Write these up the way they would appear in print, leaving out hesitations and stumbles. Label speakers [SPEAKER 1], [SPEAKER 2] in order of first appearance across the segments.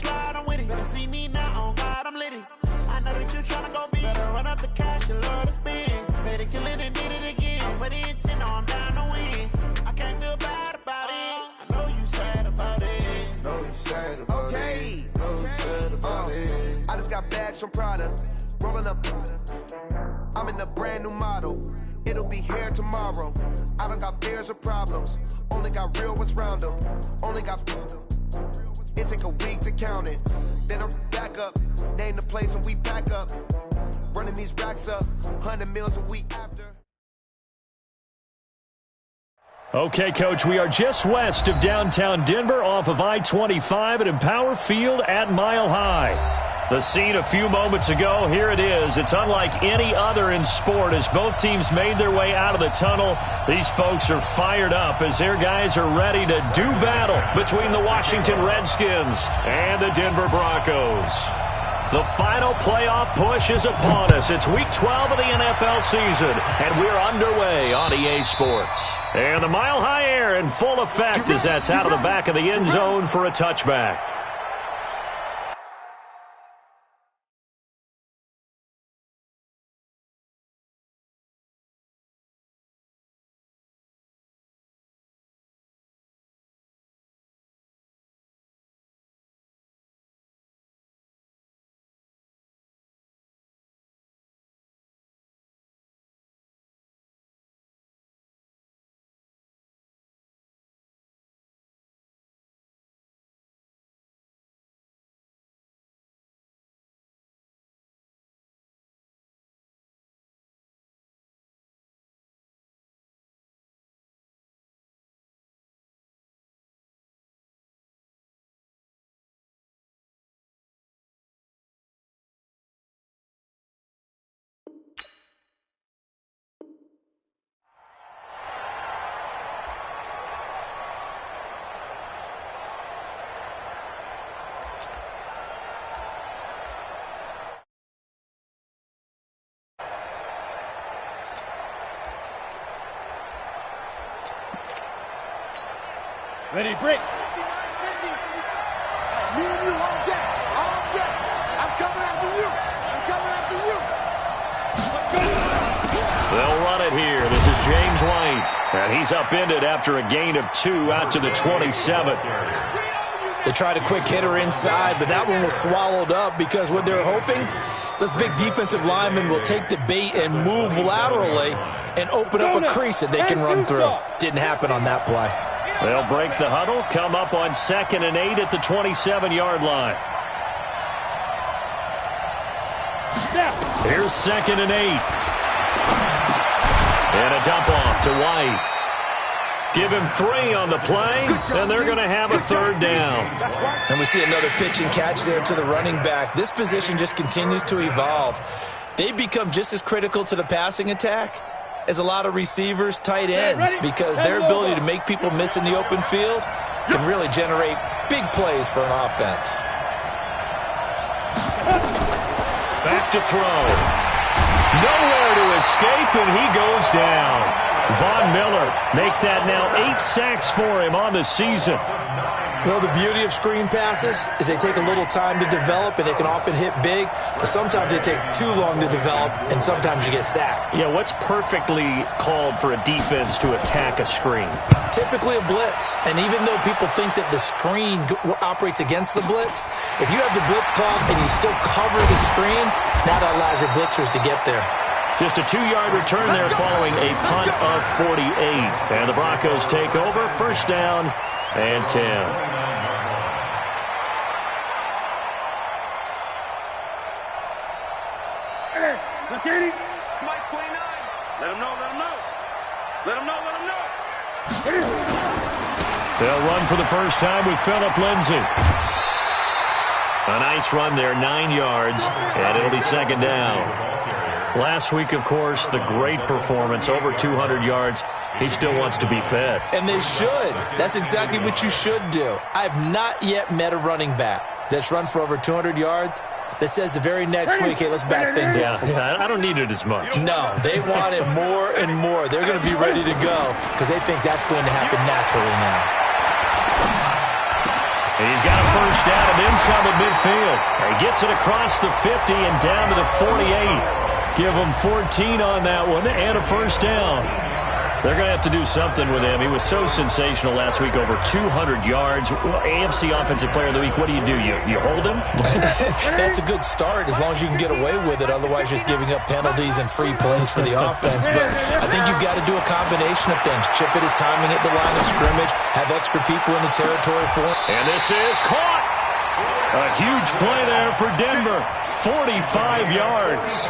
[SPEAKER 1] slide, I'm with it. Better see me now, on God, I'm litty. I know that you tryna go big. Better run up the cash, you love to spend. Better kill it and did it again. I'm with the intent, no, I'm down to win. I can't feel bad about it. I know you sad about it.
[SPEAKER 2] Know you sad about it. Know you sad about it.
[SPEAKER 3] I just got bags from Prada. Rolling up. I'm in a brand new model. It'll be here tomorrow. I don't got fears or problems. Only got real ones round them. Only got. It take a week to count it. Then I'm back up. Name the place and we back up. Running these racks up. 100 meals a week after.
[SPEAKER 4] Okay, Coach, we are just west of downtown Denver off of I-25 at Empower Field at Mile High. The scene a few moments ago, here it is. It's unlike any other in sport as both teams made their way out of the tunnel. These folks are fired up as their guys are ready to do battle between the Washington Redskins and the Denver Broncos. The final playoff push is upon us. It's Week 12 of the NFL season, and we're underway on EA Sports. And the Mile High air in full effect as that's out of the back of the end zone for a touchback.
[SPEAKER 5] Ready, break.
[SPEAKER 6] 50. Me and you on deck. On deck. I'm coming after you. I'm coming after you.
[SPEAKER 4] They'll run it here. This is James White. And he's upended after a gain of 2 out to the 27.
[SPEAKER 7] They tried a quick hitter inside, but that one was swallowed up because what they're hoping, this big defensive lineman will take the bait and move laterally and open up a crease that they can run through. Didn't happen on that play.
[SPEAKER 4] They'll break the huddle, come up on 2nd and 8 at the 27-yard line. Here's 2nd and 8. And a dump off to White. Give him 3 on the play, and they're going to have a 3rd down.
[SPEAKER 7] And we see another pitch and catch there to the running back. This position just continues to evolve. They become just as critical to the passing attack as a lot of receivers, tight ends, because their ability to make people miss in the open field can really generate big plays for an offense.
[SPEAKER 4] Back to throw. Nowhere to escape, and he goes down. Von Miller make that now 8 sacks for him on the season.
[SPEAKER 7] Well, the beauty of screen passes is they take a little time to develop, and they can often hit big, but sometimes they take too long to develop, and sometimes you get sacked.
[SPEAKER 4] Yeah, what's perfectly called for a defense to attack a screen?
[SPEAKER 7] Typically a blitz, and even though people think that the screen operates against the blitz, if you have the blitz called and you still cover the screen, now that allows your blitzers to get there.
[SPEAKER 4] Just a 2-yard return there following a punt of 48. And the Broncos take over, 1st down and 10.
[SPEAKER 6] Hey, Lakini. Mike 29. Let him know, let him know. Let him know, let him know.
[SPEAKER 4] They'll run for the first time with Phillip Lindsay. A nice run there, 9 yards, and it'll be 2nd down. Last week, of course, the great performance, over 200 yards. He still wants to be fed.
[SPEAKER 7] And they should. That's exactly what you should do. I have not yet met a running back that's run for over 200 yards that says the very next week, hey, let's back things up.
[SPEAKER 4] Yeah, I don't need it as much.
[SPEAKER 7] No, they want it more and more. They're going to be ready to go because they think that's going to happen naturally now.
[SPEAKER 4] He's got a first down and then some at midfield. He gets it across the 50 and down to the 48. Give him 14 on that one and a first down. They're going to have to do something with him. He was so sensational last week, over 200 yards. AFC Offensive Player of the Week, what do? You hold him?
[SPEAKER 7] That's a good start as long as you can get away with it. Otherwise, just giving up penalties and free plays for the offense. But I think you've got to do a combination of things. Chip at his timing at the line of scrimmage, have extra people in the territory for him.
[SPEAKER 4] And this is caught. A huge play there for Denver. 45 yards.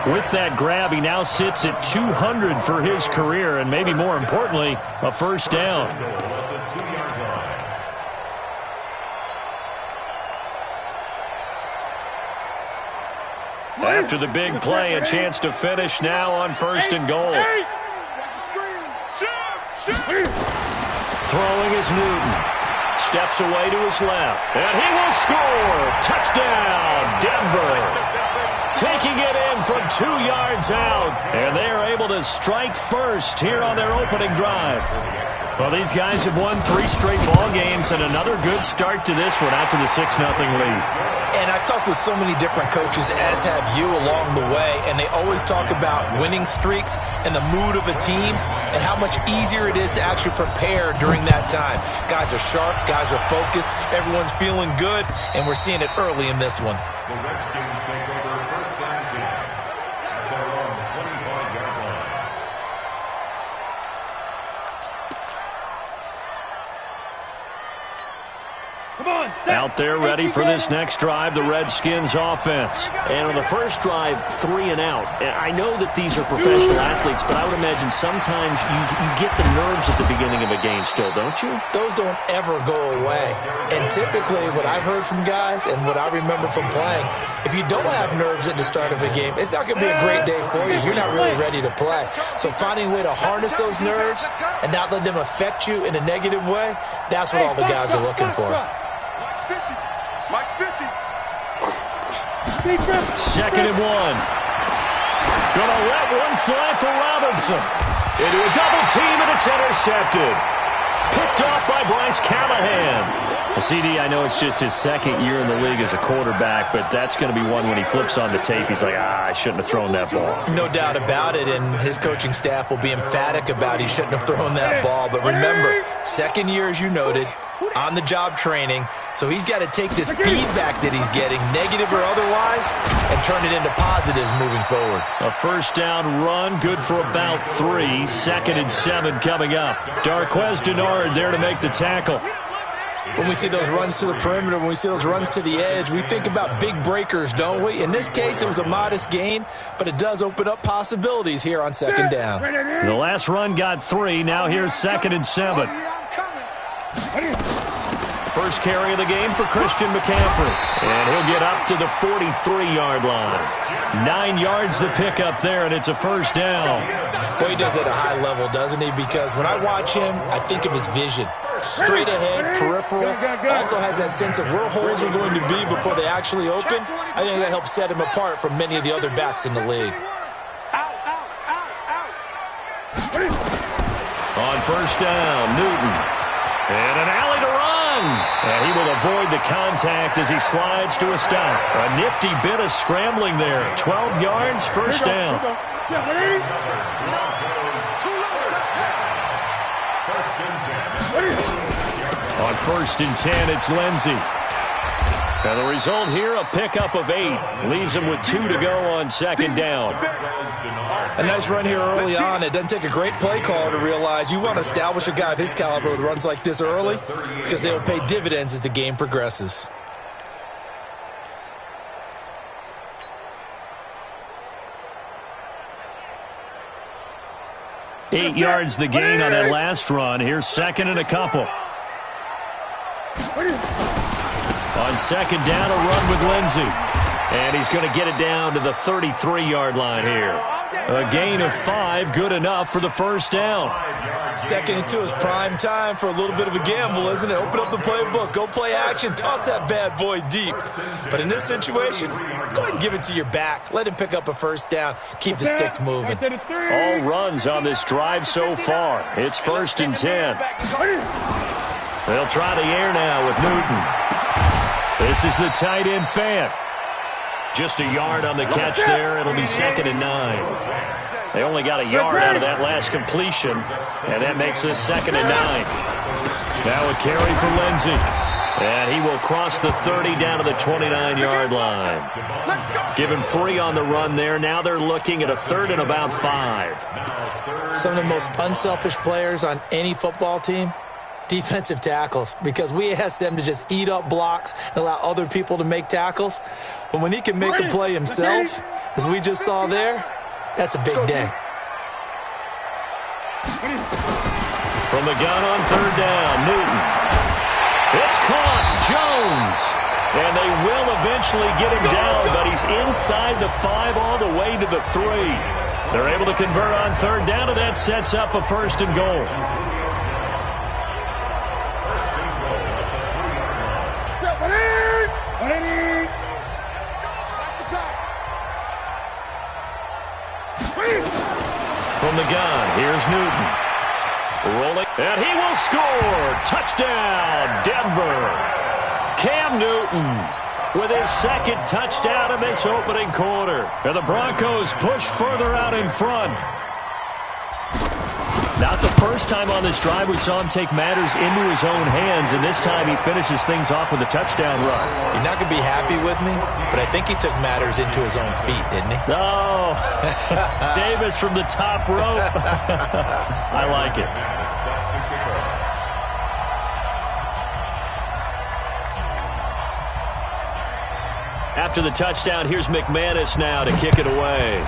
[SPEAKER 4] With that grab, he now sits at 200 for his career, and maybe more importantly, a first down. After the big play, a chance to finish now on first and goal. Throwing is Newton. Steps away to his left, and he will score. Touchdown, Denver. Taking it in from 2 yards out, and they are able to strike first here on their opening drive. Well, these guys have won 3 straight ball games, and another good start to this one out to the 6-0 lead.
[SPEAKER 7] And I've talked with so many different coaches, as have you, along the way, and they always talk about winning streaks and the mood of a team and how much easier it is to actually prepare during that time. Guys are sharp, guys are focused, everyone's feeling good, and we're seeing it early in this one.
[SPEAKER 5] The Redskins take over first down 10. They're on the 25-yard line.
[SPEAKER 4] Out there ready for this next drive, the Redskins offense. And on the first drive, 3 and out. I know that these are professional athletes, but I would imagine sometimes you get the nerves at the beginning of a game still, don't you?
[SPEAKER 7] Those don't ever go away. And typically what I've heard from guys and what I remember from playing, if you don't have nerves at the start of a game, it's not going to be a great day for you. You're not really ready to play. So finding a way to harness those nerves and not let them affect you in a negative way, that's what all the guys are looking for.
[SPEAKER 6] Mike 50.
[SPEAKER 4] Second and 1. Gonna let one fly for Robinson. Into a double team, and it's intercepted. Picked off by Bryce Callahan. CD, I know it's just his second year in the league as a quarterback, but that's going to be one when he flips on the tape. He's like, I shouldn't have thrown that ball.
[SPEAKER 7] No doubt about it, and his coaching staff will be emphatic about he shouldn't have thrown that ball. But remember, second year, as you noted, on-the-job training, so he's got to take this feedback that he's getting, negative or otherwise, and turn it into positives moving forward.
[SPEAKER 4] A first down run, good for about 3. 2nd and 7 coming up. Darquez Denard there to make the tackle.
[SPEAKER 7] When we see those runs to the perimeter, when we see those runs to the edge, we think about big breakers, don't we? In this case, it was a modest gain, but it does open up possibilities here on second down.
[SPEAKER 4] The last run got 3. Now here's 2nd and 7. First carry of the game for Christian McCaffrey. And he'll get up to the 43-yard line. 9 yards to pick up there, and it's a first down.
[SPEAKER 7] Boy, he does it at a high level, doesn't he? Because when I watch him, I think of his vision. Straight ahead, peripheral. Also has that sense of where holes are going to be before they actually open. I think that helps set him apart from many of the other backs in the league.
[SPEAKER 4] On first down, Newton. And an alley to run. And he will avoid the contact as he slides to a stop. A nifty bit of scrambling there. 12 yards, first down. On first and 10, it's Lindsey. And the result here, a pickup of 8. Leaves him with 2 to go on second down.
[SPEAKER 7] A nice run here early on. It doesn't take a great play caller to realize you want to establish a guy of his caliber with runs like this early because they will pay dividends as the game progresses.
[SPEAKER 4] Eight yards the gain on that last run. Here's second and a couple. On second down, a run with Lindsey. And he's going to get it down to the 33-yard line here. A gain of 5, good enough for the first down.
[SPEAKER 7] 2nd and 2 is prime time for a little bit of a gamble, isn't it? Open up the playbook, go play action, toss that bad boy deep. But in this situation, go ahead and give it to your back. Let him pick up a first down, keep the sticks moving.
[SPEAKER 4] All runs on this drive so far. It's first and 10. They'll try the air now with Newton. This is the tight end Fant. Just a yard on the catch there. It'll be 2nd and 9. They only got a yard out of that last completion, and that makes this 2nd and 9. Now a carry for Lindsey. And he will cross the 30 down to the 29-yard line. Give him 3 on the run there. Now they're looking at a 3rd and about 5.
[SPEAKER 7] Some of the most unselfish players on any football team, defensive tackles, because we ask them to just eat up blocks and allow other people to make tackles. But when he can make a play himself, as we just saw there, that's a big day.
[SPEAKER 4] From the gun on 3rd down, Newton. It's caught, Jones. And they will eventually get him down, but he's inside the 5 all the way to the 3. They're able to convert on 3rd down, and that sets up a 1st and goal. From the gun, here's Newton. Rolling, and he will score. Touchdown, Denver. Cam Newton with his 2nd touchdown in this opening quarter. And the Broncos push further out in front. Not the first time on this drive we saw him take matters into his own hands, and this time he finishes things off with a touchdown run.
[SPEAKER 7] You're not going to be happy with me, but I think he took matters into his own feet, didn't he?
[SPEAKER 4] No. Davis from the top rope. I like it. After the touchdown, here's McManus now to kick it away.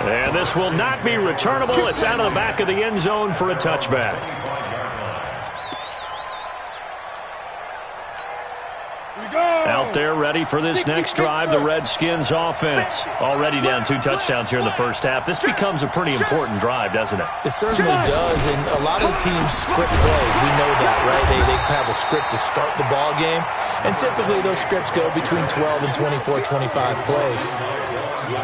[SPEAKER 4] And this will not be returnable. It's out of the back of the end zone for a touchback. Out there ready for this next drive, the Redskins offense. Already down 2 touchdowns here in the first half. This becomes a pretty important drive, doesn't it?
[SPEAKER 7] It certainly does, and a lot of the teams script plays. We know that, right? They have a script to start the ball game, and typically those scripts go between 12 and 24, 25 plays.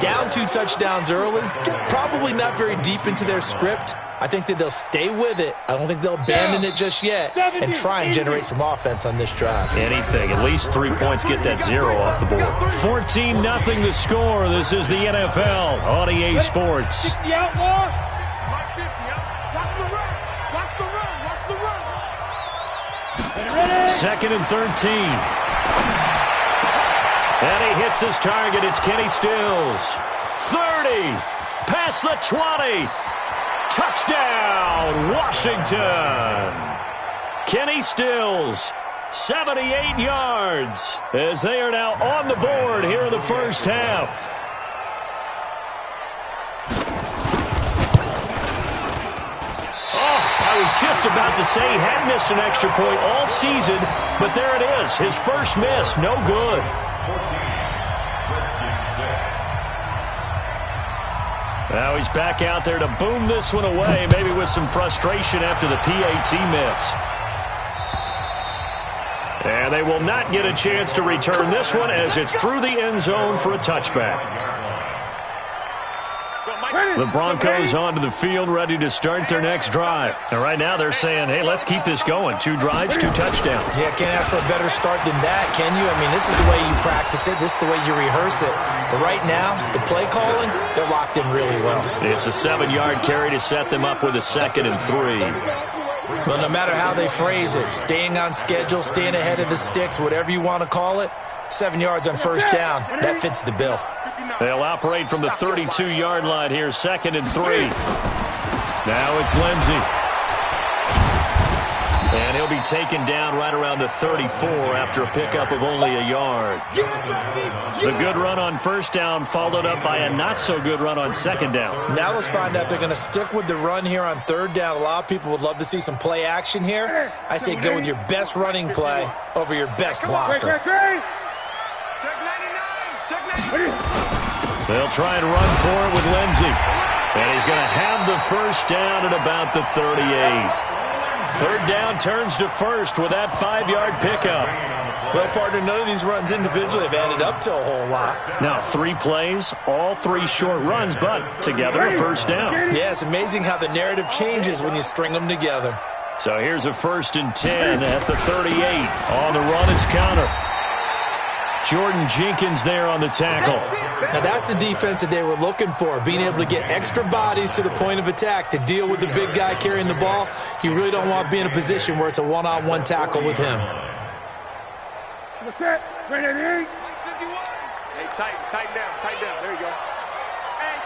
[SPEAKER 7] Down 2 touchdowns early, probably not very deep into their script. I think that they'll stay with it. I don't think they'll abandon it just yet and try and generate some offense on this drive.
[SPEAKER 4] Anything. At least 3 points, get that 0 off the board. 14-0 the score. This is the NFL on EA Sports.
[SPEAKER 6] Watch the run. Watch the run.
[SPEAKER 4] 2nd and 13. And he hits his target. It's Kenny Stills. 30. Past the 20. Touchdown, Washington. Kenny Stills, 78 yards, as they are now on the board here in the first half. I was just about to say he hadn't missed an extra point all season, but there it is. His first miss, no good. Now he's back out there to boom this one away, maybe with some frustration after the PAT miss. And they will not get a chance to return this one as it's through the end zone for a touchback. The Broncos onto the field, ready to start their next drive. And right now they're saying, hey, let's keep this going. 2 drives, 2 touchdowns.
[SPEAKER 7] Yeah, can't ask for a better start than that, can you? I mean, this is the way you practice it. This is the way you rehearse it. But right now, the play calling, they're locked in really well.
[SPEAKER 4] It's a 7-yard carry to set them up with a 2nd and 3.
[SPEAKER 7] Well, no matter how they phrase it, staying on schedule, staying ahead of the sticks, whatever you want to call it, 7 yards on first down, that fits the bill.
[SPEAKER 4] They'll operate from the 32-yard line here, 2nd and 3. Now it's Lindsey. And he'll be taken down right around the 34 after a pickup of only a yard. The good run on first down followed up by a not-so-good run on 2nd down.
[SPEAKER 7] Now let's find out if they're going to stick with the run here on 3rd down. A lot of people would love to see some play action here. I say go with your best running play over your best blocker.
[SPEAKER 4] They'll try and run for it with Lindsey. And he's going to have the first down at about the 38. Third down turns to first with that 5-yard pickup.
[SPEAKER 7] Well, partner, none of these runs individually have added up to a whole lot.
[SPEAKER 4] Now 3 plays, all 3 short runs, but together a first down.
[SPEAKER 7] Yeah, it's amazing how the narrative changes when you string them together.
[SPEAKER 4] So here's a 1st and 10 at the 38. On the run, it's counter. Jordan Jenkins there on the tackle.
[SPEAKER 7] Now that's the defense that they were looking for, being able to get extra bodies to the point of attack to deal with the big guy carrying the ball. You really don't want to be in a position where it's a one-on-one tackle with him.
[SPEAKER 6] Hey, tighten down. There you go. Hey,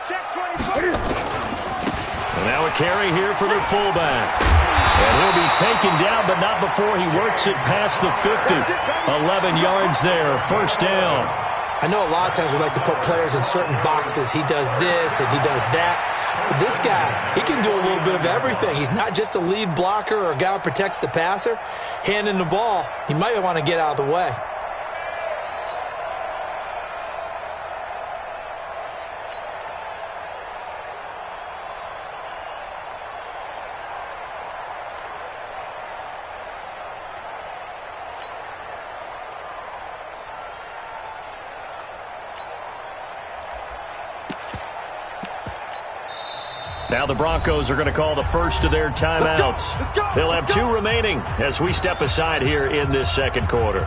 [SPEAKER 6] check 24.
[SPEAKER 4] And now a carry here for the fullback. And he'll be taken down, but not before he works it past the 50. 11 yards there, first down.
[SPEAKER 7] I know a lot of times we like to put players in certain boxes. He does this and he does that. But this guy, he can do a little bit of everything. He's not just a lead blocker or a guy who protects the passer. Handing the ball, he might want to get out of the way.
[SPEAKER 4] Now the Broncos are going to call the first of their timeouts. They'll have 2 remaining as we step aside here in this second quarter.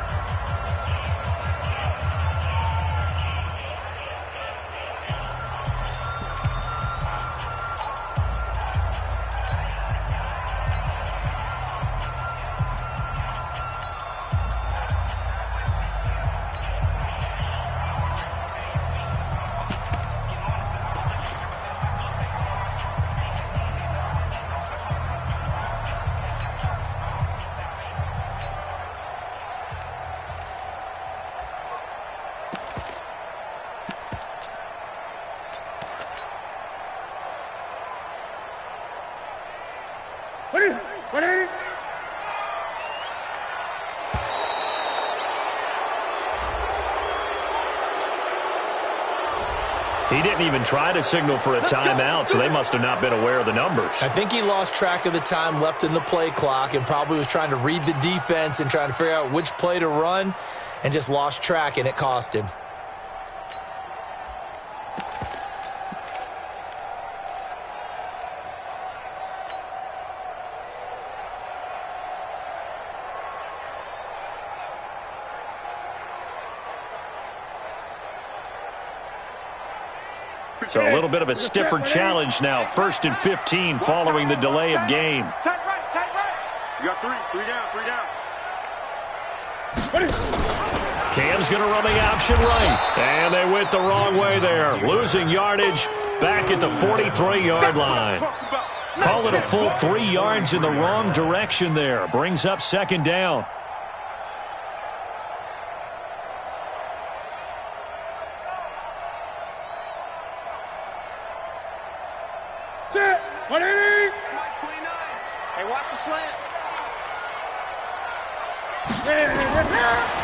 [SPEAKER 4] He didn't even try to signal for a timeout, so they must have not been aware of the numbers.
[SPEAKER 7] I think he lost track of the time left in the play clock and probably was trying to read the defense and trying to figure out which play to run and just lost track, and it cost him.
[SPEAKER 4] So a little bit of a stiffer challenge now. 1st and 15 following the delay of game.
[SPEAKER 6] Tight right. You got 3 down.
[SPEAKER 4] Cam's going to run the option right. And they went the wrong way there. Losing yardage back at the 43-yard line. Call it a full 3 yards in the wrong direction there. Brings up 2nd down.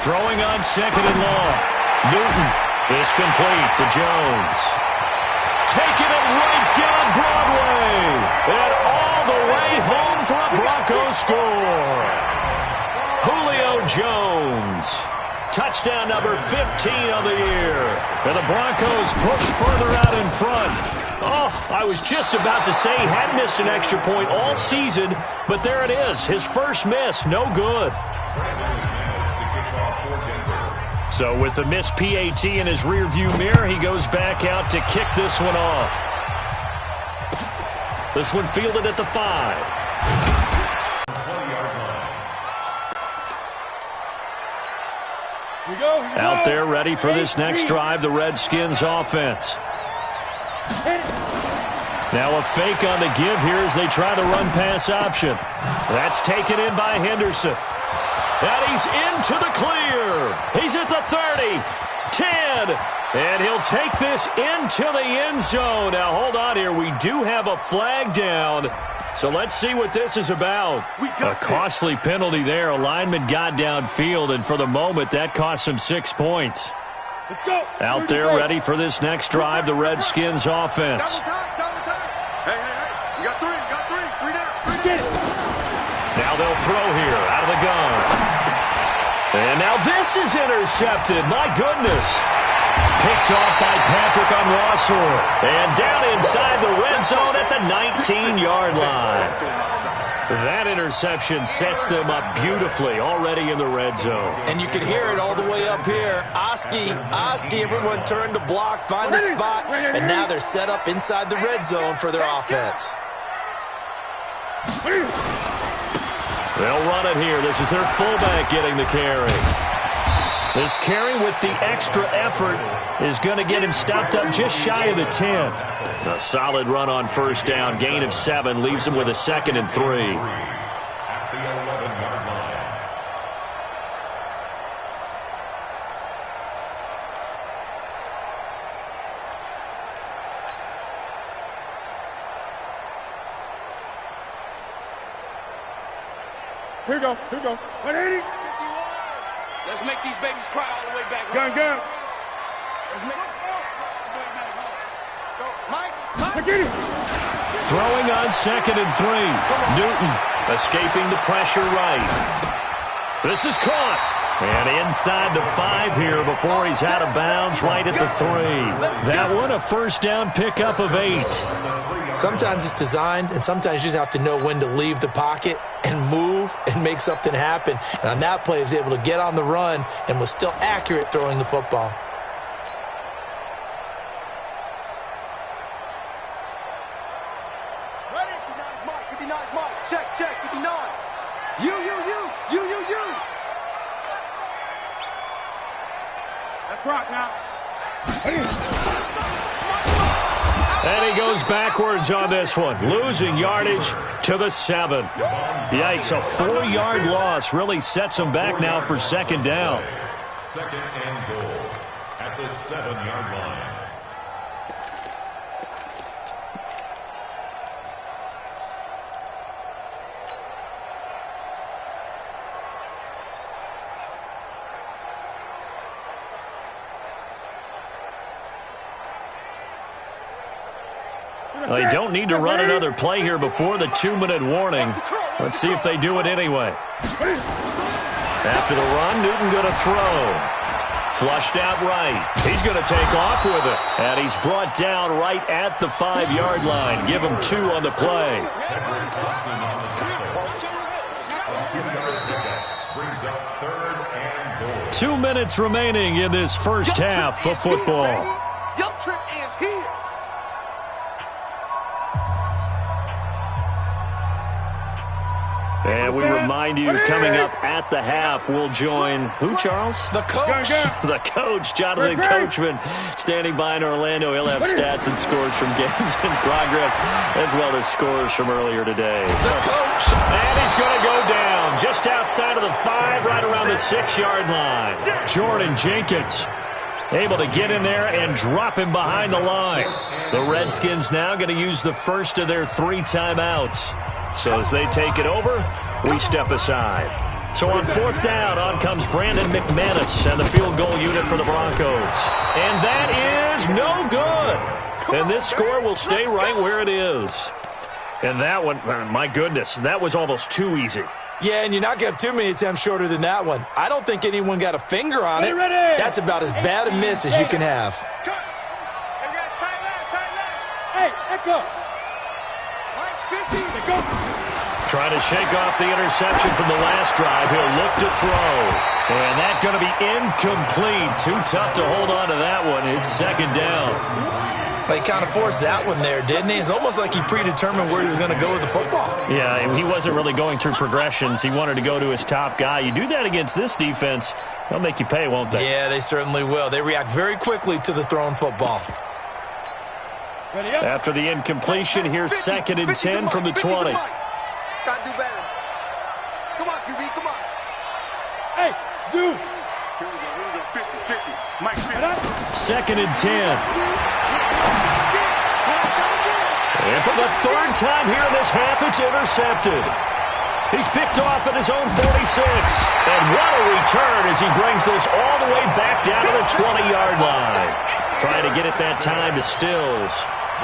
[SPEAKER 4] Throwing on 2nd and long. Newton is complete to Jones. Taking it right down Broadway. And all the way home for a Broncos score. Julio Jones. Touchdown number 15 on the year. And the Broncos push further out in front. Oh, I was just about to say he hadn't missed an extra point all season, but there it is. His first miss, no good. So with the missed PAT in his rearview mirror, he goes back out to kick this one off. This one fielded at the 5. Out there ready for this next drive, the Redskins offense. Now a fake on the give here as they try the run-pass option. That's taken in by Henderson. And he's into the clear. He's at the 30, 10, and he'll take this into the end zone. Now, hold on here. We do have a flag down, so let's see what this is about. A costly penalty there. A lineman got downfield, and for the moment, that cost him 6 points.
[SPEAKER 6] Let's go.
[SPEAKER 4] Out there ready for this next drive, the Redskins offense.
[SPEAKER 6] Hey. You got three. Three down.
[SPEAKER 1] Get it.
[SPEAKER 4] Now they'll throw here out of the gun. And now this is intercepted. My goodness. Picked off by Patrick on Rossor. And down inside the red zone at the 19-yard line. That interception sets them up beautifully already in the red zone.
[SPEAKER 7] And you can hear it all the way up here. Oski, everyone turned to block, find a spot, and now they're set up inside the red zone for their offense.
[SPEAKER 4] They'll run it here. This is their fullback getting the carry. This carry with the extra effort is going to get him stopped up just shy of the 10. A solid run on first down. Gain of 7 leaves him with a 2nd and 3.
[SPEAKER 5] At the 11-yard line.
[SPEAKER 1] Here we go. 180.
[SPEAKER 6] Let's make these babies cry all the way back.
[SPEAKER 1] Gun.
[SPEAKER 6] Let's make
[SPEAKER 1] Mike. Get it.
[SPEAKER 4] Throwing on 2nd and 3. Newton escaping the pressure right. This is caught. And inside the 5 here before he's out of bounds right at the 3. That one a first down pickup of 8.
[SPEAKER 7] Sometimes it's designed, and sometimes you just have to know when to leave the pocket and move and make something happen. And on that play, he was able to get on the run and was still accurate throwing the football.
[SPEAKER 6] Ready? 59 Mark. Check, 59. You.
[SPEAKER 1] That's rock now.
[SPEAKER 4] And he goes backwards on this one, losing yardage to the 7. Yikes, a 4-yard loss really sets him back now for 2nd down.
[SPEAKER 5] 2nd and goal at the 7-yard line.
[SPEAKER 4] They don't need to run another play here before the 2-minute warning. Let's see if they do it anyway. After the run, Newton going to throw. Flushed out right. He's going to take off with it. And he's brought down right at the 5-yard line. Give him 2 on the play.
[SPEAKER 5] Brings up 3rd and goal.
[SPEAKER 4] 2 minutes remaining in this first half of football.
[SPEAKER 6] Your trip is here.
[SPEAKER 4] And we remind you, coming up at the half, we'll join who, Charles?
[SPEAKER 7] The coach.
[SPEAKER 4] The coach, Jonathan Coachman, standing by in Orlando. He'll have stats and scores from games in progress, as well as scores from earlier today.
[SPEAKER 7] The coach.
[SPEAKER 4] And he's going to go down just outside of the 5, right around the 6-yard line. Jordan Jenkins able to get in there and drop him behind the line. The Redskins now going to use the first of their 3 timeouts. So as they take it over, we step aside. So on 4th down, on comes Brandon McManus and the field goal unit for the Broncos. And that is no good. And this score will stay right where it is. And that one, my goodness, that was almost too easy.
[SPEAKER 7] Yeah, and you're not going to have too many attempts shorter than that one. I don't think anyone got a finger on it. That's about as bad a miss as you can have.
[SPEAKER 1] Hey, echo.
[SPEAKER 4] Trying to shake off the interception from the last drive. He'll look to throw. And that's going to be incomplete. Too tough to hold on to that one. It's 2nd down.
[SPEAKER 7] He kind of forced that one there, didn't he? It's almost like he predetermined where he was going to go with the football.
[SPEAKER 4] Yeah, he wasn't really going through progressions. He wanted to go to his top guy. You do that against this defense, they'll make you pay, won't they?
[SPEAKER 7] Yeah, they certainly will. They react very quickly to the thrown football.
[SPEAKER 4] After the incompletion, here's 2nd and 10 from the 20.
[SPEAKER 6] Gotta do better. Come on, QB, come on.
[SPEAKER 1] Hey, Zoo.
[SPEAKER 6] Here we go. 50. Mike 50.
[SPEAKER 4] 2nd and 10. And for the 3rd time here in this half, it's intercepted. He's picked off at his own 46. And what a return as he brings this all the way back down to the 20-yard line. Trying to get it that time to Stills.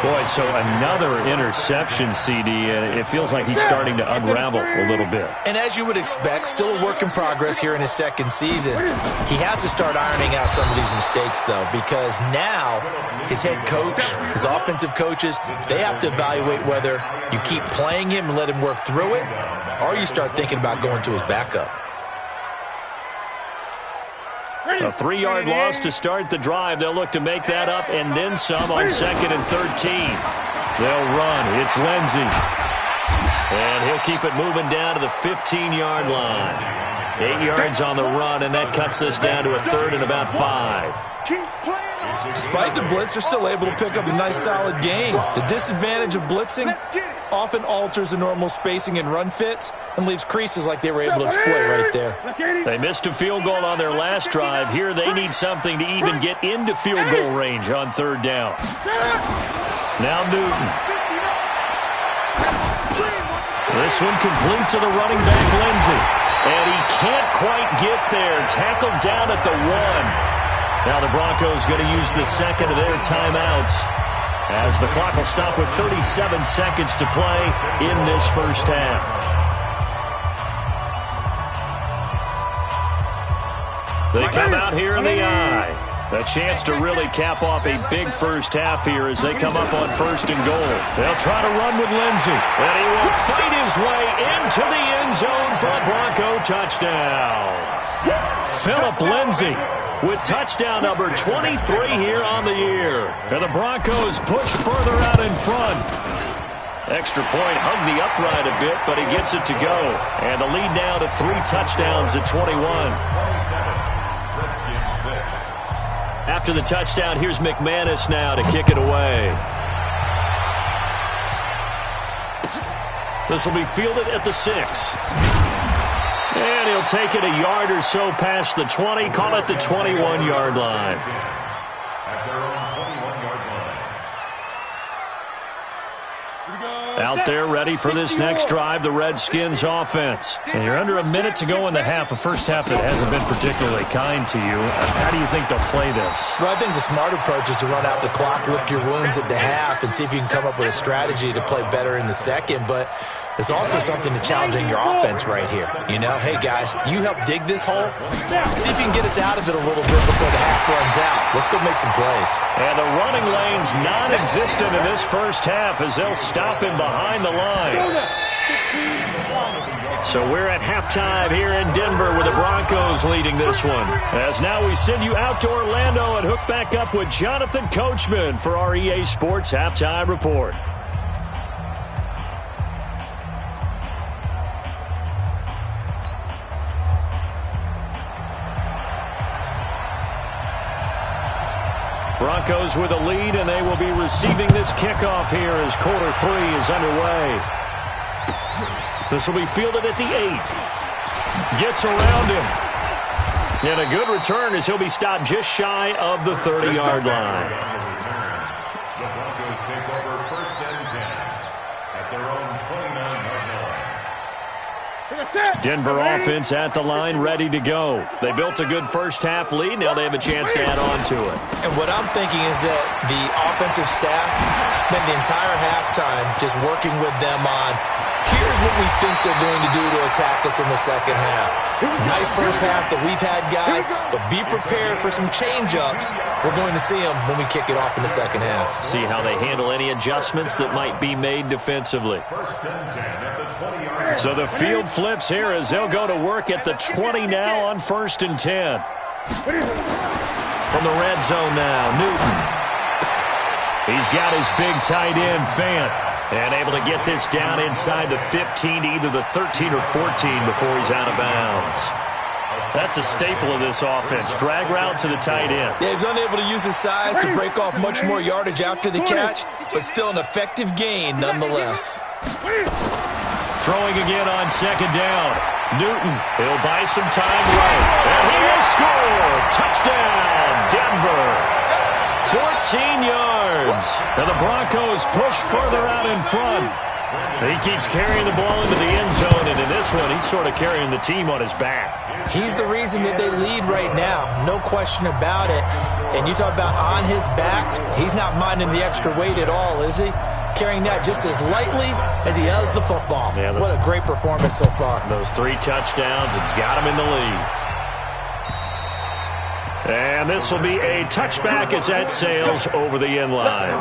[SPEAKER 4] Boy, so another interception, CD, and it feels like he's starting to unravel a little bit.
[SPEAKER 7] And as you would expect, still a work in progress here in his second season. He has to start ironing out some of these mistakes, though, because now his head coach, his offensive coaches, they have to evaluate whether you keep playing him and let him work through it, or you start thinking about going to his backup.
[SPEAKER 4] A 3-yard loss to start the drive. They'll look to make that up and then some on 2nd and 13. They'll run. It's Lindsey. And he'll keep it moving down to the 15-yard line. 8 yards on the run, and that cuts this down to a 3rd and about 5.
[SPEAKER 7] Despite the blitz, they're still able to pick up a nice, solid gain. The disadvantage of blitzing often alters the normal spacing and run fits and leaves creases like they were able to exploit right there.
[SPEAKER 4] They missed a field goal on their last drive. Here they need something to even get into field goal range on 3rd down. Now Newton. This one complete to the running back, Lindsey. And he can't quite get there. Tackled down at the 1. Now the Broncos going to use the second of their timeouts, as the clock will stop with 37 seconds to play in this first half. They come out here in the eye. A chance to really cap off a big first half here as they come up on 1st and goal. They'll try to run with Lindsey, and he will fight his way into the end zone for a Bronco touchdown. Phillip Lindsey with touchdown number 23 here on the year. And the Broncos push further out in front. Extra point hugged the upright a bit, but he gets it to go. And the lead now to 3 touchdowns at 21. After the touchdown, here's McManus now to kick it away. This will be fielded at the 6. And he'll take it a yard or so past the 20, call it the 21-yard line.
[SPEAKER 5] At their own 21-yard line.
[SPEAKER 4] Out there ready for this next drive, the Redskins offense. And you're under a minute to go in the half, a first half that hasn't been particularly kind to you. How do you think they'll play this?
[SPEAKER 7] Well, I think the smart approach is to run out the clock, lick your wounds at the half, and see if you can come up with a strategy to play better in the second. But there's also something to challenging your offense right here. You know, hey, guys, you help dig this hole. See if you can get us out of it a little bit before the half runs out. Let's go make some plays.
[SPEAKER 4] And the running lane's non-existent in this first half as they'll stop him behind the line. So we're at halftime here in Denver with the Broncos leading this one. As now we send you out to Orlando and hook back up with Jonathan Coachman for our EA Sports Halftime Report. Broncos with a lead, and they will be receiving this kickoff here as quarter 3 is underway. This will be fielded at the 8. Gets around him. And a good return as he'll be stopped just shy of the 30-yard line.
[SPEAKER 5] The Broncos take over 1st and 10 at their own 29-yard line.
[SPEAKER 4] Denver offense at the line, ready to go. They built a good first half lead. Now they have a chance to add on to it.
[SPEAKER 7] And what I'm thinking is that the offensive staff spent the entire halftime just working with them on, here's what we think they're going to do to attack us in the second half. Nice first half that we've had, guys, but be prepared for some change-ups. We're going to see them when we kick it off in the second half.
[SPEAKER 4] See how they handle any adjustments that might be made defensively.
[SPEAKER 5] 1st and 10 at the 20-yard line.
[SPEAKER 4] So the field flips here as they'll go to work at the 20 now on 1st and 10. From the red zone now, Newton. He's got his big tight end, Fant. And able to get this down inside the 15 to either the 13 or 14 before he's out of bounds. That's a staple of this offense. Drag route to the tight end.
[SPEAKER 7] Yeah, he's unable to use his size to break off much more yardage after the catch, but still an effective gain nonetheless.
[SPEAKER 4] Throwing again on 2nd down. Newton, he'll buy some time right. And he will score! Touchdown, Denver! 14 yards. And the Broncos push further out in front. He keeps carrying the ball into the end zone, and in this one, he's sort of carrying the team on his back.
[SPEAKER 7] He's the reason that they lead right now, no question about it. And you talk about on his back, he's not minding the extra weight at all, is he? Carrying that just as lightly as he does the football. Yeah, what a great performance so far.
[SPEAKER 4] Those 3 touchdowns, it's got him in the lead. And this will be a touchback as that sails over the end line.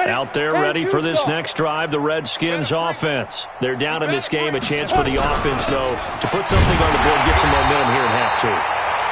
[SPEAKER 4] Out there ready for this next drive, the Redskins offense. They're down in this game. A chance for the offense, though, to put something on the board, get some momentum here in half 2.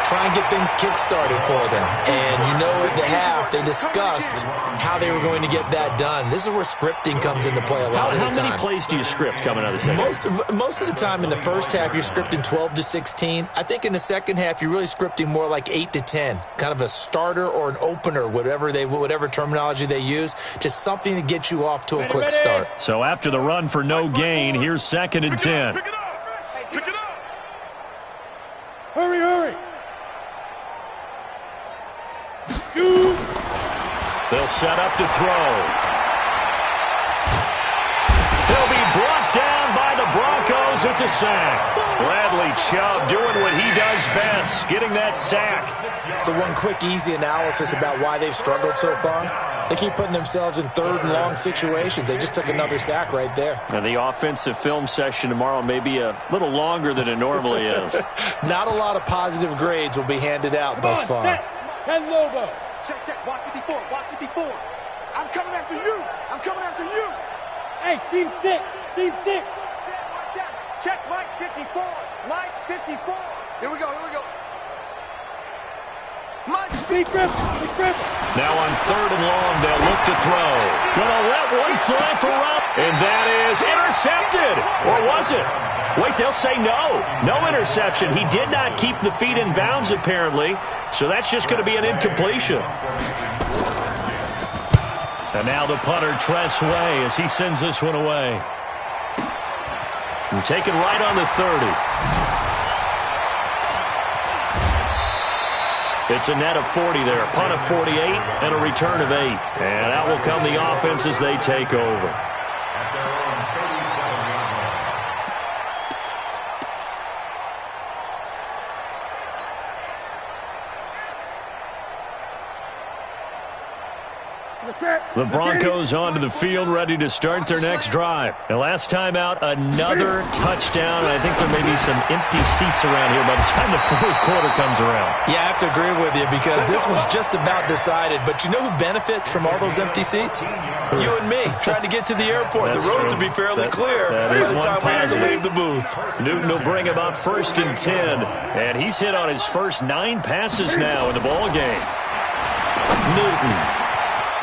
[SPEAKER 7] Try and get things kick-started for them. And you know at the half, they discussed how they were going to get that done. This is where scripting comes into play a lot of the time.
[SPEAKER 4] How many plays do you script coming out of the second?
[SPEAKER 7] Most of the time in the first half, you're scripting 12 to 16. I think in the second half, you're really scripting more like 8 to 10. Kind of a starter or an opener, whatever terminology they use. Just something to get you off to a quick start.
[SPEAKER 4] So after the run for no gain, here's 2nd and 10.
[SPEAKER 6] Pick it up. Pick it up. Hurry, hurry. Shoot.
[SPEAKER 4] They'll set up to throw. He'll be brought down by the Broncos. It's a sack. Bradley Chubb doing what he does best, getting that sack.
[SPEAKER 7] So one quick, easy analysis about why they've struggled so far. They keep putting themselves in 3rd and long situations. They just took another sack right there.
[SPEAKER 4] And the offensive film session tomorrow may be a little longer than it normally is.
[SPEAKER 7] Not a lot of positive grades will be handed out thus far.
[SPEAKER 6] Set. 10 logo. Check. Watch 54. Watch 54. I'm coming after you. I'm coming after you. Hey, seam 6. Seam 6. Watch out. Check Mike 54. Mike 54. Here we go. Mike. Big Griffin.
[SPEAKER 4] Now on 3rd and long, they'll look to throw. Gonna let one fly for Rob. And that is intercepted. Or was it? Wait, they'll say no. No interception. He did not keep the feet in bounds, apparently. So that's just going to be an incompletion. And now the punter, Tress Way, as he sends this one away. And taken right on the 30. It's a net of 40 there. A punt of 48 and a return of 8. And out will come the offense as they take over. The Broncos onto the field, ready to start their next drive. And last time out, another touchdown. And I think there may be some empty seats around here by the time the 4th quarter comes around.
[SPEAKER 7] Yeah, I have to agree with you because this was just about decided. But you know who benefits from all those empty seats? You and me, trying to get to the airport. The roads will be fairly clear by the time we have to leave the booth.
[SPEAKER 4] Newton will bring him up 1st and 10. And he's hit on his first 9 passes now in the ball game. Newton.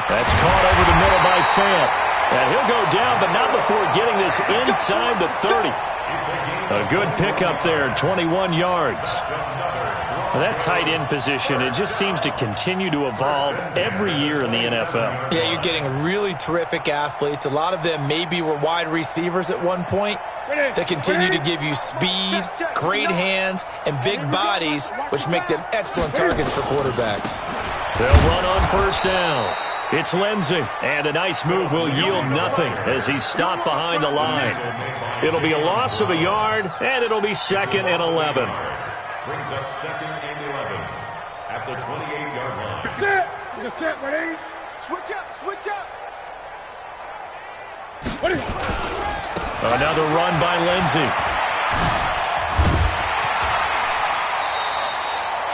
[SPEAKER 4] That's caught over the middle by Fant. And he'll go down, but not before getting this inside the 30. A good pickup there, 21 yards. Well, that tight end position, it just seems to continue to evolve every year in the NFL.
[SPEAKER 7] Yeah, you're getting really terrific athletes. A lot of them maybe were wide receivers at one point. They continue to give you speed, great hands, and big bodies, which make them excellent targets for quarterbacks.
[SPEAKER 4] They'll run on 1st down. It's Lindsey, and a nice move will yield nothing as he's stopped behind the line. It'll be a loss of a yard, and it'll be 2nd and 11.
[SPEAKER 5] Brings up 2nd and 11 at the 28-yard line.
[SPEAKER 6] That's it, ready? Switch up.
[SPEAKER 4] Another run by Lindsey.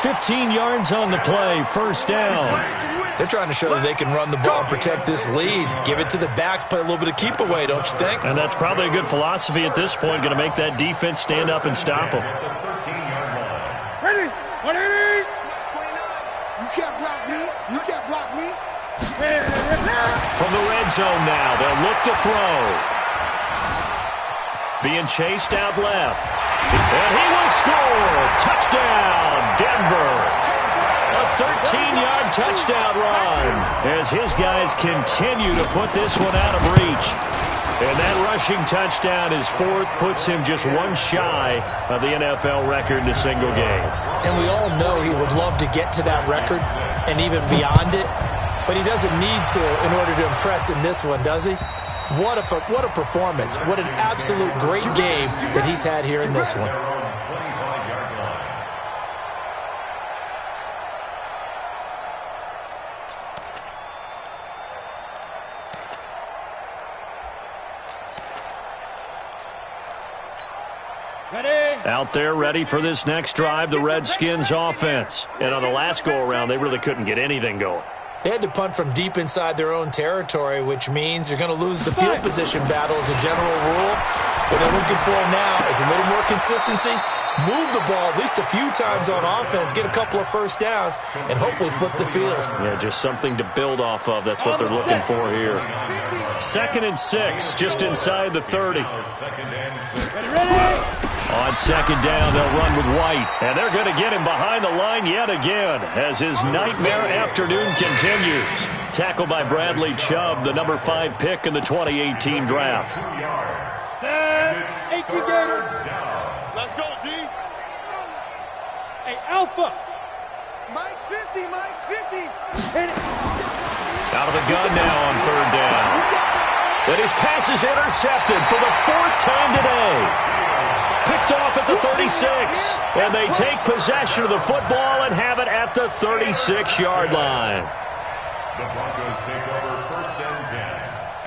[SPEAKER 4] 15 yards on the play, 1st down.
[SPEAKER 7] They're trying to show that they can run the ball and protect this lead. Give it to the backs, play a little bit of keep away, don't you think?
[SPEAKER 4] And that's probably a good philosophy at this point, going to make that defense stand up and stop them.
[SPEAKER 6] Ready? You can't block me.
[SPEAKER 4] From the red zone now, they'll look to throw. Being chased out left. And he will score. Touchdown, Denver. A 13-yard touchdown run as his guys continue to put this one out of reach. And that rushing touchdown, his fourth, puts him just one shy of the NFL record in a single game.
[SPEAKER 7] And we all know he would love to get to that record and even beyond it, but he doesn't need to in order to impress in this one, does he? What a performance. What an absolute great game that he's had here in this one.
[SPEAKER 4] Out there ready for this next drive, the Redskins offense. And on the last go-around, they really couldn't get anything going.
[SPEAKER 7] They had to punt from deep inside their own territory, which means you're going to lose the field position battle as a general rule. What they're looking for now is a little more consistency, move the ball at least a few times on offense, get a couple of first downs, and hopefully flip the field.
[SPEAKER 4] Yeah, just something to build off of. That's what they're looking for here. 2nd and 6, just inside the 30. On 2nd down, they'll run with White. And they're going to get him behind the line yet again as his nightmare afternoon continues. Tackled by Bradley Chubb, the number 5 pick in the 2018 draft.
[SPEAKER 6] Let's go, D. Hey, Alpha. Mike's 50, Mike's 50.
[SPEAKER 4] Out of the gun now on 3rd down. And his pass is intercepted for the 4th time today. Picked off at the 36. And they take possession of the football and have it at the 36-yard line.
[SPEAKER 5] The Broncos take over 1st and 10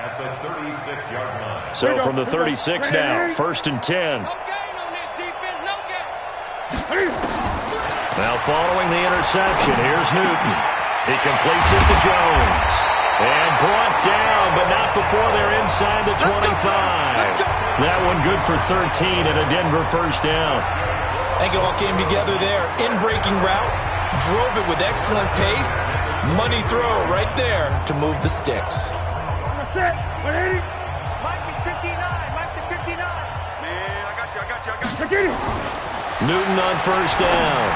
[SPEAKER 5] at the 36-yard line.
[SPEAKER 4] So from the 36 now, 1st and 10. Now following the interception, here's Newton. He completes it to Jones. And brought down, but not before they're inside the 25. That one good for 13 and a Denver 1st down.
[SPEAKER 7] I think it all came together there. In-breaking route, drove it with excellent pace. Money throw right there to move the sticks.
[SPEAKER 6] Mike is 59. Mike is 59. Man, I got you.
[SPEAKER 4] Newton on 1st down.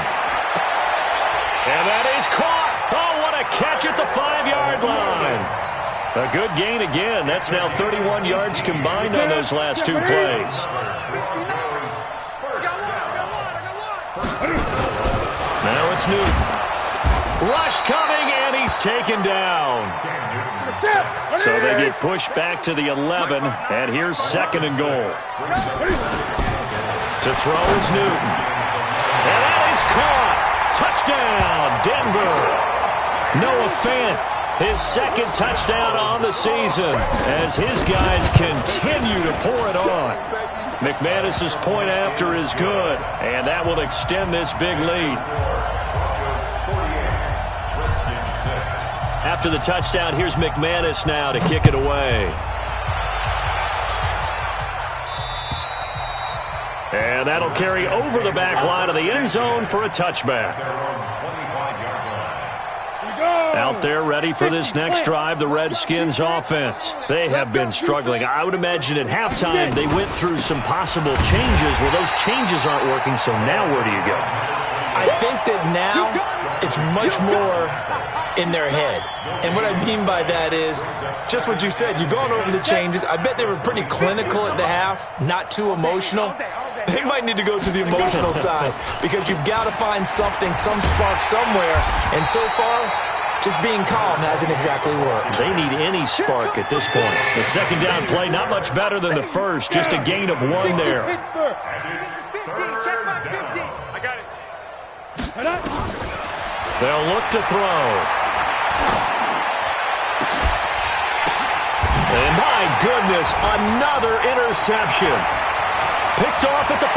[SPEAKER 4] And that is caught. Oh, what a catch at the 5-yard line. A good gain again. That's now 31 yards combined on those last 2 plays. Now it's Newton. Rush coming, and he's taken down. So they get pushed back to the 11, and here's 2nd and goal. To throw is Newton. And that is caught. Touchdown, Denver. Noah Fant, his 2nd touchdown on the season as his guys continue to pour it on. McManus's point after is good, and that will extend this big lead. After the touchdown, here's McManus now to kick it away. And that'll carry over the back line of the end zone for a touchback. Out there ready for this next drive, the Redskins offense. They have been struggling. I would imagine at halftime they went through some possible changes. Well, those changes aren't working, so now where do you go?
[SPEAKER 7] I think that now it's much more in their head. And what I mean by that is just what you said. You've gone over the changes. I bet they were pretty clinical at the half, not too emotional. They might need to go to the emotional side because you've got to find something, some spark somewhere. And so far, just being calm hasn't exactly worked.
[SPEAKER 4] They need any spark at this point. The 2nd down play, not much better than the first. Just a gain of 1 there.
[SPEAKER 6] Check my 50. I got it.
[SPEAKER 4] They'll look to throw. And my goodness, another interception. Picked off at the 49.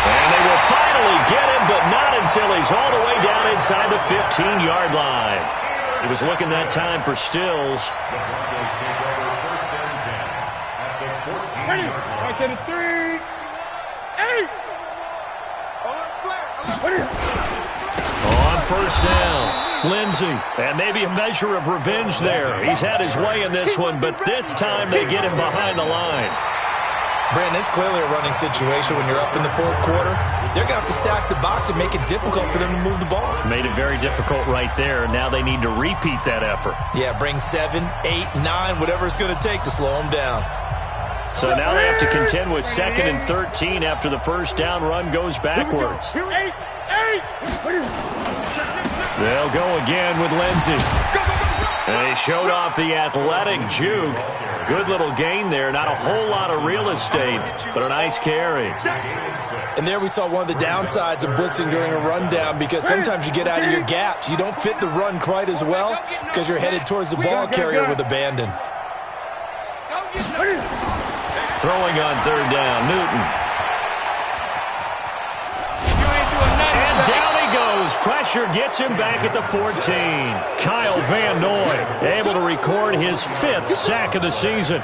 [SPEAKER 4] And they will finally get him, but not until he's all the way down inside the 15-yard line. He was looking that time for Stills.
[SPEAKER 5] The Broncos take over 1st and 10 at the 14-yard line.
[SPEAKER 6] 3.
[SPEAKER 4] On 1st down, Lindsey. And maybe a measure of revenge there. He's had his way in this one, but this time they get him behind the line.
[SPEAKER 7] Brandon, it's clearly a running situation when you're up in the fourth quarter. They're going to have to stack the box and make it difficult for them to move the ball.
[SPEAKER 4] Made it very difficult right there. Now they need to repeat that effort.
[SPEAKER 7] Yeah, bring 7, 8, 9, whatever it's going to take to slow them down.
[SPEAKER 4] So now they have to contend with 2nd and 13 after the first down run goes backwards. They'll go again with Lindsey. And he showed off the athletic juke. Good little gain there. Not a whole lot of real estate, but a nice carry.
[SPEAKER 7] And there we saw one of the downsides of blitzing during a rundown, because sometimes you get out of your gaps. You don't fit the run quite as well because you're headed towards the ball carrier with abandon.
[SPEAKER 4] Throwing on 3rd down, Newton. And down he goes. Pressure gets him back at the 14. Kyle Van Noy able to record his 5th sack of the season.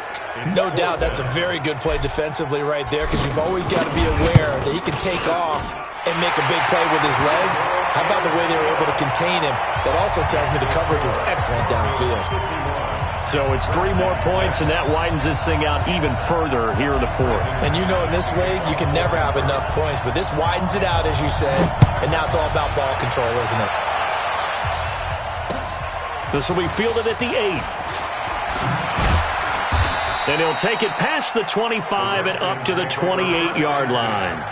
[SPEAKER 7] No doubt that's a very good play defensively right there, because you've always got to be aware that he can take off and make a big play with his legs. How about the way they were able to contain him? That also tells me the coverage was excellent downfield.
[SPEAKER 4] So it's 3 more points, and that widens this thing out even further here in the 4th.
[SPEAKER 7] And you know in this league, you can never have enough points, but this widens it out, as you said, and now it's all about ball control, isn't it?
[SPEAKER 4] This will be fielded at the 8. And he'll take it past the 25 and up to the 28-yard line.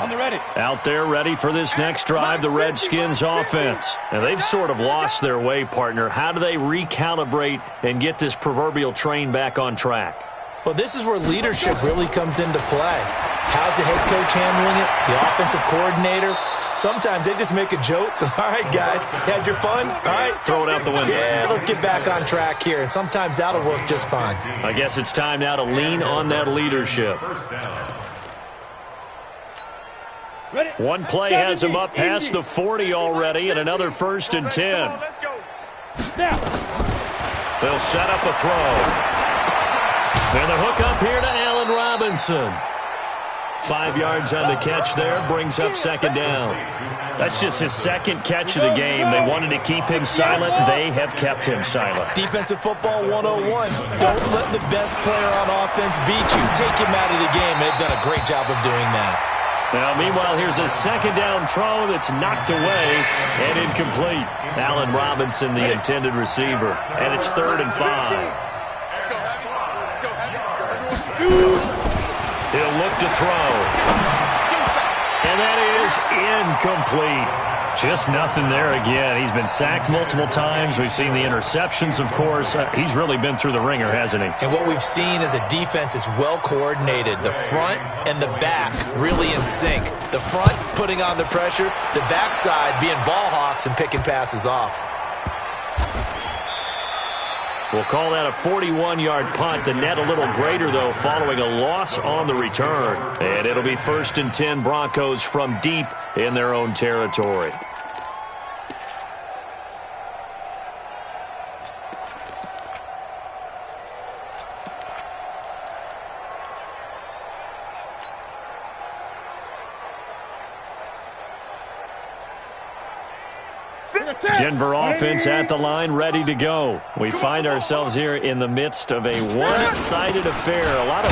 [SPEAKER 6] On the ready.
[SPEAKER 4] Out there ready for this next drive, the Redskins offense. And they've sort of lost their way, partner. How do they recalibrate and get this proverbial train back on track?
[SPEAKER 7] Well, this is where leadership really comes into play. How's the head coach handling it? The offensive coordinator? Sometimes they just make a joke. All right, guys, had your fun? All right.
[SPEAKER 4] Throw it out the window.
[SPEAKER 7] Yeah, let's get back on track here. And sometimes that'll work just fine.
[SPEAKER 4] I guess it's time now to lean on that leadership. One play has him up past the 40 already, and another 1st and 10. They'll set up a throw. And the hook up here to Allen Robinson. 5 yards on the catch there, brings up 2nd down. That's just his 2nd catch of the game. They wanted to keep him silent. They have kept him silent.
[SPEAKER 7] Defensive football 101. Don't let the best player on offense beat you. Take him out of the game. They've done a great job of doing that.
[SPEAKER 4] Now, meanwhile, here's a 2nd down throw that's knocked away and incomplete. Allen Robinson, the intended receiver. And it's 3rd and 5. He'll look to throw. And that is incomplete. Just nothing there again. He's been sacked multiple times. We've seen the interceptions, of course. He's really been through the ringer, hasn't he?
[SPEAKER 7] And what we've seen is a defense that's well coordinated. The front and the back really in sync. The front putting on the pressure. The backside being ball hawks and picking passes off.
[SPEAKER 4] We'll call that a 41-yard punt. The net a little greater, though, following a loss on the return. And it'll be 1st and 10 Broncos from deep in their own territory. Denver offense at the line, ready to go. We find ourselves here in the midst of a one-sided affair. A lot of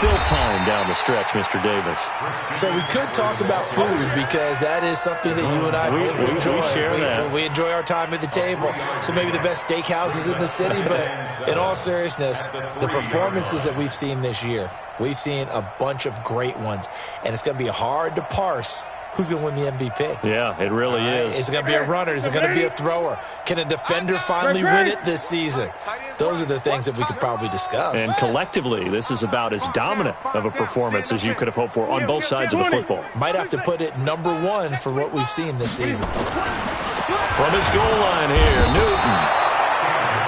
[SPEAKER 4] fill time down the stretch, Mr. Davis.
[SPEAKER 7] So we could talk about food, because that is something that you and I both enjoy.
[SPEAKER 4] We share that.
[SPEAKER 7] We enjoy our time at the table. So maybe the best steakhouses in the city, but in all seriousness, the performances that we've seen this year, we've seen a bunch of great ones, and it's going to be hard to parse who's going to win the MVP.
[SPEAKER 4] Yeah, it really is.
[SPEAKER 7] Is it going to be a runner? Is it going to be a thrower? Can a defender finally win it this season? Those are the things that we could probably discuss.
[SPEAKER 4] And collectively, this is about as dominant of a performance as you could have hoped for on both sides of the football.
[SPEAKER 7] Might have to put it number 1 for what we've seen this season.
[SPEAKER 4] From his goal line here, Newton.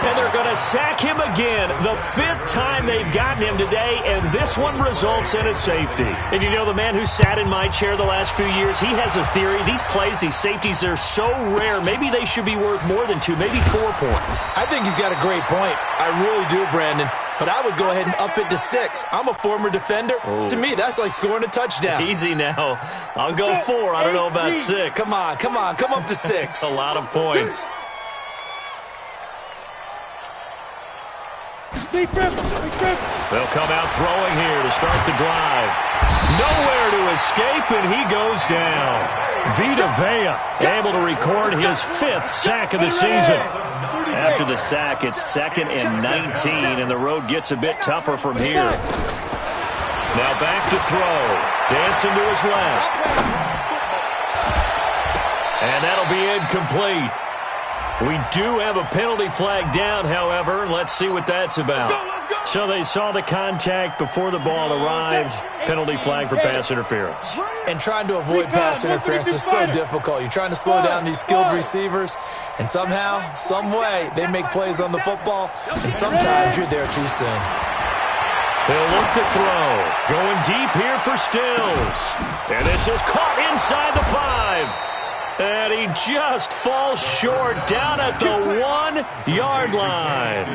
[SPEAKER 4] And they're going to sack him again. The 5th time they've gotten him today, and this one results in a safety. And you know, the man who sat in my chair the last few years, he has a theory. These plays, these safeties, they're so rare. Maybe they should be worth more than 2, maybe 4 points.
[SPEAKER 7] I think he's got a great point. I really do, Brandon. But I would go ahead and up it to 6. I'm a former defender. Oh. To me, that's like scoring a touchdown.
[SPEAKER 4] Easy now. I'll go 4. I don't know about 6.
[SPEAKER 7] Come on. Come up to 6.
[SPEAKER 4] A lot of points. They'll come out throwing here to start the drive. Nowhere to escape, and he goes down. Vita Vea able to record his 5th sack of the season. After the sack, it's 2nd and 19, and the road gets a bit tougher from here. Now back to throw. Dancing to his left. And that'll be incomplete. We do have a penalty flag down, however. Let's see what that's about. So they saw the contact before the ball arrived. Penalty flag for pass interference.
[SPEAKER 7] And trying to avoid pass interference is so difficult. You're trying to slow down these skilled receivers, and somehow, some way, they make plays on the football, and sometimes you're there too soon.
[SPEAKER 4] He'll look to throw. Going deep here for Stills. And this is caught inside the 5. And he just falls short down at the 1-yard line.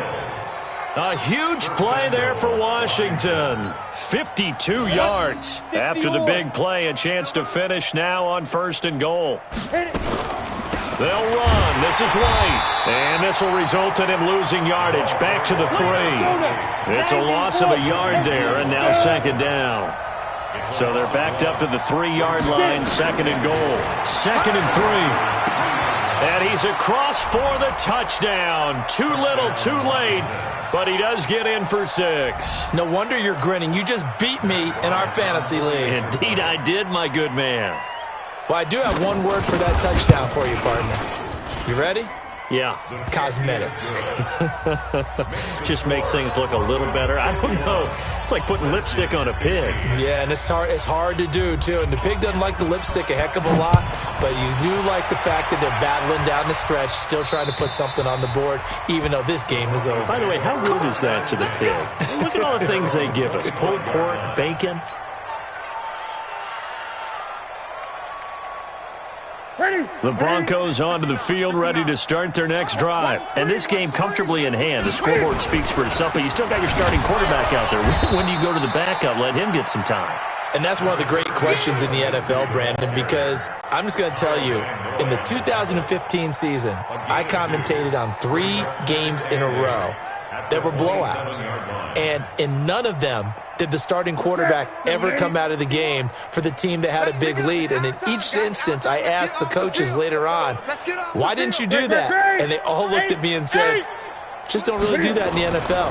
[SPEAKER 4] A huge play there for Washington. 52 yards. After the big play, a chance to finish now on 1st and goal. They'll run. This is White. And this will result in him losing yardage. Back to the 3. It's a loss of a yard there, and now 2nd down. So they're backed up to the 3-yard line, 2nd and goal. 2nd and 3. And he's across for the touchdown. Too little, too late, but he does get in for 6.
[SPEAKER 7] No wonder you're grinning. You just beat me in our fantasy league.
[SPEAKER 4] Indeed I did, my good man.
[SPEAKER 7] Well, I do have one word for that touchdown for you, partner. You ready?
[SPEAKER 4] Yeah.
[SPEAKER 7] Cosmetics.
[SPEAKER 4] Just makes things look a little better. I don't know. It's like putting lipstick on a pig.
[SPEAKER 7] Yeah, and it's hard to do, too. And the pig doesn't like the lipstick a heck of a lot, but you do like the fact that they're battling down the stretch, still trying to put something on the board, even though this game is over.
[SPEAKER 4] By the way, how rude is that to the pig? Look at all the things they give us. Pulled pork, bacon. The Broncos onto the field, ready to start their next drive. And this game comfortably in hand. The scoreboard speaks for itself, but you still got your starting quarterback out there. When do you go to the backup? Let him get some time.
[SPEAKER 7] And that's one of the great questions in the NFL, Brandon, because I'm just going to tell you, in the 2015 season, I commentated on 3 games in a row that were blowouts. And in none of them did the starting quarterback ever come out of the game for the team that had a big lead. And in each instance, I asked the coaches later on, why didn't you do that? And they all looked at me and said, just don't really do that in the NFL.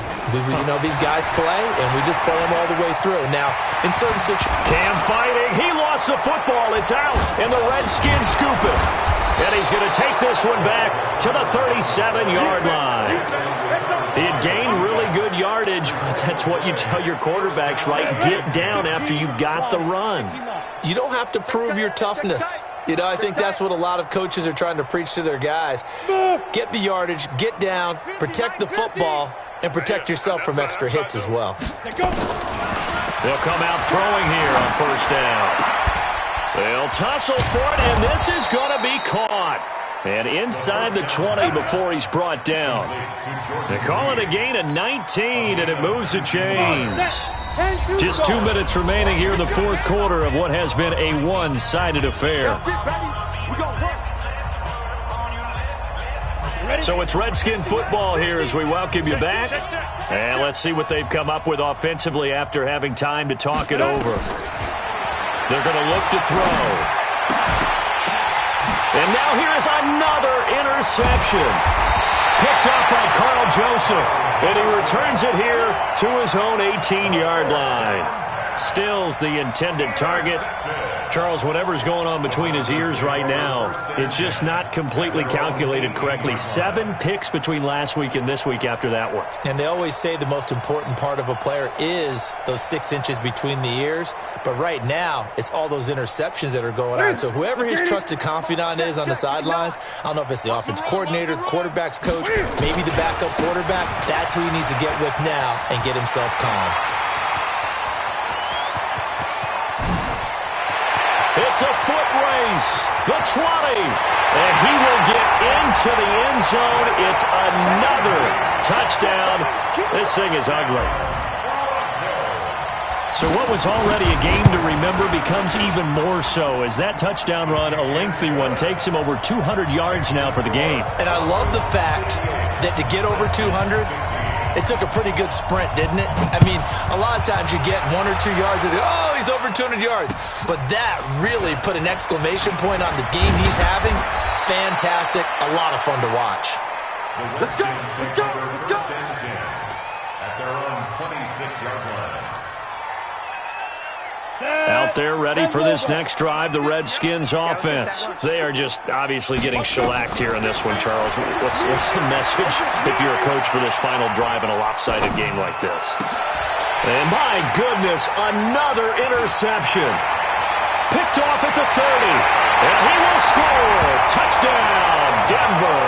[SPEAKER 7] These guys play, and we just play them all the way through. Now, in certain situations...
[SPEAKER 4] Cam fighting. He lost the football. It's out, and the Redskins scoop it. And he's going to take this one back to the 37-yard line. He had gained really good yardage, but that's what you tell your quarterbacks, right? Get down after you got the run.
[SPEAKER 7] You don't have to prove your toughness. I think that's what a lot of coaches are trying to preach to their guys. Get the yardage, get down, protect the football, and protect yourself from extra hits as well.
[SPEAKER 4] They'll come out throwing here on 1st down. They'll tussle for it, and this is going to be caught. And inside the 20 before he's brought down. They call it a gain of 19, and it moves the chains. Just 2 minutes remaining here in the 4th quarter of what has been a one-sided affair. So it's Redskin football here as we welcome you back. And let's see what they've come up with offensively after having time to talk it over. They're going to look to throw. And now here is another interception. Picked up by Carl Joseph. And he returns it here to his own 18-yard line. Stills the intended target. Charles, whatever's going on between his ears right now, it's just not completely calculated correctly. 7 picks between last week and this week after that one.
[SPEAKER 7] And they always say the most important part of a player is those 6 inches between the ears. But right now, it's all those interceptions that are going on. So whoever his trusted confidant is on the sidelines, I don't know if it's the offense coordinator, the quarterback's coach, maybe the backup quarterback, that's who he needs to get with now and get himself calm.
[SPEAKER 4] It's a foot race. The 20. And he will get into the end zone. It's another touchdown. This thing is ugly. So what was already a game to remember becomes even more so as that touchdown run, a lengthy one, takes him over 200 yards now for the game.
[SPEAKER 7] And I love the fact that to get over 200, It took a pretty good sprint, didn't it? I mean, a lot of times you get 1 or 2 yards and oh, he's over 200 yards. But that really put an exclamation point on the game he's having. Fantastic. A lot of fun to watch.
[SPEAKER 6] Let's go. Let's go. Let's go.
[SPEAKER 5] At their own 26-yard line.
[SPEAKER 4] Out there ready for this next drive, the Redskins offense. They are just obviously getting shellacked here in this one, Charles. What's the message if you're a coach for this final drive in a lopsided game like this? And my goodness, another interception. Picked off at the 30. And he will score. Touchdown, Denver.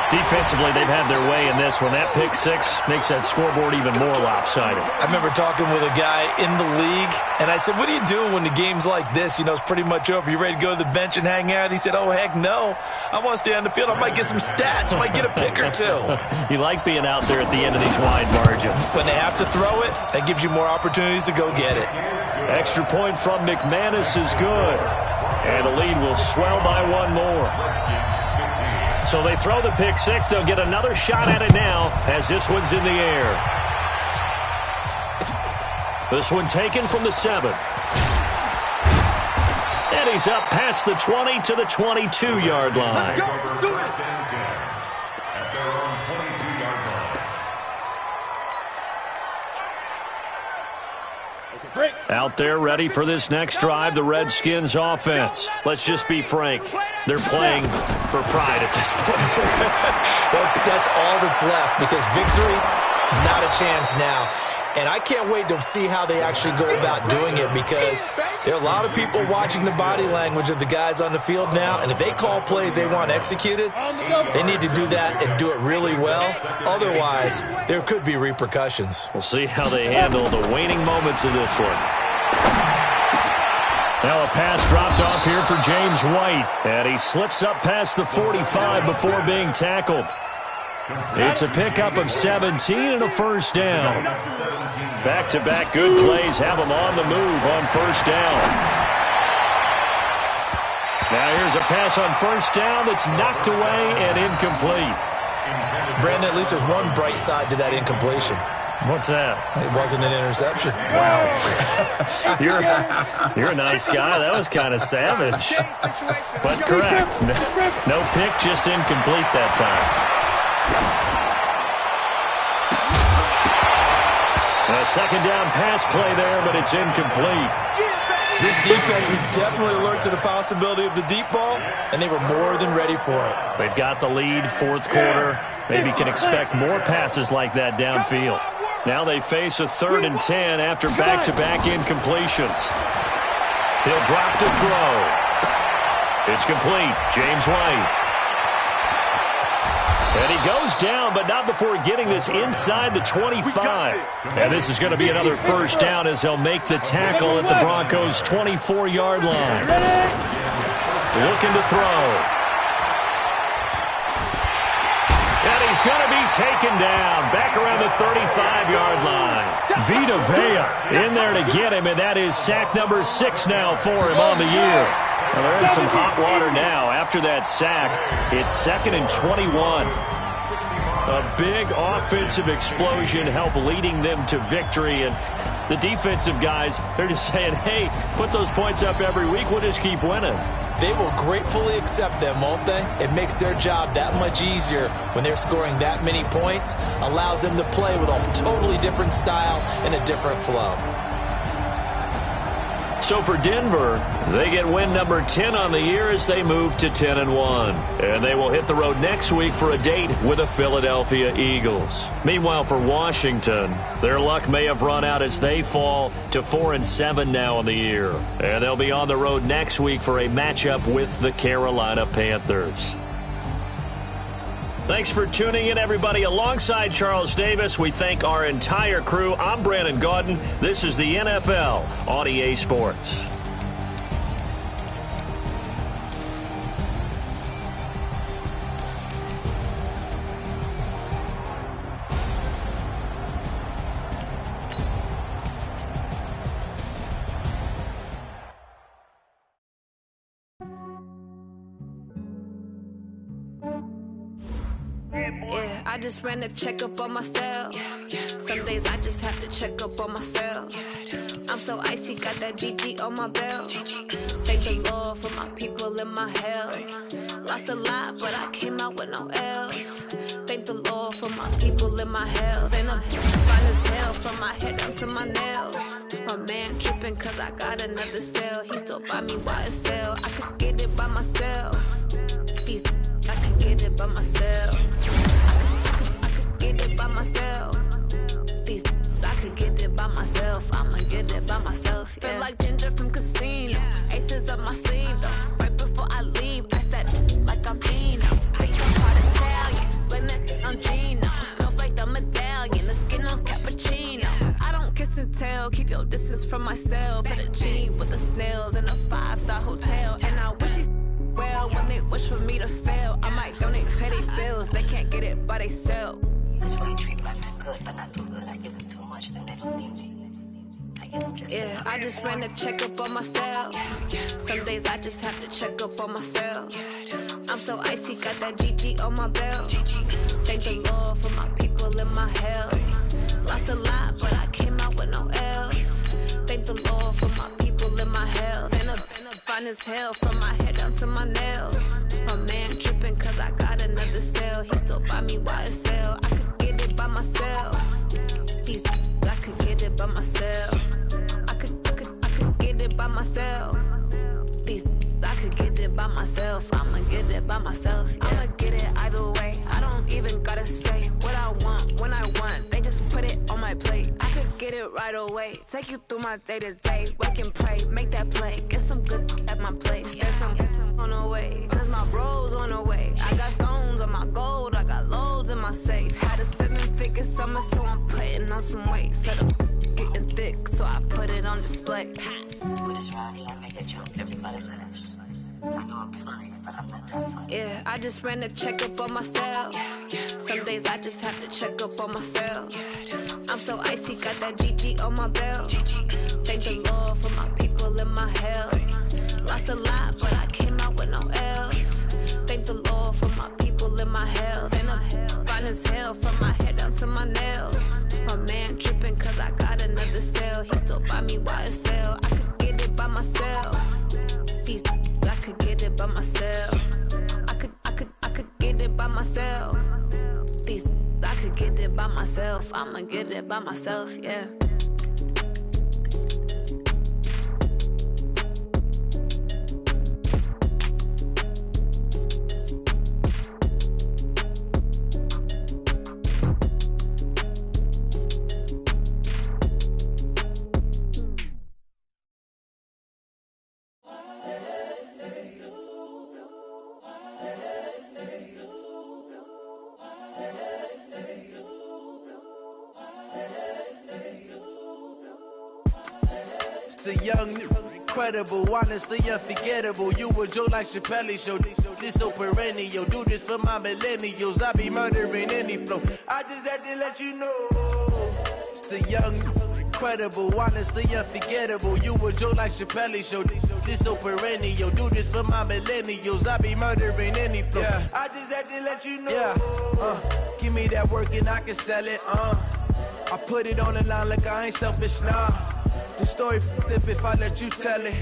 [SPEAKER 4] Defensively, they've had their way in this one. That pick six makes that scoreboard even more lopsided.
[SPEAKER 7] I remember talking with a guy in the league, and I said, what do you do when the game's like this? You know, it's pretty much over. You ready to go to the bench and hang out? He said, oh, heck no. I want to stay on the field. I might get some stats. I might get a pick or two.
[SPEAKER 4] You like being out there at the end of these wide margins.
[SPEAKER 7] When they have to throw it, that gives you more opportunities to go get it.
[SPEAKER 4] Extra point from McManus is good. And the lead will swell by one more. So they throw the pick six. They'll get another shot at it now as this one's in the air. This one taken from the 7. And he's up past the 20 to the 22-yard line.
[SPEAKER 6] Let's go. Do it.
[SPEAKER 5] At their own 22-yard line.
[SPEAKER 4] Out there ready for this next drive, the Redskins offense. Let's just be frank. They're playing for pride at this point.
[SPEAKER 7] That's all that's left because victory, not a chance now. And I can't wait to see how they actually go about doing it because there are a lot of people watching the body language of the guys on the field now. And if they call plays they want executed, they need to do that and do it really well. Otherwise, there could be repercussions.
[SPEAKER 4] We'll see how they handle the waning moments of this one. Now a pass dropped off here for James White. And he slips up past the 45 before being tackled. It's a pickup of 17 and a first down. Back-to-back good plays have them on the move on first down. Now here's a pass on first down that's knocked away and incomplete.
[SPEAKER 7] Brandon, at least there's one bright side to that incompletion.
[SPEAKER 4] What's that?
[SPEAKER 7] It wasn't an interception.
[SPEAKER 4] Wow. You're a nice guy. That was kind of savage. But correct. No pick, just incomplete that time. A second down pass play there, but it's incomplete.
[SPEAKER 7] This defense was definitely alert to the possibility of the deep ball, and they were more than ready for it.
[SPEAKER 4] They've got the lead, fourth quarter. Maybe can expect more passes like that downfield. Now they face a 3rd and 10 after back-to-back incompletions. He'll drop to throw. It's complete. James White. And he goes down, but not before getting this inside the 25. And this is going to be another first down as they'll make the tackle at the Broncos' 24-yard line. Looking to throw. And he's going to be taken down back around the 35-yard line. Vita Vea in there to get him, and that is sack number 6 now for him on the year. Well, they're in some hot water now. After that sack, it's 2nd and 21. A big offensive explosion helped leading them to victory. And the defensive guys, they're just saying, hey, put those points up every week. We'll just keep winning.
[SPEAKER 7] They will gratefully accept them, won't they? It makes their job that much easier when they're scoring that many points. Allows them to play with a totally different style and a different flow.
[SPEAKER 4] So for Denver, they get win number 10 on the year as they move to 10-1. And they will hit the road next week for a date with the Philadelphia Eagles. Meanwhile, for Washington, their luck may have run out as they fall to 4-7 now on the year. And they'll be on the road next week for a matchup with the Carolina Panthers. Thanks for tuning in, everybody. Alongside Charles Davis, we thank our entire crew. I'm Brandon Gaudin. This is the NFL on EA Sports.
[SPEAKER 8] Yeah, I just ran a checkup on myself. Some days I just have to check up on myself. I'm so icy, got that GG on my belt. Thank the Lord for my people in my health. Lost a lot, but I came out with no L's. Thank the Lord for my people in my health. And I'm fine as hell from my head down to my nails. My man tripping cause I got another cell. He still buy me YSL. I could get it by myself. I could get it by myself. I could get it by myself. I could get it by myself. I'ma get it by myself. Yeah. Feel like Ginger from Casino. Aces up my sleeve though. Right before I leave, ice that like I'm Dino. Ice that part Italian, blend that on Gino. Smells like the medallion, the skin on cappuccino. I don't kiss and tell, keep your distance from myself. At a genie with the snails in a 5-star hotel. And I wish he's well when they wish for me to fail. I might donate petty bills, they can't get it by themselves.
[SPEAKER 9] That's why you treat my men good, but not too good. I give them too much, then they don't need me. I give them just
[SPEAKER 8] yeah, I just ran a checkup on myself. Some days I just have to check up on myself. I'm so icy, got that GG on my belt. Thank the Lord for my people in my health. Lost a lot, but I came out with no L's. Thank the Lord for my people in my health. And I'm fine as hell from my head down to my nails. My man tripping cause I got another cell. He still buy me YSL. I could get it by myself. I could get it by myself. I could get it by myself. I could get it by myself. I'ma get it by myself. Yeah. I'ma get it either way. I don't even gotta say what I want when I want. They just put it on my plate. I could get it right away. Take you through my day to day. Wake and pray, make that play. Get some good at my place. There's some on the way. Cause my bro's on the way. I got stones on my gold. I got loads in my safe. Had a 7-figure summer, so I'm putting on some weight. Set up getting thick, so I put it on display.
[SPEAKER 9] with this round, I make a joke. Everybody laughs. I know I'm funny, but I'm not that funny.
[SPEAKER 8] Yeah, I just ran a checkup on myself. Some days I just have to check up on myself. I'm so icy, got that GG on my belt. Thank the Lord for my people in my health. Lost a lot, but I came out with no L's. Thank the Lord for my people in my health. And I'm fine as hell from my head down to my nails. My man tripping cause I got another cell. He still buy me YSL. I could get it by myself. I could get it by myself. I could get it by myself. I could get it by myself. I'ma get it by myself, yeah.
[SPEAKER 10] The young, incredible, honestly unforgettable. You a Joe like Chappelle show. This so perennial. Do this for my millennials. I be murdering any flow. I just had to let you know. It's the young, incredible, honestly unforgettable. You a Joe like Chappelle show. This so perennial. Do this for my millennials. I be murdering any flow. Yeah. I just had to let you know. Yeah. Give me that work and I can sell it. I put it on the line like I ain't selfish, nah. The story flip if I let you tell it.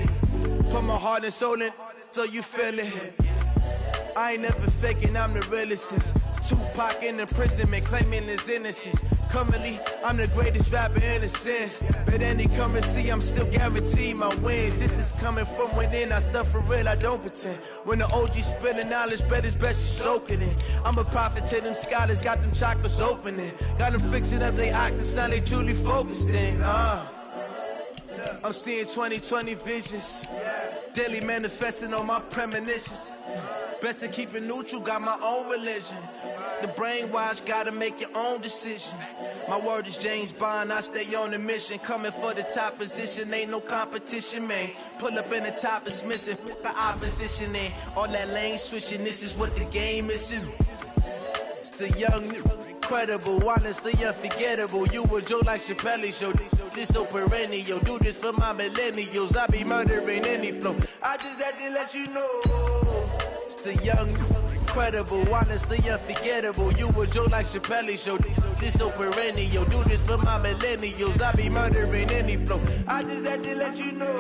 [SPEAKER 10] Put my heart and soul in so you feel it. I ain't never faking, I'm the realest since Tupac in imprisonment, claiming his innocence. Currently, I'm the greatest rapper in a sense. But any currency, I'm still guaranteed my wins. This is coming from within, I stuff for real, I don't pretend. When the OG spilling knowledge, bet it's best you soak it in. I'm a prophet to them scholars, got them chakras opening. Got them fixing up they octaves, now they truly focused in. I'm seeing 2020 visions. Daily manifesting on my premonitions. Best to keep it neutral, got my own religion. The brainwash, gotta make your own decision. My word is James Bond, I stay on the mission. Coming for the top position, ain't no competition, man. Pull up in the top, it's missing, fuck the opposition, and all that lane switching, this is what the game is. It's the young, incredible, honestly unforgettable. You a Joe like Chappelle show. This so perennial. Do this for my millennials. I be murdering any flow. I just had to let you know. It's the young, Incredible, honestly unforgettable. You a joke like Chappelle Show. This so perennial. Do this for my millennials. I be murdering any flow. I just had to let you know.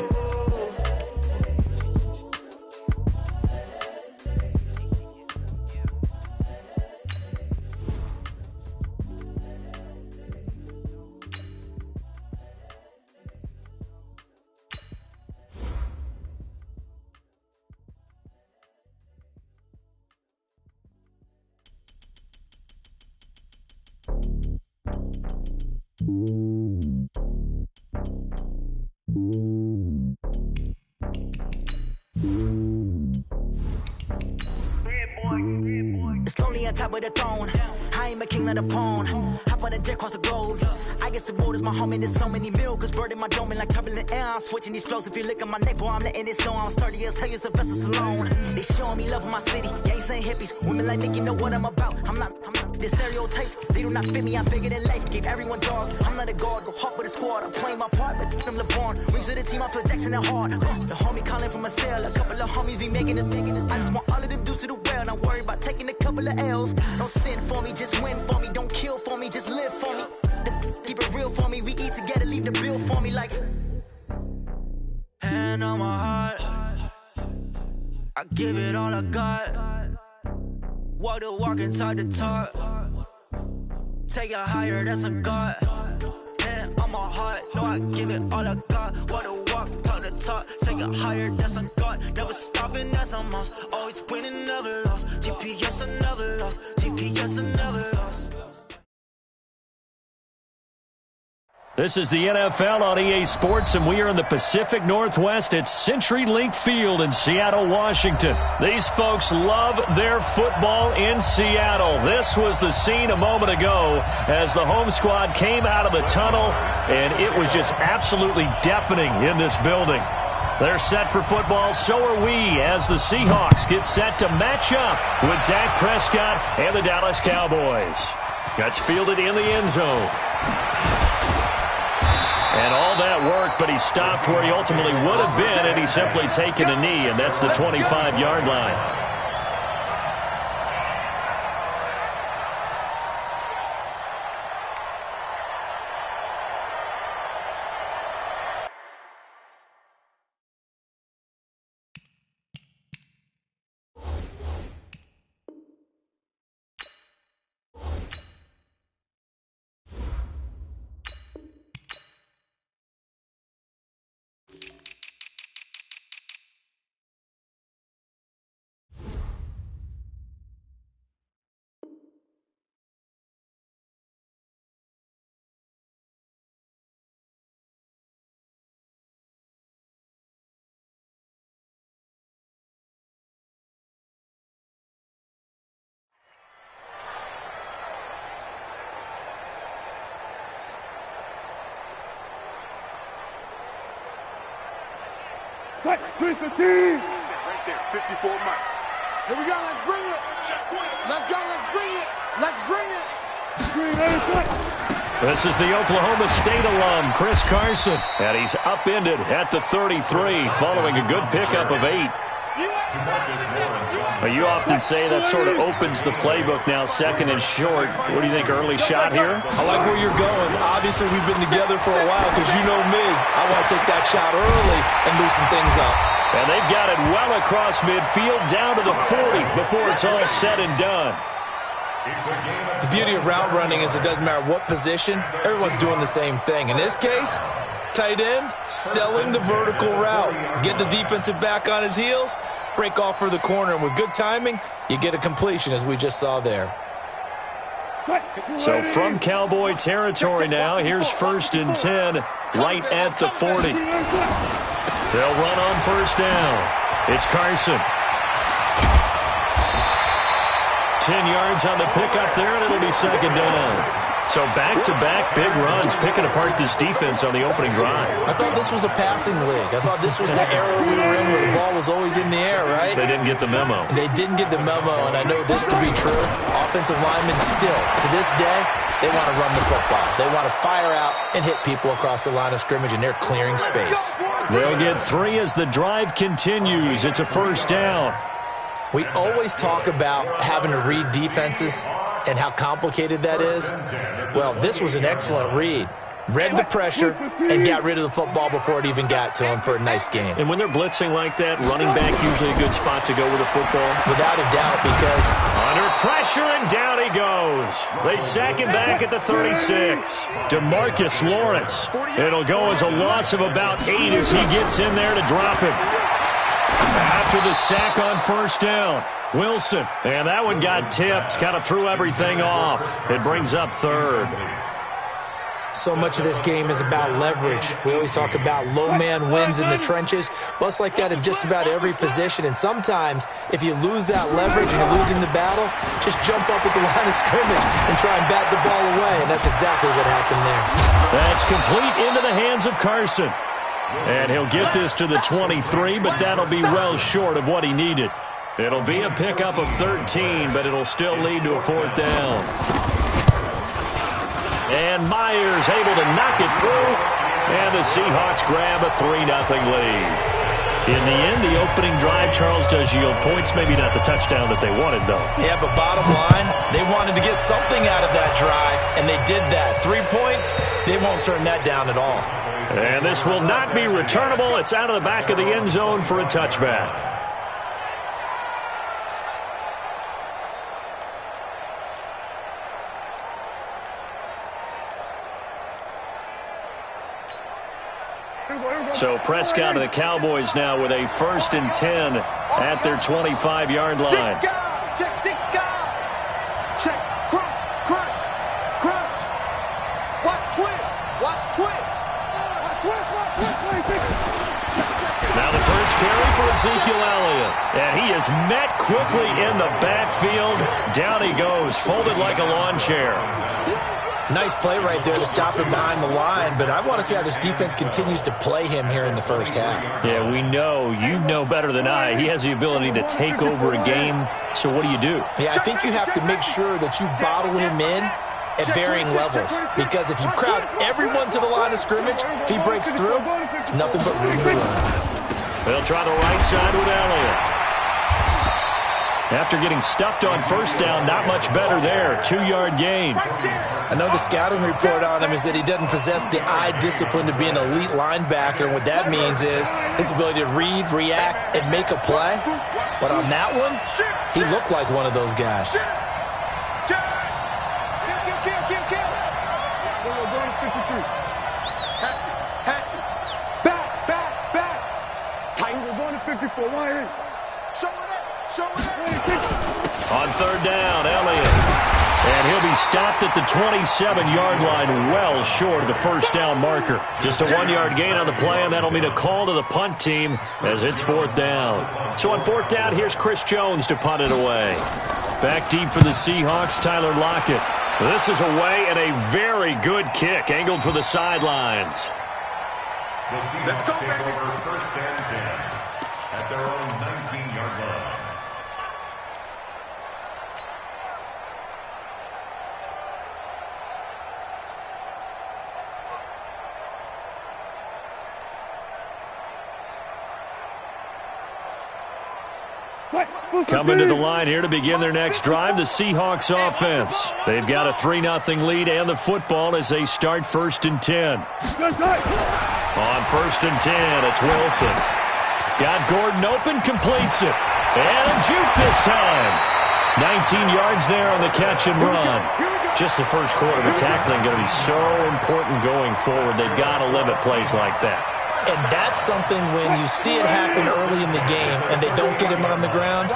[SPEAKER 11] It's lonely on top of the throne. I ain't a king of the pawn. Hop on a jet across the globe. I guess the road is my home and there's so many miracles burning my dome and like turbulent air. I'm switching these flows. If you look at my neck, boy, I'm letting it slow. I'm sturdy as hell, it's a vessel alone. They showing me love in my city. Gangs ain't hippies. Women like Nick, you know what I'm about. I'm not the stereotypes. They do not fit me. I'm bigger than life. Gave everyone dogs. I'm not a guard. Go hard with a squad. I'm playing my part, but I'm LeBron. Rings of the team, I feel Jackson and hard. The homie calling from a cell. A couple of homies be making it. I just want all of them dudes to the well. Not worry about taking a couple of L's. Don't sin for me, just win for me. Don't kill for me, just live for me. Keep it real for me. We eat together, leave the bill for me like. Hand on my heart, I give it all I got. Walk the walk inside the talk. Take it higher, that's a God. Hand on my heart, no, I give it all I got. Walk the walk, talk the talk. Take it higher, that's a God. Never stopping, that's a must. Always winning, never lost. GPS, I never lost. GPS, I never lost.
[SPEAKER 4] This is the NFL on EA Sports, and we are in the Pacific Northwest at CenturyLink Field in Seattle, Washington. These folks love their football in Seattle. This was the scene a moment ago as the home squad came out of the tunnel, and it was just absolutely deafening in this building. They're set for football, so are we, as the Seahawks get set to match up with Dak Prescott and the Dallas Cowboys. Gets fielded in the end zone. And all that work, but he stopped where he ultimately would have been had he simply taken a knee, and that's the 25-yard line.
[SPEAKER 6] Cut, 315. Right there, 54 Mike. Here we go, let's bring it. Let's go, let's bring it. Let's bring it.
[SPEAKER 4] This is the Oklahoma State alum, Chris Carson, and he's upended at the 33 following a good pickup of 8. You often say that sort of opens the playbook now, second and short. What do you think, early shot here?
[SPEAKER 7] I like where you're going. Obviously, we've been together for a while because you know me. I want to take that shot early and loosen things up.
[SPEAKER 4] And they've got it well across midfield, down to the 40 before it's all said and done.
[SPEAKER 7] The beauty of route running is it doesn't matter what position. Everyone's doing the same thing. In this case, tight end, selling the vertical route. Get the defensive back on his heels, break off for the corner, and with good timing, you get a completion, as we just saw there.
[SPEAKER 4] So from Cowboy territory now, here's 1st and 10, right at the 40. They'll run on first down. It's Carson. 10 yards on the pickup there, and it'll be second down. So back-to-back big runs, picking apart this defense on the opening drive.
[SPEAKER 7] I thought this was a passing league. I thought this was the era we were in where the ball was always in the air, right?
[SPEAKER 4] They didn't get the memo.
[SPEAKER 7] They didn't get the memo, and I know this to be true. Offensive linemen still, to this day, they want to run the football. They want to fire out and hit people across the line of scrimmage, and they're clearing space.
[SPEAKER 4] They'll get 3 as the drive continues. It's a first down.
[SPEAKER 7] We always talk about having to read defenses and how complicated that is. Well, this was an excellent read. Read the pressure and got rid of the football before it even got to him for a nice game.
[SPEAKER 4] And when they're blitzing like that, running back usually a good spot to go with the football?
[SPEAKER 7] Without a doubt, because
[SPEAKER 4] under pressure, and down he goes. They sack him back at the 36. DeMarcus Lawrence. It'll go as a loss of about 8 as he gets in there to drop him. After the sack on first down, Wilson. And that one got tipped, kind of threw everything off. It brings up third.
[SPEAKER 7] So much of this game is about leverage. We always talk about low man wins in the trenches. Well, it's like that in just about every position. And sometimes, if you lose that leverage and you're losing the battle, just jump up at the line of scrimmage and try and bat the ball away. And that's exactly what happened there.
[SPEAKER 4] That's complete into the hands of Carson. And he'll get this to the 23, but that'll be well short of what he needed. It'll be a pickup of 13, but it'll still lead to a fourth down. And Myers able to knock it through. And the Seahawks grab a 3-0 lead. In the end, the opening drive, Charles, does yield points. Maybe not the touchdown that they wanted, though.
[SPEAKER 7] Yeah, but bottom line, they wanted to get something out of that drive, and they did that. 3 points, they won't turn that down at all.
[SPEAKER 4] And this will not be returnable. It's out of the back of the end zone for a touchback. So Prescott and the Cowboys now with a 1st and 10 at their 25-yard line.
[SPEAKER 6] Check, check, crunch, crunch, crunch. Watch twist, watch twist. Watch twist.
[SPEAKER 4] Now the first carry for Ezekiel Elliott. And he is met quickly in the backfield. Down he goes, folded like a lawn chair.
[SPEAKER 7] Nice play right there to stop him behind the line, but I want to see how this defense continues to play him here in the first half.
[SPEAKER 4] Yeah, we know. You know better than I. He has the ability to take over a game, so what do you do?
[SPEAKER 7] Yeah, I think you have to make sure that you bottle him in at varying levels, because if you crowd everyone to the line of scrimmage, if he breaks through, it's nothing but room to run.
[SPEAKER 4] They'll try the right side with Elliott. After getting stuffed on first down, not much better there. 2-yard gain.
[SPEAKER 7] I know the scouting report on him is that he doesn't possess the eye discipline to be an elite linebacker. And what that means is his ability to read, react, and make a play. But on that one, he looked like one of those guys.
[SPEAKER 6] Back. Titan, we're going to 54. Wire. Show it up.
[SPEAKER 4] On third down, Elliott. And he'll be stopped at the 27-yard line, well short of the first down marker. Just a 1-yard gain on the play, and that'll mean a call to the punt team as it's fourth down. So on fourth down, here's Chris Jones to punt it away. Back deep for the Seahawks, Tyler Lockett. This is away and a very good kick, angled for the sidelines.
[SPEAKER 5] The Seahawks take over first and 10 at their own 19-yard line.
[SPEAKER 4] Coming to the line here to begin their next drive, the Seahawks offense. They've got a 3-0 lead and the football as they start 1st and 10. On 1st and 10, it's Wilson. Got Gordon open, completes it. And a juke this time. 19 yards there on the catch and run. Just the first quarter of tackling going to be so important going forward. They've got to limit plays like that.
[SPEAKER 7] And that's something when you see it happen early in the game and they don't get him on the ground,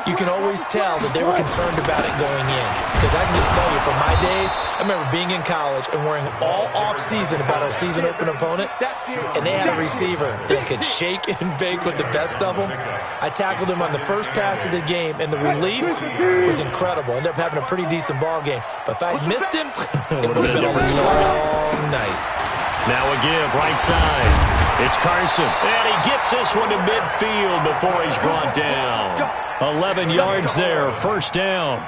[SPEAKER 7] you can always tell that they were concerned about it going in. Because I can just tell you, from my days, I remember being in college and worrying all off-season about our season-open opponent, and they had a receiver that could shake and bake with the best of them. I tackled him on the first pass of the game, and the relief was incredible. Ended up having a pretty decent ball game. But if I'd missed him, it would have been a long night.
[SPEAKER 4] Now a give, right side. It's Carson, and he gets this one to midfield before he's brought down. 11 yards there, first down.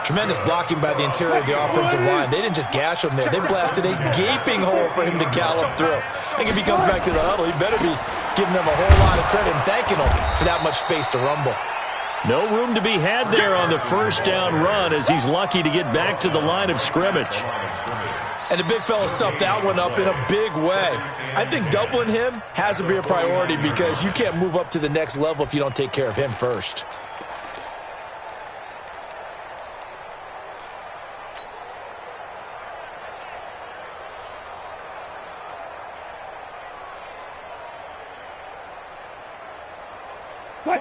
[SPEAKER 7] Tremendous blocking by the interior of the offensive line. They didn't just gash him there. They blasted a gaping hole for him to gallop through. I think if he comes back to the huddle, he better be giving them a whole lot of credit and thanking them for that much space to rumble.
[SPEAKER 4] No room to be had there on the first down run as he's lucky to get back to the line of scrimmage.
[SPEAKER 7] And the big fella stuffed that one up in a big way. I think doubling him has to be a priority because you can't move up to the next level if you don't take care of him first.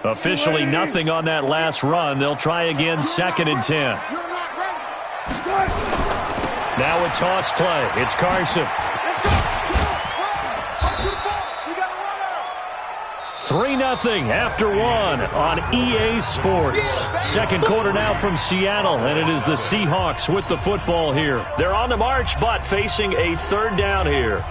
[SPEAKER 4] Officially nothing on that last run. They'll try again, 2nd and 10. Now a toss play. It's Carson. 3-0 after 1 on EA Sports. Second quarter now from Seattle, and it is the Seahawks with the football here. They're on the march, but facing a 3rd down here.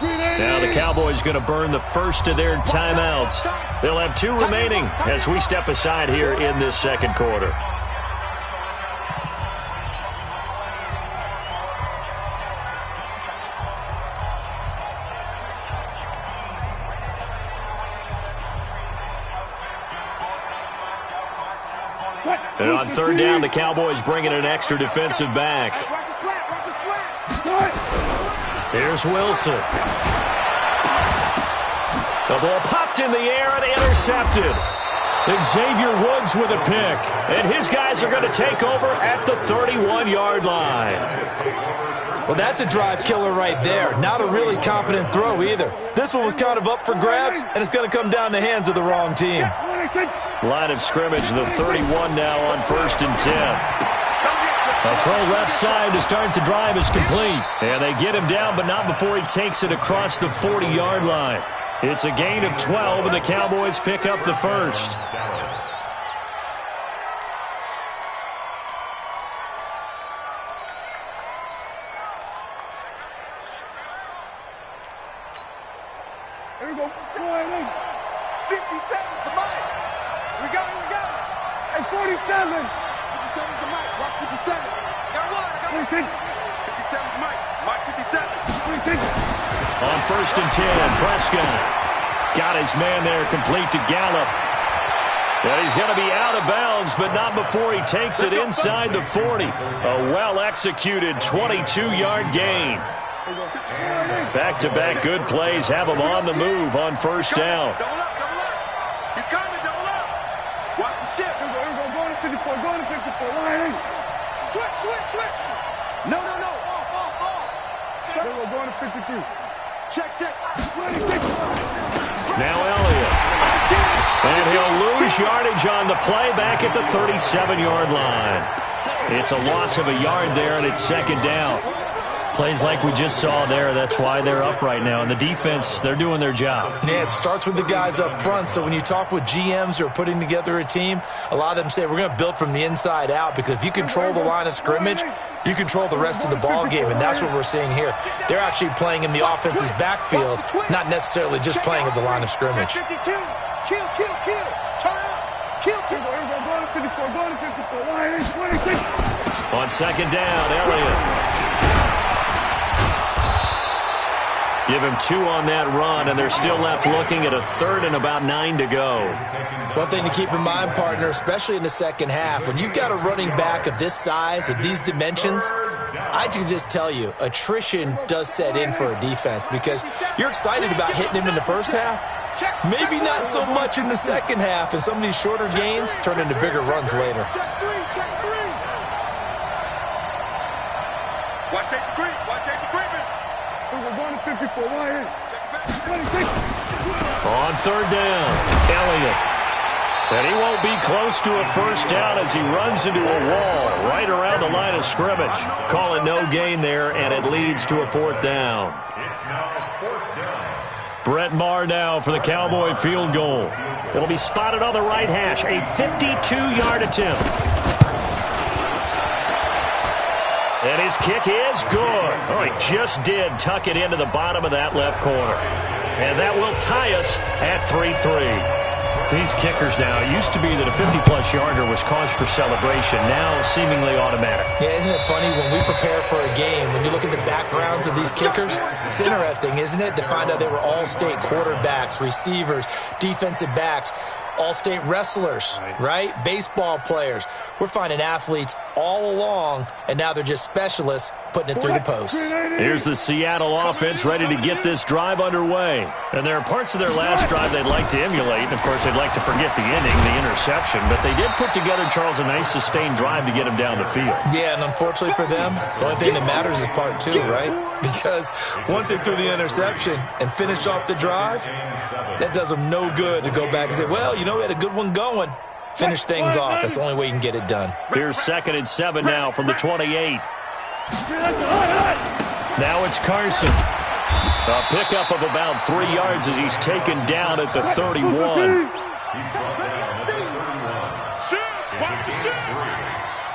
[SPEAKER 4] Now the Cowboys going to burn the first of their timeouts. They'll have 2 remaining as we step aside here in this second quarter. And on 3rd down, the Cowboys bringing an extra defensive back. Here's Wilson. The ball popped in the air and intercepted. Xavier Woods with a pick. And his guys are going to take over at the 31-yard line.
[SPEAKER 7] Well, that's a drive killer right there. Not a really confident throw either. This one was kind of up for grabs, and it's going to come down the hands of the wrong team.
[SPEAKER 4] Line of scrimmage, the 31 now on 1st and 10. A throw left side to start the drive is complete. And they get him down, but not before he takes it across the 40-yard line. It's a gain of 12, and the Cowboys pick up the first.
[SPEAKER 6] Here we go. 50 seconds to Mike. We got it. Hey, 47. 57 to Mike. Watch 57. Got one. I got 57 to Mike. Mike 57. 26.
[SPEAKER 4] On 1st and 10, Prescott got his man there complete to Gallup. And he's going to be out of bounds, but not before he takes it inside the 40. A well-executed 22-yard gain. Back-to-back good plays have him on the move on 1st down.
[SPEAKER 6] Double up. He's coming, double up. Watch the shift. Here we go. Going to 54. Switch. No. Off. Here we go. Going to 53. Check.
[SPEAKER 4] Now Elliott. And he'll lose yardage on the play back at the 37-yard line. It's a loss of a yard there, and it's 2nd down. Plays like we just saw there. That's why they're up right now. And the defense, they're doing their job.
[SPEAKER 7] Yeah, it starts with the guys up front. So when you talk with GMs who are putting together a team, a lot of them say we're going to build from the inside out, because if you control the line of scrimmage, you control the rest of the ball game, and that's what we're seeing here. They're actually playing in the offense's backfield, not necessarily just playing at the line of scrimmage.
[SPEAKER 6] Kill. Turn up. Kill. Going to 54.
[SPEAKER 4] On 2nd down, Elliott. Give him 2 on that run, and they're still left looking at a 3rd and about 9 to go.
[SPEAKER 7] One thing to keep in mind, partner, especially in the second half, when you've got a running back of this size, of these dimensions, I can just tell you, attrition does set in for a defense, because you're excited about hitting him in the first half. Maybe not so much in the second half, and some of these shorter gains turn into bigger runs later.
[SPEAKER 6] Check three. Watch safety creeping. We're going to 54.
[SPEAKER 4] On 3rd down, Elliott. And he won't be close to a first down as he runs into a wall right around the line of scrimmage. Call it no gain there, and it leads to a 4th down.
[SPEAKER 5] It's now 4th down.
[SPEAKER 4] Brett Maher now for the Cowboy field goal. It'll be spotted on the right hash, a 52-yard attempt. And his kick is good. Oh, he just did tuck it into the bottom of that left corner. And that will tie us at 3-3. These kickers now, it used to be that a 50-plus yarder was cause for celebration, now seemingly automatic.
[SPEAKER 7] Yeah, isn't it funny when we prepare for a game, when you look at the backgrounds of these kickers, it's interesting, isn't it, to find out they were all-state quarterbacks, receivers, defensive backs, all-state wrestlers, right? Baseball players. We're finding athletes all along, and now they're just specialists putting it through the posts.
[SPEAKER 4] Here's the Seattle offense ready to get this drive underway. And there are parts of their last drive they'd like to emulate. And, of course, they'd like to forget the inning, the interception. But they did put together, Charles, a nice sustained drive to get him down the field.
[SPEAKER 7] Yeah, and unfortunately for them, the only thing that matters is part two, right? Because once they threw the interception and finished off the drive, that does them no good to go back and say, well, you know, we had a good one going. Finish things off. That's the only way you can get it done.
[SPEAKER 4] Here's 2nd and 7 now from the 28. Now it's Carson. A pickup of about 3 yards as he's taken down at the 31.
[SPEAKER 5] He's brought down at the 31.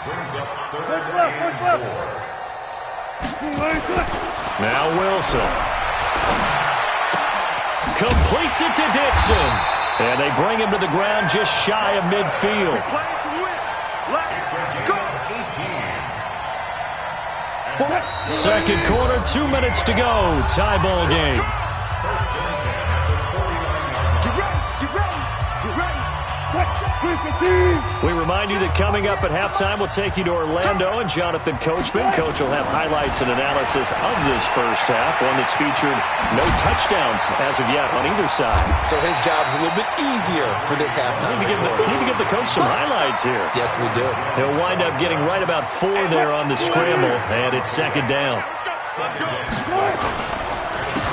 [SPEAKER 5] Brings up 3rd and 4.
[SPEAKER 4] Now Wilson. Completes it to Dixon. And they bring him to the ground just shy of midfield. Second quarter, 2 minutes to go. Tie ball game. We remind you that coming up at halftime, we'll take you to Orlando and Jonathan Coachman. Coach will have highlights and analysis of this first half, one that's featured no touchdowns as of yet on either side.
[SPEAKER 7] So his job's a little bit easier for this halftime.
[SPEAKER 4] We need to give the coach some highlights here.
[SPEAKER 7] Yes, we do.
[SPEAKER 4] He'll wind up getting right about 4 there on the scramble, and it's 2nd down.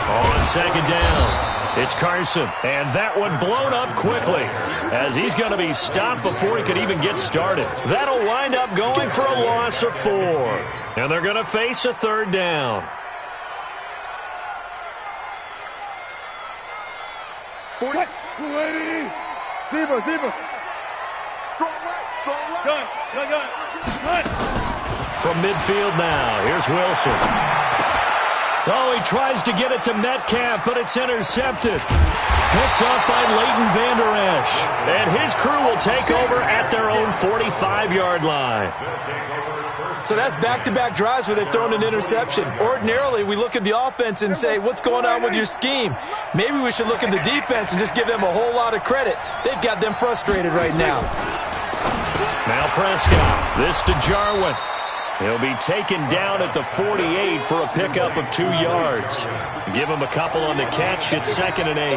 [SPEAKER 4] On 2nd down. It's Carson, and that one blown up quickly as he's going to be stopped before he could even get started. That'll wind up going for a loss of 4, and they're going to face a 3rd down. From midfield now, here's Wilson. Oh, he tries to get it to Metcalf, but it's intercepted. Picked up by Leighton Vander Esch. And his crew will take over at their own 45-yard line.
[SPEAKER 7] So that's back-to-back drives where they've thrown an interception. Ordinarily, we look at the offense and say, what's going on with your scheme? Maybe we should look at the defense and just give them a whole lot of credit. They've got them frustrated right now.
[SPEAKER 4] Now Prescott. This to Jarwin. He'll be taken down at the 48 for a pickup of 2 yards. Give him a couple on the catch. It's 2nd and 8.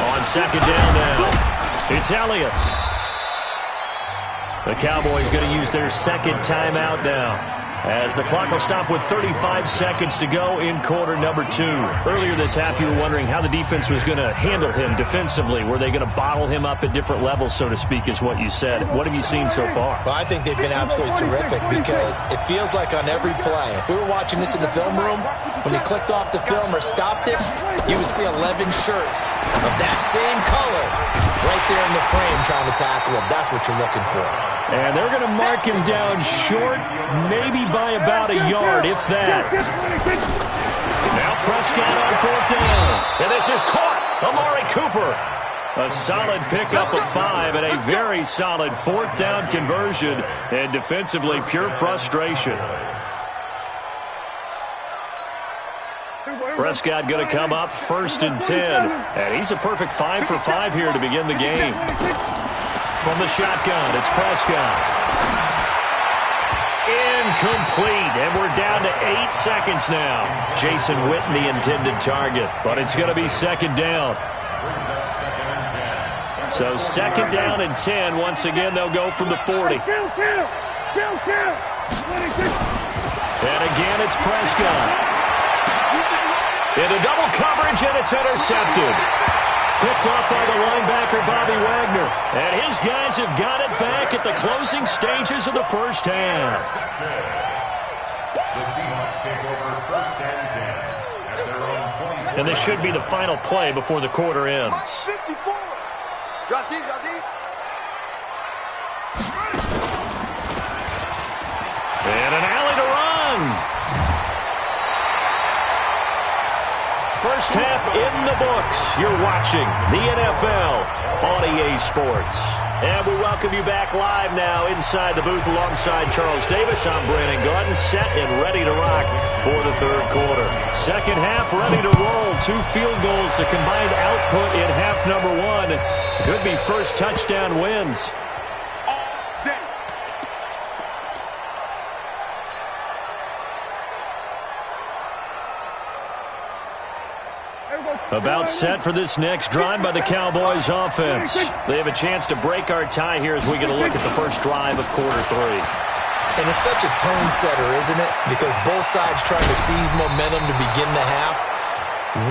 [SPEAKER 4] On 2nd down now, it's Elliott. The Cowboys going to use their 2nd timeout now, as the clock will stop with 35 seconds to go in quarter number 2. Earlier this half, you were wondering how the defense was going to handle him defensively. Were they going to bottle him up at different levels, so to speak, is what you said. What have you seen so far?
[SPEAKER 7] Well, I think they've been absolutely terrific because it feels like on every play, if we were watching this in the film room, when you clicked off the film or stopped it, you would see 11 shirts of that same color right there in the frame trying to tackle him. That's what you're looking for.
[SPEAKER 4] And they're going to mark him down short, maybe by about a yard, if that. Now Prescott on 4th down. And this is caught. Amari Cooper. A solid pickup of 5 and a very solid 4th down conversion. And defensively, pure frustration. Prescott going to come up 1st and 10. And he's a perfect 5 for 5 here to begin the game. From the shotgun, it's Prescott. Incomplete, and we're down to 8 seconds now. Jason Witten, the intended target, but it's going to be 2nd down. So 2nd down and 10. Once again, they'll go from the 40. And again, it's Prescott. Into double coverage, and it's intercepted. Picked off by the linebacker, Bobby Wagner. And his guys have got it back at the closing stages of the first half.
[SPEAKER 5] The Seahawks take over 1st and 10 at their own 20.
[SPEAKER 4] And this should be the final play before the quarter ends.
[SPEAKER 6] 54. Drop deep, drop deep.
[SPEAKER 4] And an alley to run. first half in the books. You're watching the NFL on EA Sports. And we welcome you back live now inside the booth alongside Charles Davis. I'm Brandon Gordon, set and ready to rock for the third quarter. Second half ready to roll. 2 field goals, the combined output in half number 1. Could be first touchdown wins. About set for this next drive by the Cowboys offense. They have a chance to break our tie here as we get a look at the first drive of quarter 3.
[SPEAKER 7] And it's such a tone setter, isn't it? Because both sides trying to seize momentum to begin the half.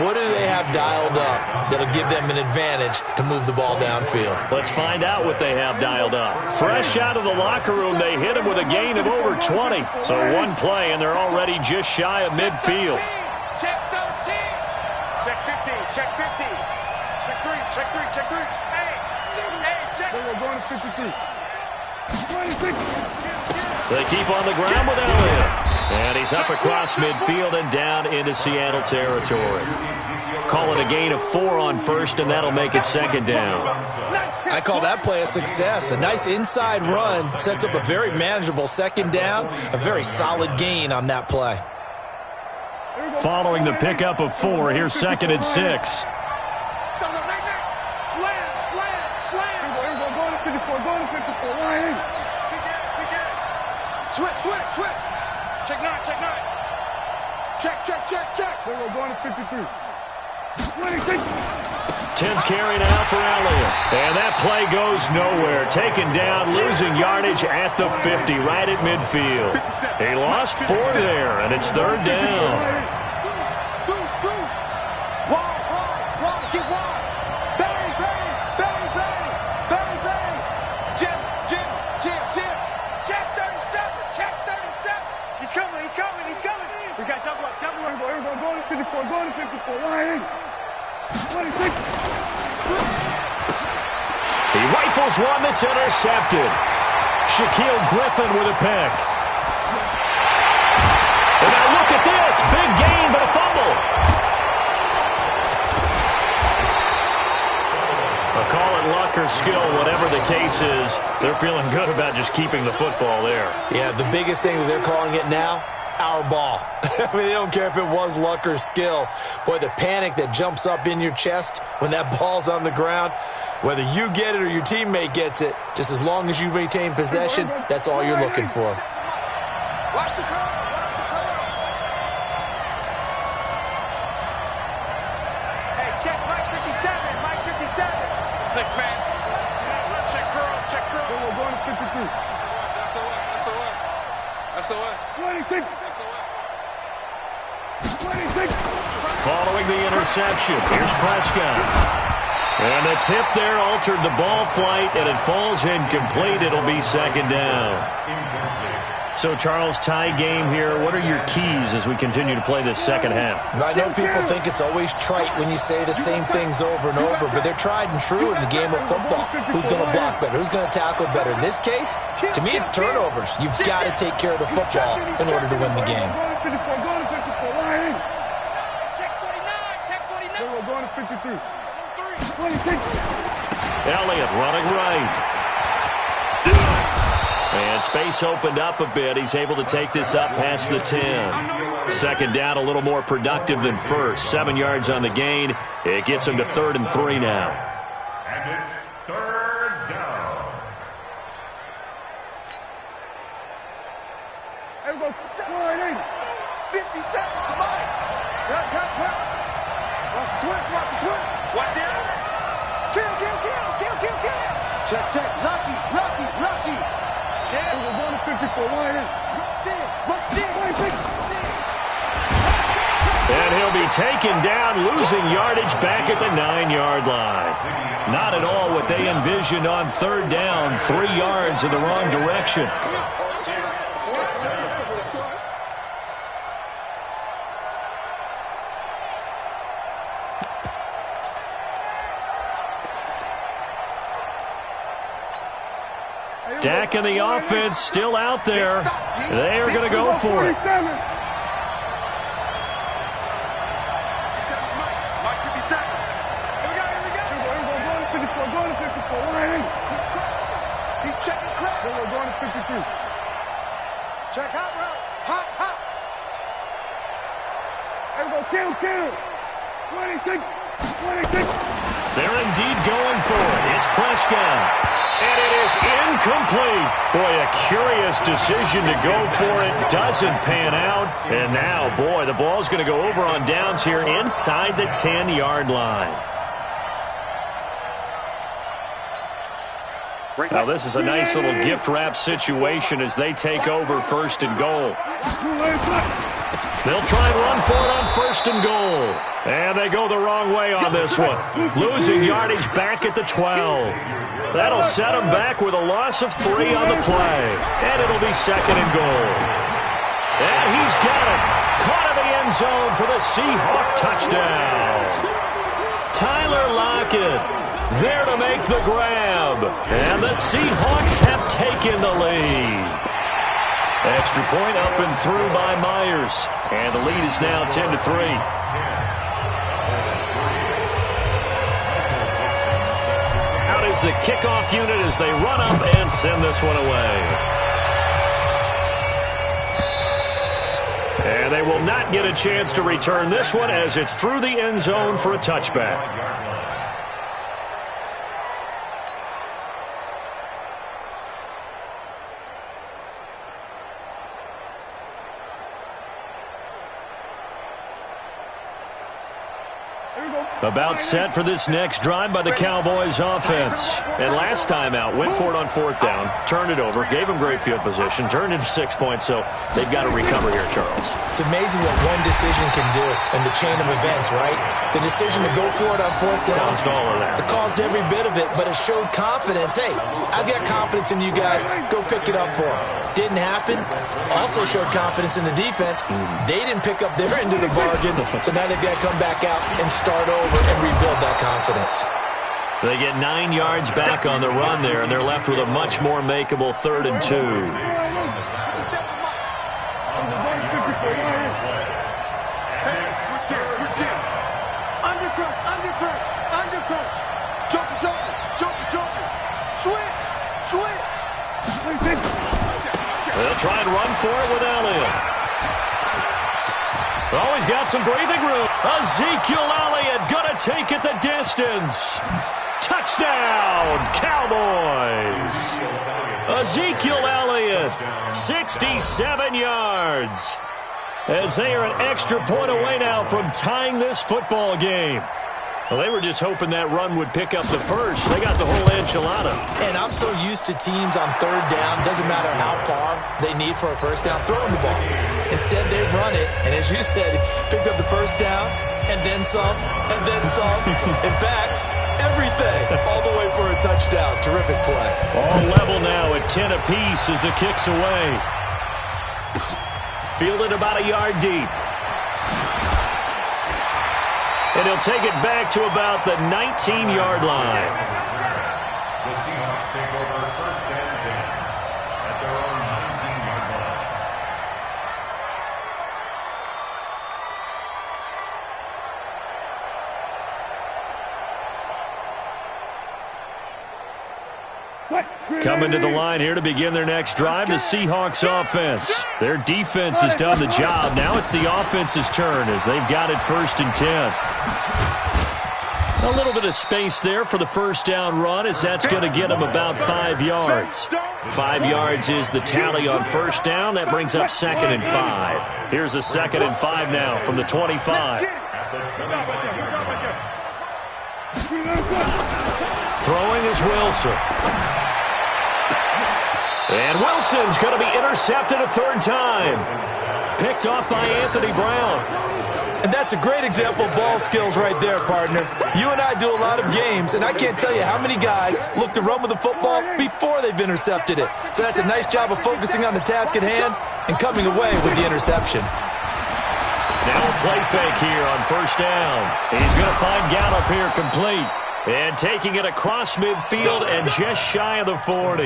[SPEAKER 7] What do they have dialed up that'll give them an advantage to move the ball downfield?
[SPEAKER 4] Let's find out what they have dialed up. Fresh out of the locker room, they hit him with a gain of over 20. So one play, and they're already just shy of midfield.
[SPEAKER 6] Check 13. Check 15. Check 15. Check 3. Check 3. Check 3. Hey, check. We're going to 56. 26.
[SPEAKER 4] They keep on the ground with Elliott. And he's up across midfield and down into Seattle territory. Call it a gain of 4 on first, and that'll make it second down.
[SPEAKER 7] I call that play a success. A nice inside run sets up a very manageable second down. A very solid gain on that play.
[SPEAKER 4] Following the pickup of 4, here's second and 6.
[SPEAKER 6] Slam. Go to 54. Go to 54. Line in. Switch. Check 9. Check. We're going to 53. 26.
[SPEAKER 4] 10th carry now for Elliott. And that play goes nowhere. Taken down, losing yardage at the 50, right at midfield. He lost 4 there, and it's third down.
[SPEAKER 6] Going to 54. Line in. 26.
[SPEAKER 4] He rifles one that's intercepted. Shaquille Griffin with a pick. And now look at this. Big gain, but a fumble. I'll call it luck or skill, whatever the case is. They're feeling good about just keeping the football there.
[SPEAKER 7] Yeah, the biggest thing that they're calling it now, our ball. I mean, they don't care if it was luck or skill. Boy, the panic that jumps up in your chest when that ball's on the ground, whether you get it or your teammate gets it, just as long as you maintain possession, that's all you're looking for.
[SPEAKER 6] Watch the curve. Hey, check Mike 57. Mike 57. 6-man. Check curls. We're going to 53. SOS. 26.
[SPEAKER 4] Following the interception, here's Prescott. And the tip there altered the ball flight, and it falls incomplete. It'll be second down. So, Charles, tie game here. What are your keys as we continue to play this second half?
[SPEAKER 7] I know people think it's always trite when you say the same things over and over, but they're tried and true in the game of football. Who's going to block better? Who's going to tackle better? In this case, to me, it's turnovers. You've got to take care of the football in order to win the game.
[SPEAKER 6] We're going to 53. 26.
[SPEAKER 4] Elliott running right. And space opened up a bit. He's able to take this up past the 10. Second down, a little more productive than first. 7 yards on the gain. It gets him to 3rd and 3 now.
[SPEAKER 5] And it's third down.
[SPEAKER 6] Everybody, line in. 50 seconds, come on. Watch the twins. Watch the other. Kill. Check. Lucky. We're going to 54. Line in.
[SPEAKER 4] And he'll be taken down, losing yardage back at the 9-yard line. Not at all what they envisioned on third down. 3 yards in the wrong direction. Dak and the offense still out there. They are going to go for it.
[SPEAKER 6] Check hot route. Hot. There we go. Kill. 26.
[SPEAKER 4] They're indeed going for it. It's Prescott. And it is incomplete. Boy, a curious decision to go for it. Doesn't pan out. And now, boy, the ball's going to go over on downs here inside the 10-yard line. Now, this is a nice little gift wrap situation as they take over first and goal. They'll try and run for it on first and goal. And they go the wrong way on this one. Losing yardage back at the 12. That'll set them back with a loss of 3 on the play. And it'll be second and goal. And he's got it. Caught in the end zone for the Seahawk touchdown. Tyler Lockett there to make the grab. And the Seahawks have taken the lead. Extra point up and through by Myers. And the lead is now 10-3. Out is the kickoff unit as they run up and send this one away. And they will not get a chance to return this one as it's through the end zone for a touchback. About set for this next drive by the Cowboys offense. And last time out, went for it on fourth down, turned it over, gave them great field position, turned into 6 points, so they've got to recover here, Charles.
[SPEAKER 7] It's amazing what one decision can do in the chain of events, right? The decision to go for it on fourth down.
[SPEAKER 4] Caused all of that.
[SPEAKER 7] It caused every bit of it, but it showed confidence. Hey, I've got confidence in you guys. Go pick it up for them. Didn't happen. Also showed confidence in the defense. They didn't pick up their end of the bargain, so now they've got to come back out and start over and rebuild that confidence.
[SPEAKER 4] They get 9 yards back on the run there, and they're left with a much more makeable 3rd and 2. They'll try and run for it with Elliott. Oh, he's got some breathing room. Ezekiel Elliott going to take it the distance. Touchdown, Cowboys. Ezekiel Elliott, 67 yards. As they are an extra point away now from tying this football game. Well, they were just hoping that run would pick up the first. They got the whole enchilada.
[SPEAKER 7] And I'm so used to teams on third down, doesn't matter how far they need for a first down, throwing the ball. Instead, they run it, and as you said, picked up the first down, and then some, and then some. In fact, everything, all the way for a touchdown. Terrific play.
[SPEAKER 4] All level now at 10 apiece as the kick's away. Fielded about a yard deep. And he'll take it back to about the 19-yard line.
[SPEAKER 5] The Seahawks take over first and 10 at their own 19-yard line.
[SPEAKER 4] Coming to the line here to begin their next drive, the Seahawks offense. Their defense has done the job. Now it's the offense's turn as they've got it first and 10. A little bit of space there for the first down run as that's going to get them about 5 yards. 5 yards is the tally on first down. That brings up 2nd and 5. Here's a 2nd and 5 now from the 25. Throwing is Wilson. And Wilson's going to be intercepted a third time. Picked off by Anthony Brown.
[SPEAKER 7] And that's a great example of ball skills right there, partner. You and I do a lot of games, and I can't tell you how many guys look to run with the football before they've intercepted it. So that's a nice job of focusing on the task at hand and coming away with the interception.
[SPEAKER 4] Now a play fake here on first down. He's going to find Gallup here complete. And taking it across midfield and just shy of the 40.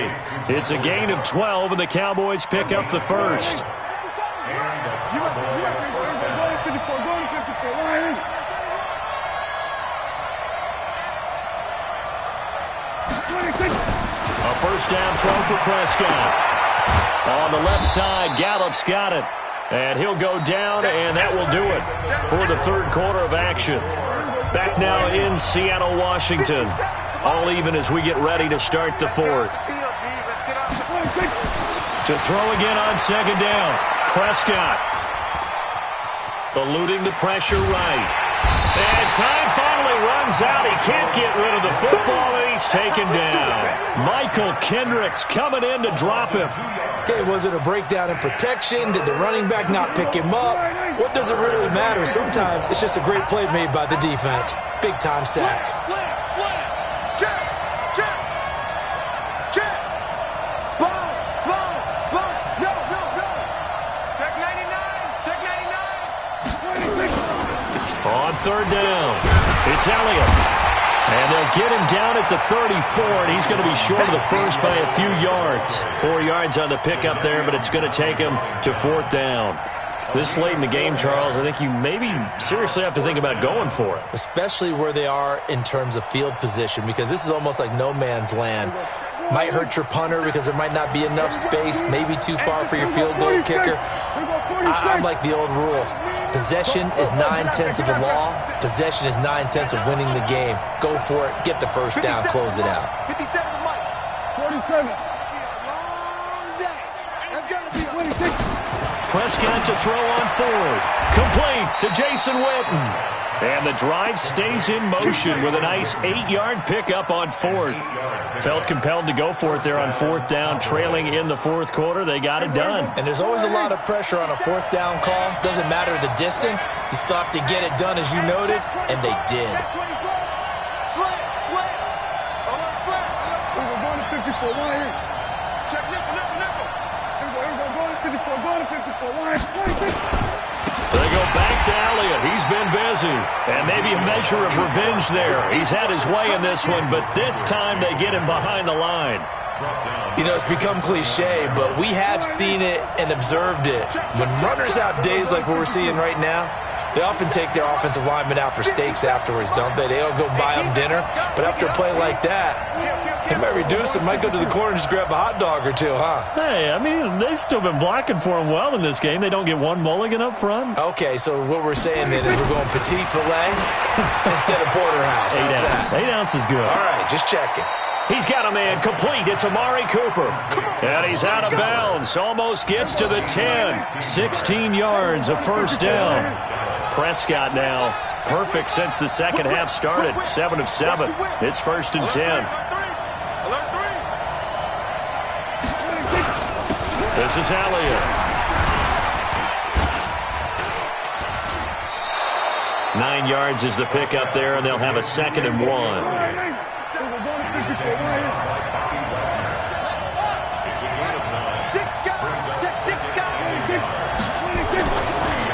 [SPEAKER 4] It's a gain of 12, and the Cowboys pick up the first. A first down throw for Prescott. On the left side, Gallup's got it. And he'll go down, and that will do it for the third quarter of action. Back now in Seattle, Washington. All even as we get ready to start the fourth. To throw again on second down. Prescott. Eluding the pressure right. And time finally runs out. He can't get rid of the football, and he's taken down. Michael Kendricks coming in to drop him.
[SPEAKER 7] Okay, was it a breakdown in protection? Did the running back not pick him up? What does it really matter? Sometimes it's just a great play made by the defense. Big-time sack.
[SPEAKER 6] Slam. Check. Spawn. No. Check 99.
[SPEAKER 4] On third down, it's Elliott. And they'll get him down at the 34, and he's going to be short of the first by a few yards. 4 yards on the pickup there, but it's going to take him to fourth down. This late in the game, Charles, I think you maybe seriously have to think about going for it.
[SPEAKER 7] Especially where they are in terms of field position, because this is almost like no man's land. Might hurt your punter because there might not be enough space, maybe too far for your field goal kicker. I'm like the old rule. Possession is 9/10 of the law. Possession is 9/10 of winning the game. Go for it. Get the first down. Close it out.
[SPEAKER 6] 57 to Mike. 47. Long day. That's going to be a 26.
[SPEAKER 4] Prescott to throw on fourth. Complete to Jason Witten. And the drive stays in motion with a nice 8-yard pickup on fourth. Felt compelled to go for it there on fourth down, trailing in the fourth quarter. They got it done.
[SPEAKER 7] And there's always a lot of pressure on a fourth down call. Doesn't matter the distance. You still have to get it done, as you noted, and they did.
[SPEAKER 6] Slam. Alert flat. We're going to 54. One here. Check nickel. Here we go. Going to 54. Going to 54. One here.
[SPEAKER 4] They go back to Elliott. He's been busy. And maybe a measure of revenge there. He's had his way in this one, but this time they get him behind the line.
[SPEAKER 7] You know, it's become cliche, but we have seen it and observed it. When runners have days like what we're seeing right now, they often take their offensive linemen out for steaks afterwards, don't they? They'll go buy them dinner. But after a play like that, he might reduce it, might go to the corner and just grab a hot dog or two, huh?
[SPEAKER 4] Hey, I mean, they've still been blocking for him well in this game. They don't get one mulligan up front.
[SPEAKER 7] Okay, so what we're saying then is we're going petite filet instead of porterhouse.
[SPEAKER 4] 8 ounce. 8 ounce is good.
[SPEAKER 7] All right, just checking.
[SPEAKER 4] He's got a man complete. It's Amari Cooper. And he's out of bounds. Almost gets to the 10. 16 yards, a first down. Prescott now perfect since the second half started. 7 of 7. It's first and 10. This is Elliott. 9 yards is the pickup there, and they'll have a second and 1.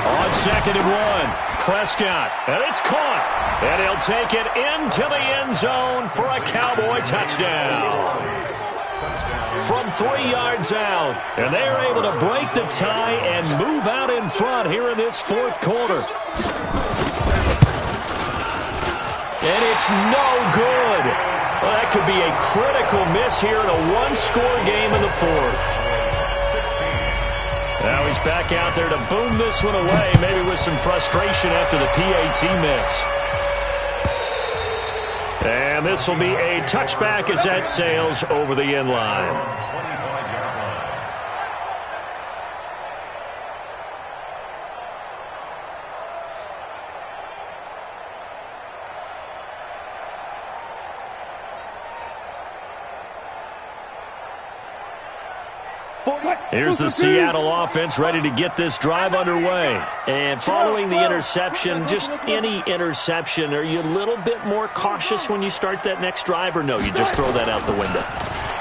[SPEAKER 4] On second and 1, Prescott, and it's caught. And he'll take it into the end zone for a Cowboy touchdown. From 3 yards out, and they are able to break the tie and move out in front here in this fourth quarter. And it's no good. Well, that could be a critical miss here in a one-score game in the fourth. Now he's back out there to boom this one away, maybe with some frustration after the PAT miss. And this will be a touchback as that sails over the end line. Here's the Seattle offense ready to get this drive underway. And following the interception, just any interception, are you a little bit more cautious when you start that next drive, or no, you just throw that out the window?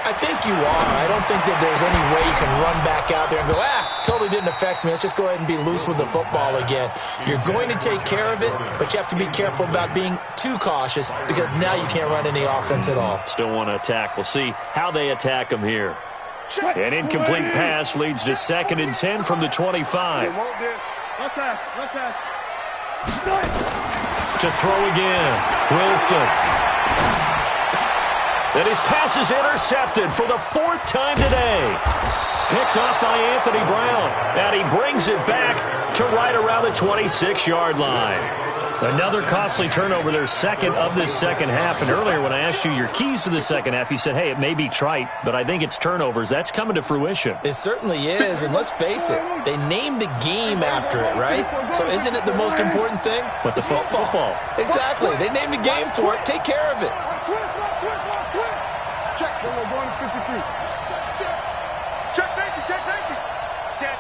[SPEAKER 7] I think you are. I don't think that there's any way you can run back out there and go, totally didn't affect me. Let's just go ahead and be loose with the football again. You're going to take care of it, but you have to be careful about being too cautious because now you can't run any offense at all.
[SPEAKER 4] Still want to attack. We'll see how they attack them here. An incomplete pass leads to second and 10 from the 25. To throw again, Wilson. And his pass is intercepted for the fourth time today. Picked off by Anthony Brown. And he brings it back to right around the 26-yard line. Another costly turnover, their second of this second half. And earlier when I asked you your keys to the second half, you said, hey, it may be trite, but I think it's turnovers. That's coming to fruition.
[SPEAKER 7] It certainly is, and let's face it, they named the game after it, right? So isn't it the most important thing?
[SPEAKER 4] But
[SPEAKER 7] it's football. Exactly. They named the game for it. Take care of it.
[SPEAKER 6] Check. We're going to 53. Check safety.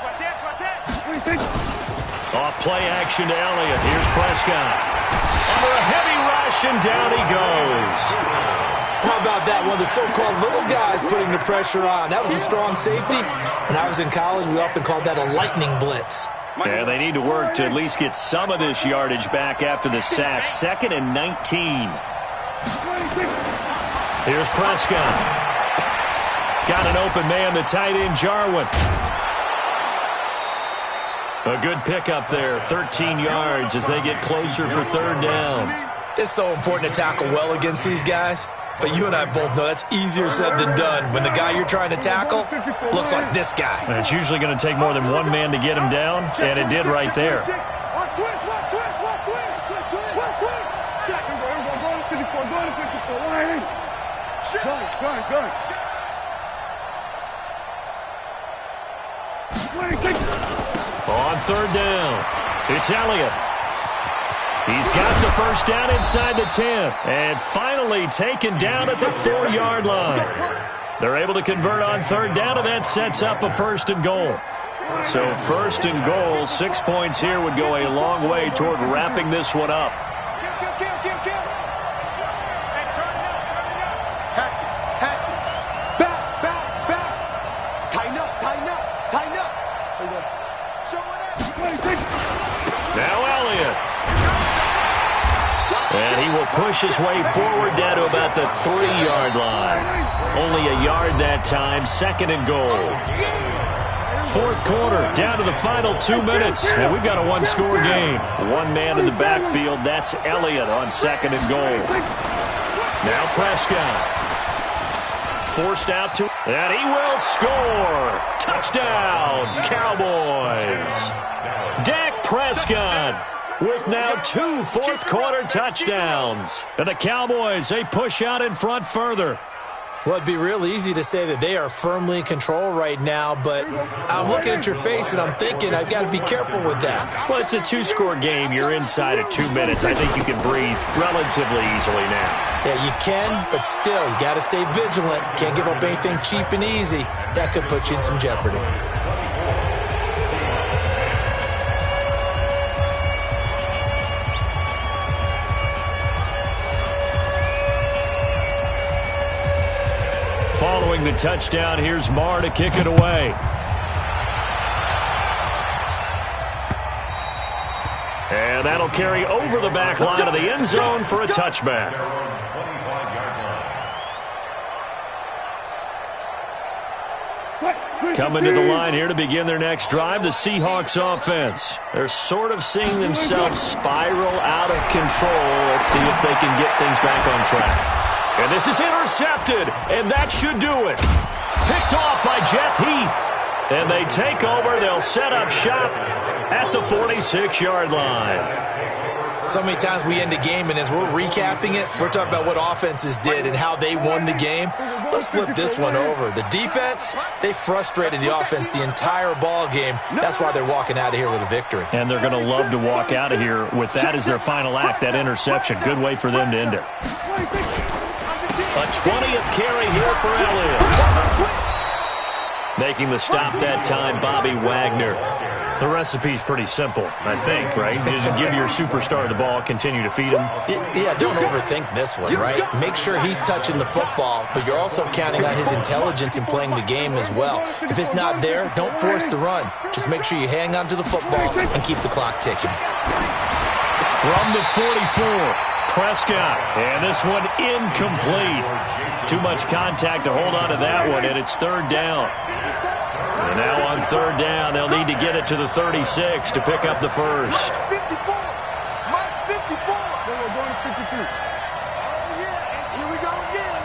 [SPEAKER 6] Watch it.
[SPEAKER 4] Off play action to Elliott. Here's Prescott. Under a heavy rush, and down he goes.
[SPEAKER 7] How about that? One of the so-called little guys putting the pressure on. That was a strong safety. When I was in college, we often called that a lightning blitz.
[SPEAKER 4] Yeah, they need to work to at least get some of this yardage back after the sack. 2nd and 19. Here's Prescott. Got an open man, the tight end, Jarwin. A good pickup there, 13 yards as they get closer for 3rd down.
[SPEAKER 7] It's so important to tackle well against these guys, but you and I both know that's easier said than done when the guy you're trying to tackle looks like this guy.
[SPEAKER 4] And it's usually going to take more than one man to get him down, and it did right there. On 3rd down, it's Elliott. He's got the first down inside the 10, and finally taken down at the 4-yard line. They're able to convert on 3rd down, and that sets up a 1st and goal. So 1st and goal, 6 points here would go a long way toward wrapping this one up. Now Elliott. And he will push his way forward down to about the 3-yard line. Only a yard that time, 2nd and goal. 4th quarter, down to the final 2 minutes. And we've got a one-score game. One man in the backfield, that's Elliott on 2nd and goal. Now Prescott. Forced out to, and he will score. Touchdown, Cowboys. Dak Prescott with now 2 fourth-quarter touchdowns. And the Cowboys, they push out in front further.
[SPEAKER 7] Well, it'd be real easy to say that they are firmly in control right now, but I'm looking at your face and I'm thinking I've got to be careful with that.
[SPEAKER 4] Well, it's a 2-score game. You're inside of 2 minutes. I think you can breathe relatively easily now.
[SPEAKER 7] Yeah, you can, but still, you got to stay vigilant. Can't give up anything cheap and easy. That could put you in some jeopardy.
[SPEAKER 4] Following the touchdown, here's Marr to kick it away. And that'll carry over the back line of the end zone for a touchback. Coming to the line here to begin their next drive, the Seahawks offense. They're sort of seeing themselves spiral out of control. Let's see if they can get things back on track. And this is intercepted, and that should do it. Picked off by Jeff Heath. And they take over. They'll set up shop at the 46-yard line.
[SPEAKER 7] So many times we end a game, and as we're recapping it, we're talking about what offenses did and how they won the game. Let's flip this one over. The defense, they frustrated the offense the entire ball game. That's why they're walking out of here with a victory.
[SPEAKER 4] And they're going to love to walk out of here with that as their final act, that interception. Good way for them to end it. A 20th carry here for Elliott. Making the stop that time, Bobby Wagner. The recipe's pretty simple, I think, right? Just give your superstar the ball, continue to feed him.
[SPEAKER 7] Yeah, don't overthink this one, right? Make sure he's touching the football, but you're also counting on his intelligence in playing the game as well. If it's not there, don't force the run. Just make sure you hang on to the football and keep the clock ticking.
[SPEAKER 4] From the 44, Prescott, and this one incomplete. Too much contact to hold on to that one, and it's 3rd down. And now on 3rd down, they'll need to get it to the 36 to pick up the first.
[SPEAKER 6] Mike 54. Then we're going to 53. Oh, yeah, and here we go again.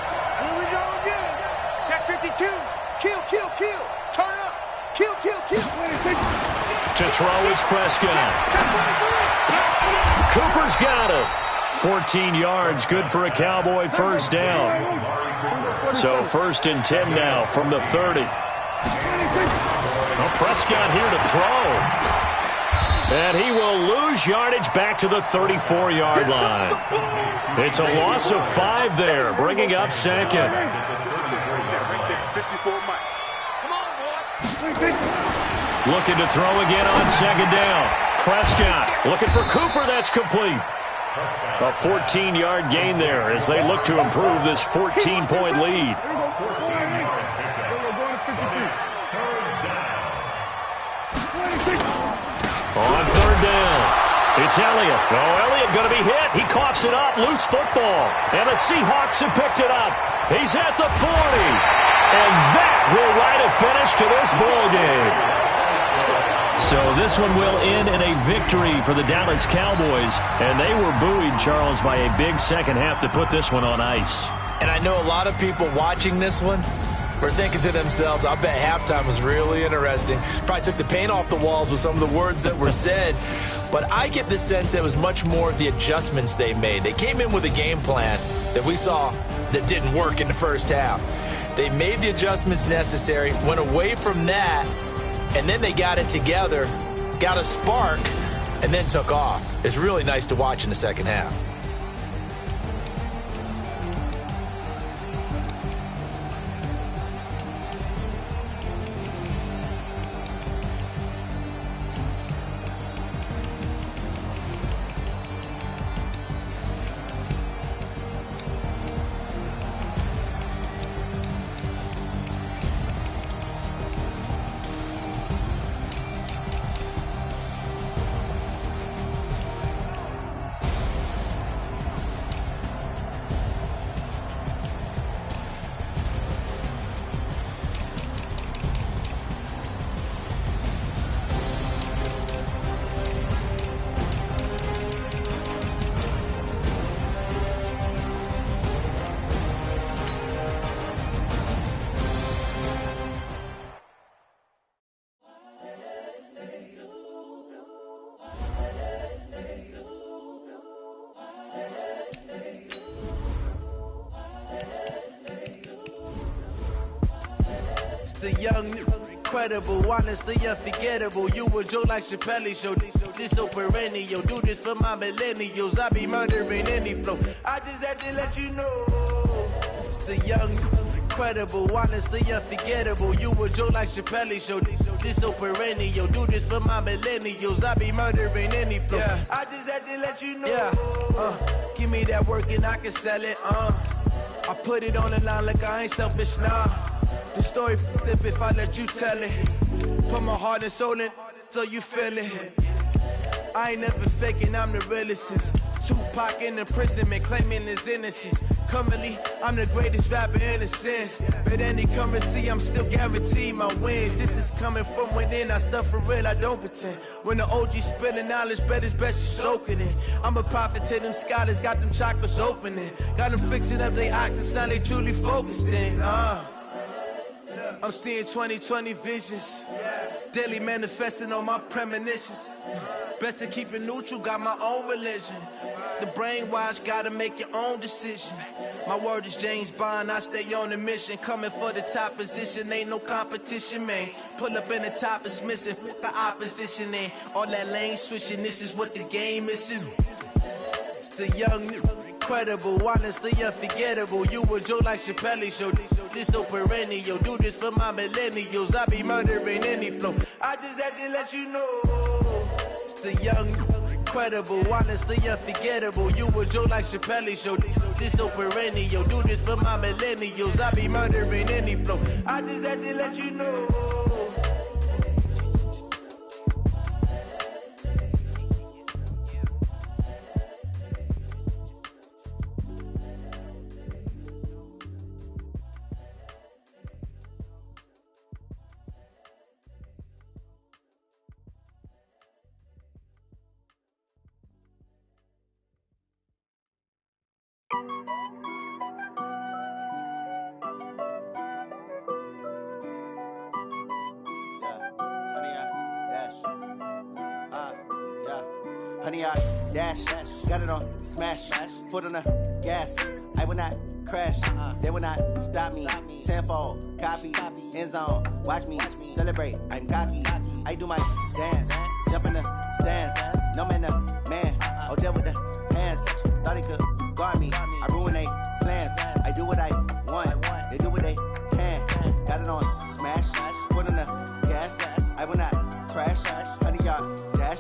[SPEAKER 6] Check 52. Kill. Turn up.
[SPEAKER 4] To throw is Prescott. Cooper's got it. 14 yards, good for a Cowboy first down. So 1st and 10 now from the 30. Well, Prescott here to throw. And he will lose yardage back to the 34-yard line. It's a loss of 5 there, bringing up 2nd. Looking to throw again on 2nd down. Prescott looking for Cooper. That's complete. A 14-yard gain there as they look to improve this 14-point lead. On 3rd down, it's Elliott. Oh, Elliott going to be hit. He coughs it up. Loose football. And the Seahawks have picked it up. He's at the 40. And that will write a finish to this ball game. So this one will end in a victory for the Dallas Cowboys. And they were buoyed, Charles, by a big second half to put this one on ice.
[SPEAKER 7] And I know a lot of people watching this one were thinking to themselves, I bet halftime was really interesting. Probably took the paint off the walls with some of the words that were said. But I get the sense it was much more of the adjustments they made. They came in with a game plan that we saw that didn't work in the first half. They made the adjustments necessary, went away from that, and then they got it together, got a spark, and then took off. It's really nice to watch in the second half.
[SPEAKER 10] The young, incredible, honestly unforgettable. You a joke like Chappelle show. This so perennial. Do this for my millennials. I be murdering any flow. I just had to let you know. It's the young, incredible, honestly unforgettable. You a joke like Chappelle show. This so perennial. Do this for my millennials. I be murdering any flow. Yeah. I just had to let you know. Yeah. Give me that work and I can sell it. I put it on the line like I ain't selfish, nah. The story flip if I let you tell it. Put my heart and soul in so you feel it. I ain't never faking, I'm the realest since Tupac in imprisonment, claiming his innocence. Currently, I'm the greatest rapper in a sense. But any currency, I'm still guaranteed my wins. This is coming from within, I stuff for real, I don't pretend. When the OG spilling knowledge, bet it's best you soak it in. I'm a prophet to them scholars, got them chakras opening. Got them fixing up their octaves, now they truly focused in. I'm seeing 2020 visions, daily manifesting on my premonitions. Best to keep it neutral, got my own religion. The brainwash, gotta make your own decision. My word is James Bond, I stay on a mission. Coming for the top position, ain't no competition, man. Pull up in the top, it's missing, the opposition ain't. All that lane switching, this is what the game is. It's the young, incredible, honestly unforgettable. You a joke like Chappelle show. This so perennial. Do this for my millennials. I be murdering any flow. I just had to let you know. It's the young, incredible, honestly unforgettable. You a joke like Chappelle show. This so perennial. Do this for my millennials. I be murdering any flow. I just had to let you know.
[SPEAKER 12] honey, I dash. Got it on smash, foot on the gas. I will not crash, they will not stop me. Tenfold, copy, end zone, watch me celebrate. I'm cocky, I do my dance, jump in the stands. No man, the man, oh, there with the hands. Thought he could guard me, I ruin they plans. I do what I want, they do what they can. Got it on smash, foot on the gas. I will not crash, honey, y'all dash,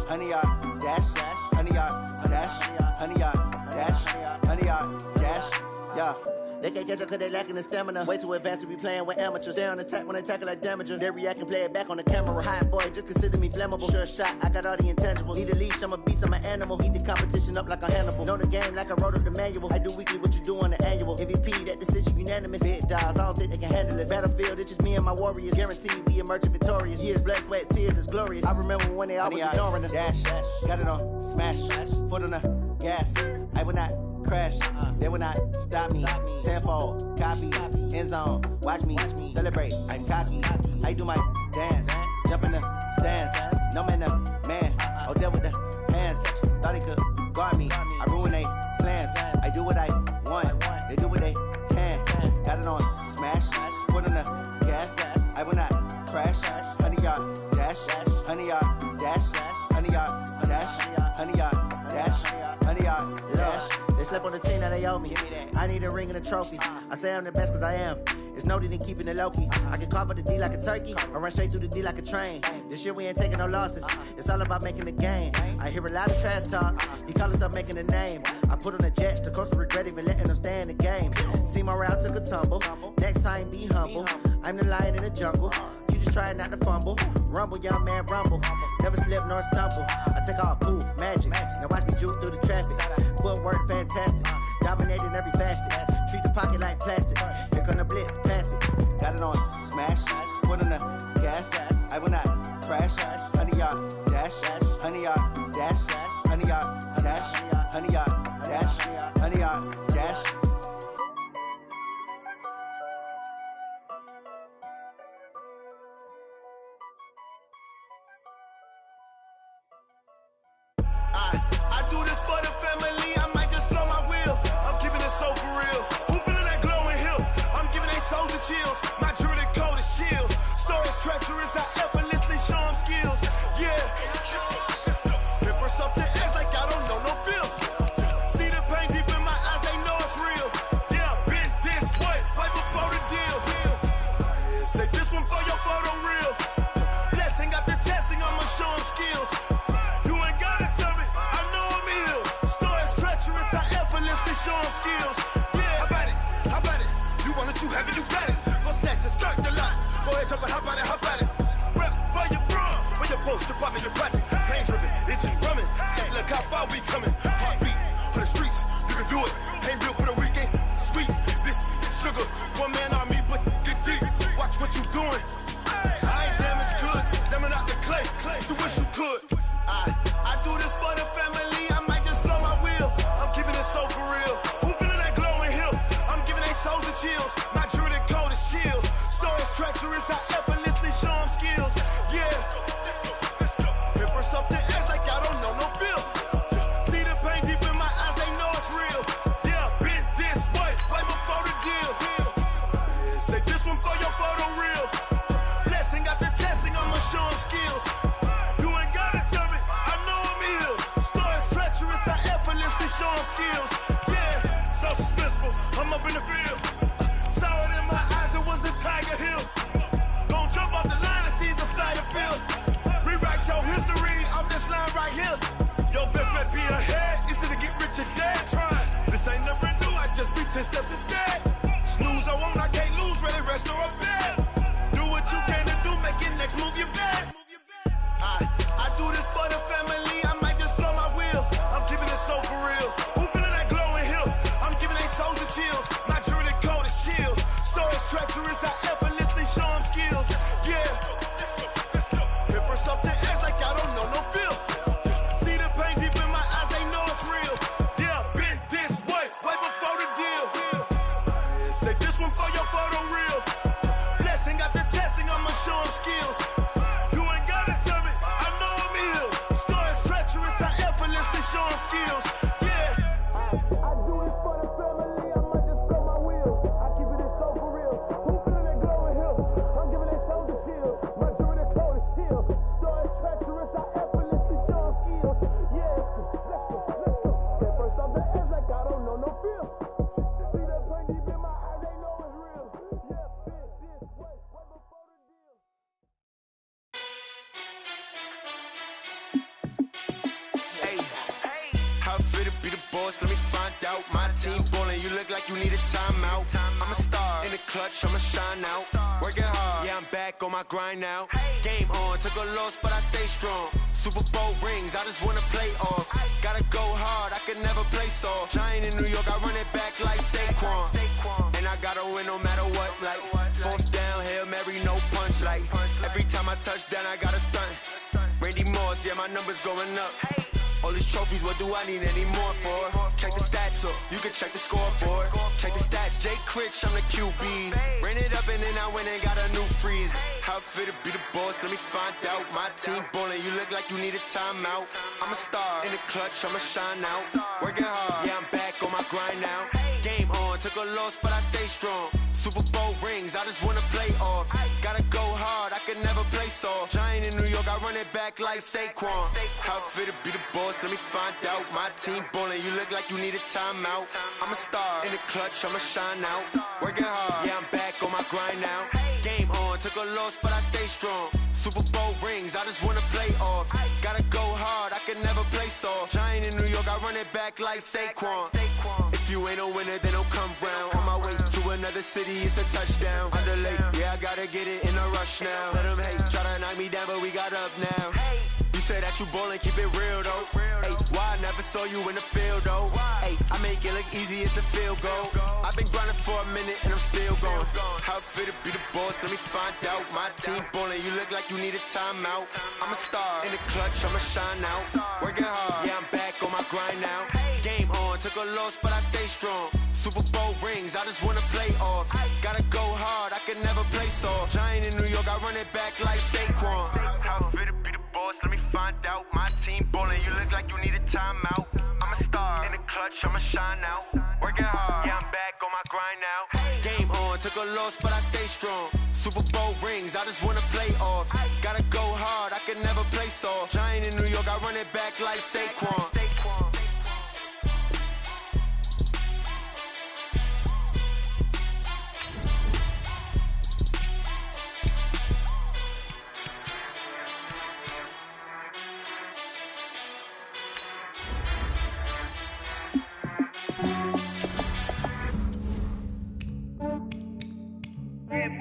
[SPEAKER 12] honey, y'all dash, honey, y'all dash, honey, y'all dash, honey, y'all dash, yeah. They can't catch up cause they lacking the stamina. Way too advanced to be playing with amateurs. They on attack when they tackle like damager. They react and play it back on the camera. Hot boy, just consider me flammable. Sure shot, I got all the intangibles. Need a leash, I'm a beast, I'm an animal. Eat the competition up like a Hannibal. Know the game like I wrote up the manual. I do weekly what you do on the annual. MVP, that decision unanimous. Big dogs, I don't think they can handle it. Battlefield, it's just me and my warriors. Guaranteed we emerge victorious. Years, blood, sweat, tears, it's glorious. I remember when they always ignoring us. Dash, got it on smash, foot on the gas. I will not crash, they will not stop me. Tenfold, copy, end zone, watch me celebrate. I'm cocky, I do my dance, jump in the stands. No man, the man, oh, there with the hands. Thought he could guard me, I ruin they plans. I do what I want, they do what they can. Got it on smash, foot on the gas. I will not crash, honey, y'all dash, honey, y'all dash, honey, y'all dash, honey, y'all dash, honey, y'all dash. They slept on the team that they owe me. I need a ring and a trophy. I say I'm the best cause I am. It's no need in keeping it low-key. I can carve up the D like a turkey or run straight through the D like a train. This year we ain't taking no losses. It's all about making the game. I hear a lot of trash talk. He call himself making a name. I put on the Jets. The coach will regret even letting them stay in the game. Team morale took a tumble. Next time be humble. I'm the lion in the jungle. You just try not to fumble. Rumble, young man, rumble. Never slip nor stumble. I take off, poof, magic. Now watch me juke through the traffic. Footwork fantastic. Dominating every facet. Treat the pocket like plastic. Here come the blitz, pass it. Got it on smash, foot on the gas. I will not crash, honey, y'all dash, honey, y'all dash, honey, y'all dash, honey, y'all dash, honey, y'all dash.
[SPEAKER 10] I do this for the family, I might just blow my wheel. I'm keeping it so for real. Who feeling that glowing hill? I'm giving they soldier chills. My jewelry code is chill. Stories treacherous, I effortlessly show them skills. Yeah. Been first up the edge like I don't know no feel. See the pain deep in my eyes, they know it's real. Yeah, been this way, right before the deal. Yeah, say this one for your photo real. Blessing after testing, I'ma show them skills. You ain't gotta tell me, I know I'm ill. Stories treacherous, I effortlessly show them skills. Yeah, how about it? How about it? You want it, you have it, you got it. Go snatch it, skirt the lot. Go ahead, jump it, how about it? How about it? Rep for your bro, for your post, your pop, and your projects. Pain driven, itchy drumming. Look how far we coming. Heartbeat on the streets, you can do it. Ain't built for the weekend. Sweet, this sugar, one man army, but get deep. Watch what you doing. I ain't damaged goods, stemming out the clay. You wish you could. I do this for the family, I might just blow my wheel. I'm keeping it so for real. Who feeling that glowing hill? I'm giving they souls the chills. My jewelry code is chill. Stories treacherous, I effortlessly show them skills. Yeah. Been first up the edge like I don't know no feel. See the pain deep in my eyes, they know it's real. Yeah, been this way, right before the deal. Yeah, say this one for your photo real. Blessing after testing, I'ma show them skills. You ain't gotta tell me, I know I'm ill. Stories treacherous, I effortlessly show them skills. Yeah, so suspenseful, I'm up in the field. Saw it in my eyes, it was the Tiger Hill. Gon' jump off the line and see the fly the field. Rewrite your history off this line right here. Your best bet be ahead, easy to get rich or dead. Trying, this ain't never new, I just be 10 steps instead. Snooze I won't, I can't lose, ready, rest or up bed. Do what you can to do, make your next move your best. I do this for the family, I might just blow my wheel. I'm keeping it so for real. Who feeling that glowing hill? I'm giving they soldier chills. My jewelry code is chill. Stories treacherous, I effortlessly show them skills. Yeah. Been first up the edge like I don't know no feel. See the pain deep in my eyes, they know it's real. Yeah, been this way, right before the deal.
[SPEAKER 3] boss, let me find out. My team ballin', you look like you need a timeout. I'm a star, in the clutch, I'ma shine out. Working hard, yeah, I'm back on my grind now. Game on, took a loss, but I stay strong. Super Bowl rings, I just wanna play off. Gotta go hard, I could never play soft. Giant in New York, I run it back like Saquon. And I gotta win no matter what, like fourth down, Hail Mary, no punch. Like every time I touch down, I gotta stunt. Randy Moss, yeah, my numbers going up. All these trophies, what do I need any more for? Check the stats up, you can check the scoreboard. Check the stats, Jake Critch, I'm the QB. Ran it up and then I went and got a new freeze. How it fit to be the boss, let me find out. My team ballin', you look like you need a timeout. I'm a star, in the clutch, I'ma shine out. Working hard, yeah, I'm back on my grind now. Game on, took a loss, but I stay strong. Super Bowl rings, I just wanna play off. Gotta go hard, I could never play soft. Giant in New York, I run it back like Saquon. How it fit to be the boss, let me find out. My team ballin', you look like you need a timeout. I'm a star, in the clutch, I'ma shine out. Working hard, yeah, I'm back on my grind now. Game on, took a loss, but I stay strong. Super Bowl rings, I just wanna play off. Gotta go hard, I could never play soft. Giant in New York, I run it back like Saquon. If you ain't a winner, then don't come round. On my way to another city, it's a touchdown. Underlay, yeah, I gotta get it in a rush now. Let them hate, try to knock me down, but we got up now. You say that you ballin', keep it real though. Hey, why I never saw you in the field though? Hey, I make it look easy, it's a field goal. I've been grinding for a minute and I'm still going. How it fit to be the boss, let me find out. My team ballin', you look like you need a timeout. I'm a star, in the clutch, I'ma shine out. Working hard, yeah, I'm back on my grind now. Game on, took a loss, but I stay strong. Super Bowl rings, I just wanna play off. Gotta go hard, I could never play soft. Giant in New York, I run it back like Saquon. How it fit to be the boss, let me find out. My team ballin', you look like you need a timeout. I'm a star, in the clutch, I'ma shine out. Working hard, yeah, I'm back on my grind now. Game on, took a loss, but I stay strong. Super Bowl rings, I just wanna play off. Gotta go hard, I could never play soft. Giant in New York, I run it back like Saquon.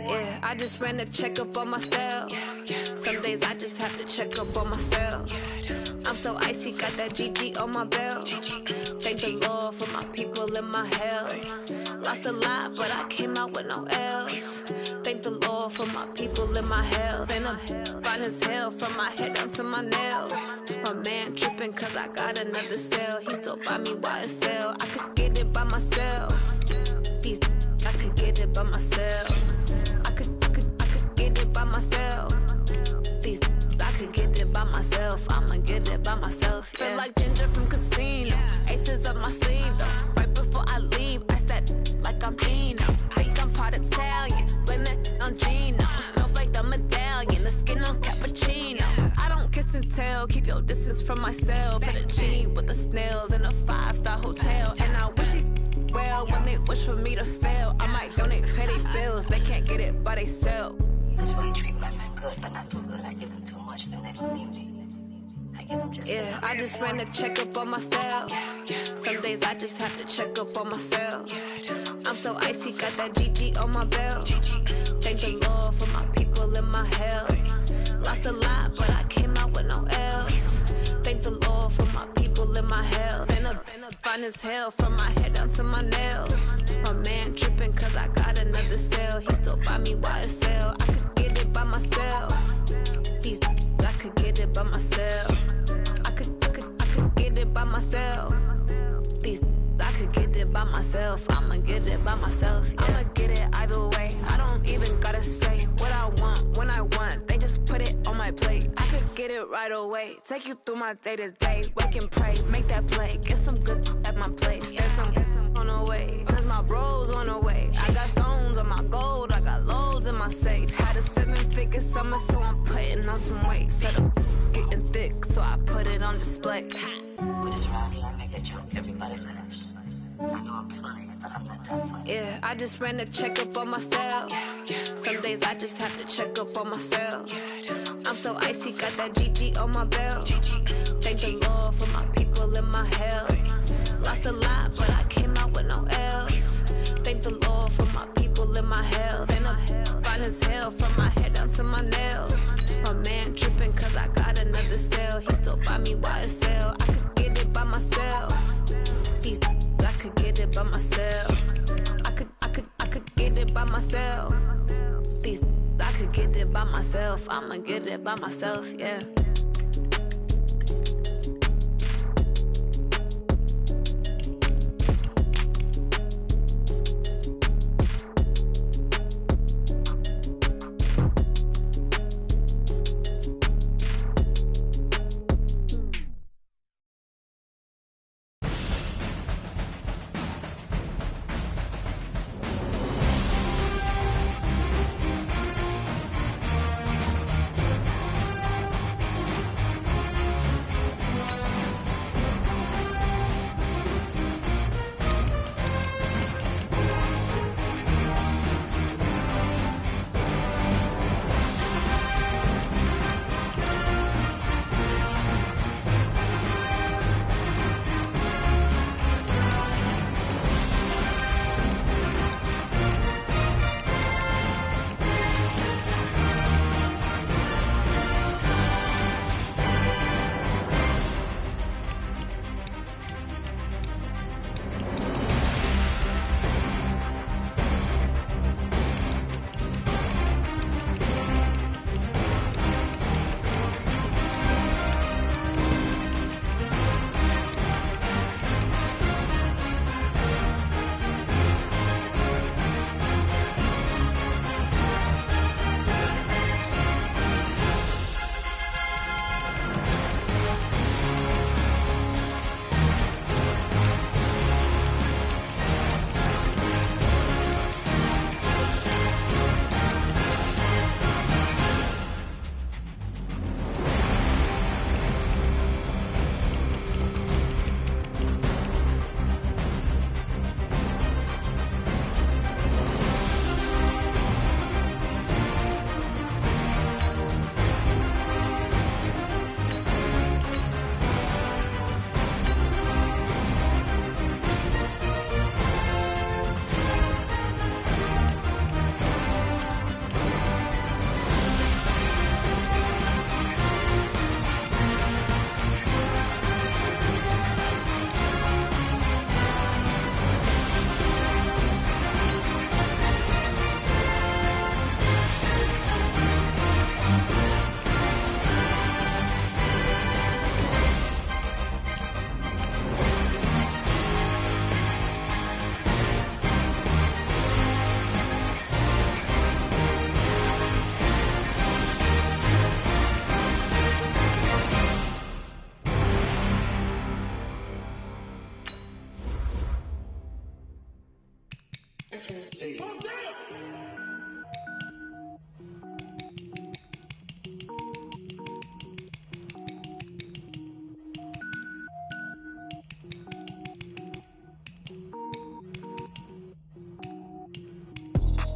[SPEAKER 8] Yeah, I just ran a checkup on myself. Some days I just have to check up on myself. I'm so icy, got that GG on my belt. Thank the Lord for my people in my health. Lost a lot, but I came out with no L's. Thank the Lord for my people in my health. And I'm fine as hell from my head down to my nails. My man tripping cause I got another cell. He still buy me YSL. I could get it by myself. These I could get it by myself. I could get it by myself. These I could get it by myself. I'ma get it by myself. Yeah. Feel like Ginger from Casino. Aces up my sleeve though. Right before I leave, I said like I'm Dino. Think I'm part Italian. Blame that on Gino. Snowflake the medallion. The skin on cappuccino. I don't kiss and tell. Keep your distance from myself. Fettuccine with the snails in a 5-star hotel. And I wish it well when they wish for me to fail. I might donate petty bills. They can't get it by they sell.
[SPEAKER 9] That's why you treat my men good, but not too good. I give them too much, then they don't need me. I give them just
[SPEAKER 8] yeah, I just ran a checkup on myself. Some days I just have to check up on myself. I'm so icy, got that GG on my belt. Thank the Lord for my people in my health. Lost a lot, but I came out with no L's. Thank the Lord for my people in my health. And I'm fine as hell from my head down to my nails. My man tripping cause I got another cell. He still buy me YSL. I could get it by myself. These I could get it by myself. I could get it by myself. These I could get it by myself. I'ma get it by myself. Yeah. I'ma get it either way. I don't even gotta say what I want when I want. They just put it on my plate. I could get it right away. Take you through my day to day. Wake and pray, make that play. Get some good at my place. There's some on the way. Cause my bros on the way. I got stones on my gold. I got loads in my safe. Had a 7-figure summer, so I'm putting on some weight. Set up getting thick, so I put it on display.
[SPEAKER 9] With this round, I make a joke, everybody laughs. I know I'm funny, but I'm not that funny.
[SPEAKER 8] Yeah, I just ran a checkup on myself. Some days I just have to check up on myself. I'm so icy, got that GG on my belt. Thank the Lord for my people in my health. Lost a me YSL. I could get it by myself. These I could get it by myself. I could get it by myself. These I could get it by myself. I'ma get it by myself, yeah.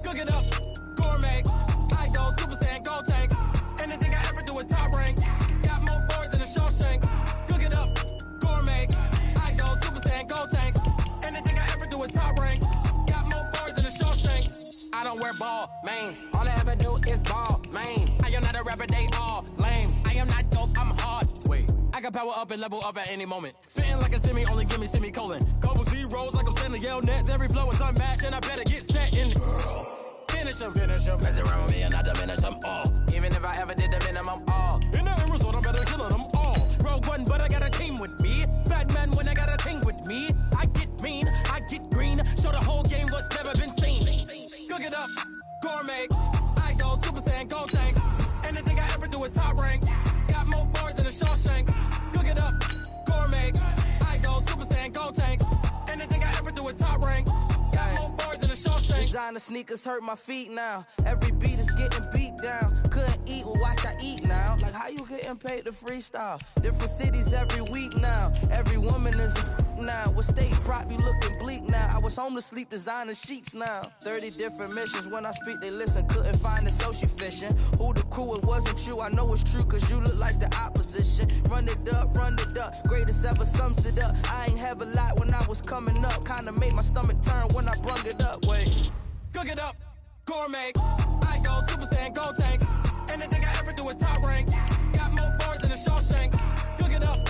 [SPEAKER 13] Cook it up, gourmet. I go Super Saiyan, go tank. Anything I ever do is top rank. Got more boards than a Shawshank. Cook it up, gourmet. I go Super Saiyan, go tank. Anything I ever do is top rank. Got more boards than a Shawshank. I don't wear ball mains. All I ever do is ball main. I am not a rapper, they all lame. I am not dope, I'm hard. Wait, I can power up and level up at any moment. Spitting like a semi, only give me semicolon. Couple zeros like I'm sending yell nets. Every flow is unmatched and I better get set in. Finish them. Mess around with me and I diminish them all. Even if I ever did the minimum all. In the end result, I'm better killing them all. Rogue One, but I got a team with me. Batman when I got a team with me. I get mean, I get green. Show the whole game what's never been seen. Cook it up, gourmet. I go Super Saiyan, go tank. Anything I ever do is top rank. Got more boards than a Shawshank. Cook it up, gourmet. I go Super Saiyan, go tank. Anything I ever do is top rank. Got more boards than a Shawshank.
[SPEAKER 10] Designer sneakers hurt my feet now. Every beat is getting beat down. Couldn't eat, well watch I eat now. Like how you getting paid to freestyle? Different cities every week now. Every woman is a now. What state prop be looking bleak now? I was home to sleep designer sheets now. 30 different missions. When I speak they listen. Couldn't find the social fishing. Who the crew, it wasn't you. I know it's true cause you look like the opposition. Run it up. Greatest ever sums it up. I ain't have a lot when I was coming up. Kinda made my stomach turn when I brung it up. Wait.
[SPEAKER 13] Cook it up, gourmet. I go Super Saiyan, go tank. Anything I ever do is top rank. Got more boards than a Shawshank. Cook it up,